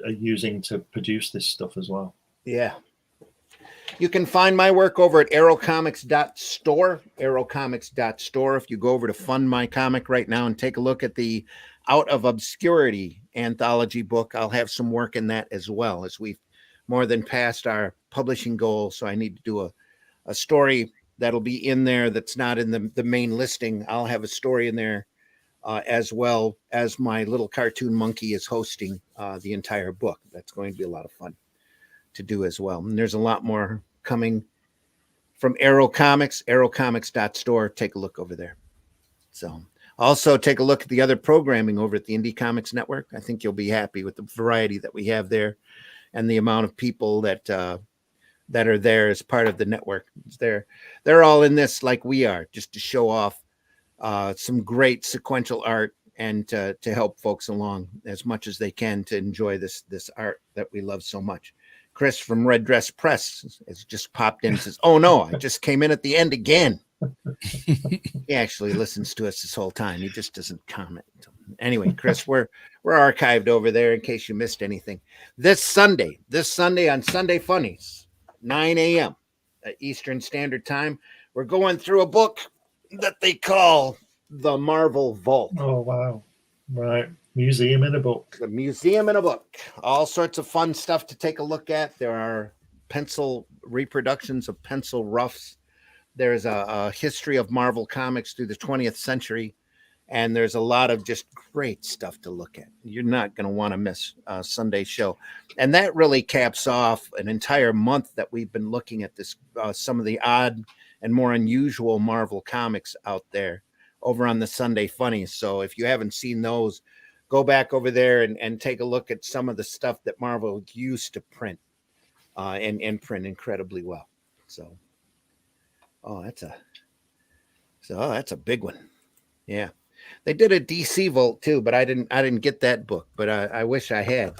using to produce this stuff as well. Yeah. You can find my work over at arrowcomics.store, arrowcomics.store. If you go over to Fund My Comic right now and take a look at the Out of Obscurity anthology book, I'll have some work in that as well, as we've more than passed our publishing goal. So I need to do a story that'll be in there that's not in the main listing. I'll have a story in there as well as my little cartoon monkey is hosting the entire book. That's going to be a lot of fun to do as well. And there's a lot more coming from Arrow Comics, arrowcomics.store. Take a look over there. So also take a look at the other programming over at the Indie Comics Network. I think you'll be happy with the variety that we have there and the amount of people that that are there as part of the network. They're all in this like we are, just to show off some great sequential art and to help folks along as much as they can to enjoy this art that we love so much. Chris from Red Dress Press has just popped in and says, "Oh no, I just came in at the end again." He actually listens to us this whole time. He just doesn't comment. Anyway, Chris, we're archived over there in case you missed anything. This Sunday on Sunday Funnies, 9 a.m. Eastern Standard Time, we're going through a book that they call The Marvel Vault. Oh, wow. Right. Museum in a book. The Museum in a Book. All sorts of fun stuff to take a look at. There are pencil reproductions of pencil roughs. There's a history of Marvel Comics through the 20th century. And there's a lot of just great stuff to look at. You're not going to want to miss Sunday's show. And that really caps off an entire month that we've been looking at this, some of the odd and more unusual Marvel comics out there over on the Sunday Funnies. So if you haven't seen those, go back over there and take a look at some of the stuff that Marvel used to print and print incredibly well. So, that's a big one. Yeah. They did a DC Vault too, but I didn't get that book, but I wish I had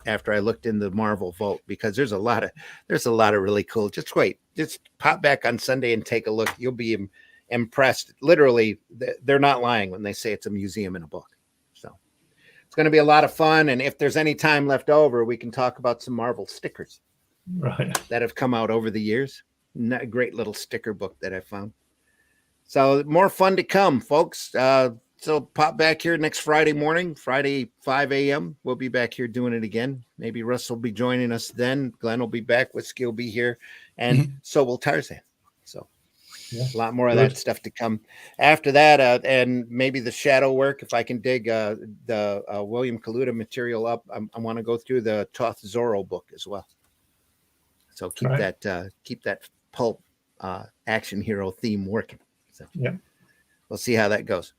after I looked in the Marvel Vault, because there's a lot of really cool. Just pop back on Sunday and take a look. You'll be impressed. Literally, they're not lying when they say it's a museum in a book. So it's going to be a lot of fun. And if there's any time left over, we can talk about some Marvel stickers that have come out over the years. A great little sticker book that I found. So more fun to come, folks. So pop back here next Friday morning, Friday, 5 a.m. We'll be back here doing it again. Maybe Russ will be joining us then. Glenn will be back. Whiskey will be here. And so will Tarzan. So a lot more of that stuff to come. After that, and maybe the shadow work, if I can dig the William Kaluta material up, I want to go through the Toth Zorro book as well. So keep that pulp action hero theme working. So we'll see how that goes.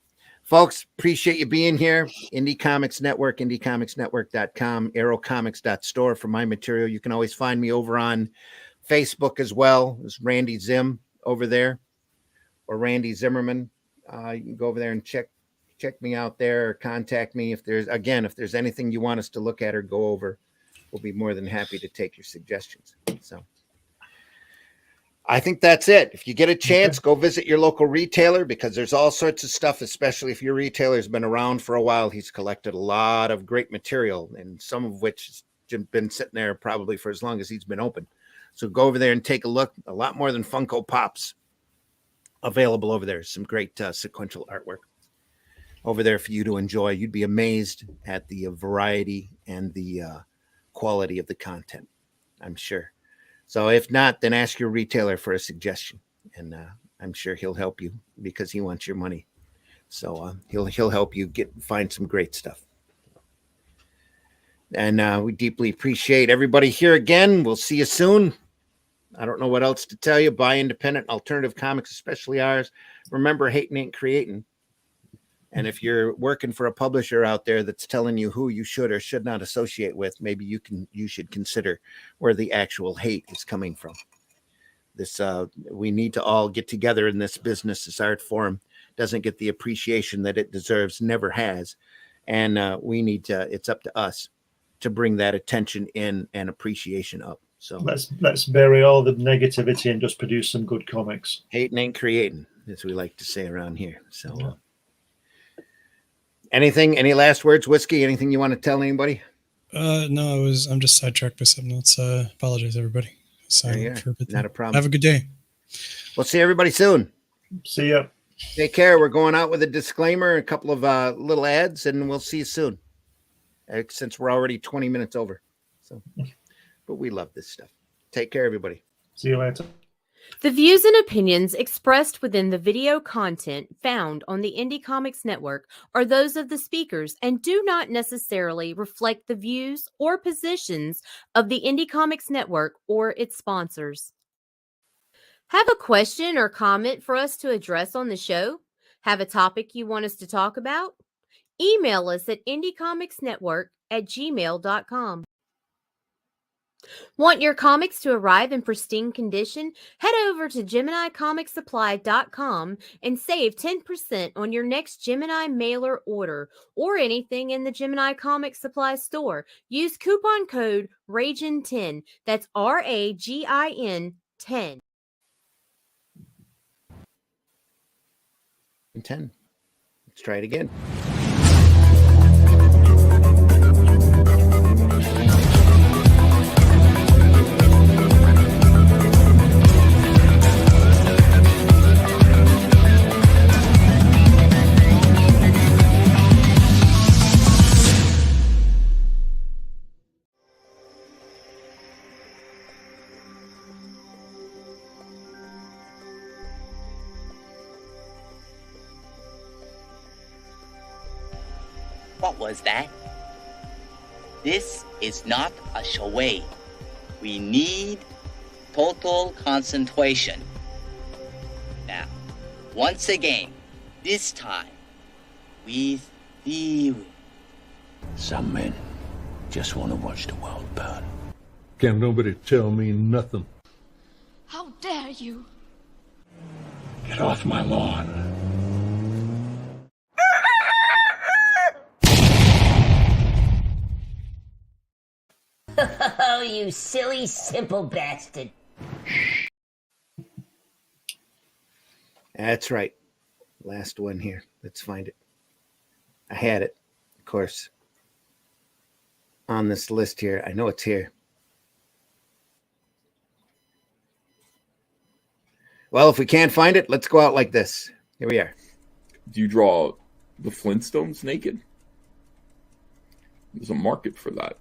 Folks, appreciate you being here. Indie Comics Network, indiecomicsnetwork.com, arrowcomics.store for my material. You can always find me over on Facebook as well. There's Randy Zim over there, or Randy Zimmerman. You can go over there and check me out there, or contact me if there's anything you want us to look at or go over. We'll be more than happy to take your suggestions. So I think that's it. If you get a chance, go visit your local retailer, because there's all sorts of stuff, especially if your retailer's been around for a while. He's collected a lot of great material, and some of which has been sitting there probably for as long as he's been open. So go over there and take a look. A lot more than Funko Pops available over there. Some great sequential artwork over there for you to enjoy. You'd be amazed at the variety and the quality of the content, I'm sure. So if not, then ask your retailer for a suggestion, and I'm sure he'll help you, because he wants your money. So he'll help you find some great stuff. And we deeply appreciate everybody here again. We'll see you soon. I don't know what else to tell you. Buy independent, alternative comics, especially ours. Remember, hating ain't creating. And if you're working for a publisher out there that's telling you who you should or should not associate with, maybe you should consider where the actual hate is coming from. This we need to all get together in this business. This art form doesn't get the appreciation that it deserves, never has, and we need to. It's up to us to bring that attention in and appreciation up. So let's bury all the negativity and just produce some good comics. Hating ain't creating, as we like to say around here. So. Any last words, Whiskey? Anything you want to tell anybody? No, I'm just sidetracked by something else. Apologize, everybody. For a bit. Not a problem. Have a good day. We'll see everybody soon. See ya. Take care. We're going out with a disclaimer, a couple of little ads, and we'll see you soon. Since we're already 20 minutes over. So, but we love this stuff. Take care, everybody. See you later. The views and opinions expressed within the video content found on the Indie Comics Network are those of the speakers and do not necessarily reflect the views or positions of the Indie Comics Network or its sponsors. Have a question or comment for us to address on the show? Have a topic you want us to talk about? Email us at indiecomicsnetwork@gmail.com. Want your comics to arrive in pristine condition? Head over to GeminiComicSupply.com and save 10% on your next Gemini mailer order or anything in the Gemini Comic Supply store. Use coupon code RAGIN10. That's RAGIN 10. 10. Let's try it again. What was that? This is not a shoei. We need total concentration. Now, once again, this time, with feeling. Some men just want to watch the world burn. Can't nobody tell me nothing. How dare you? Get off my lawn. Oh, you silly, simple bastard. That's right. Last one here. Let's find it. I had it, of course, on this list here. I know it's here. Well, if we can't find it, let's go out like this. Here we are. Do you draw the Flintstones naked? There's a market for that.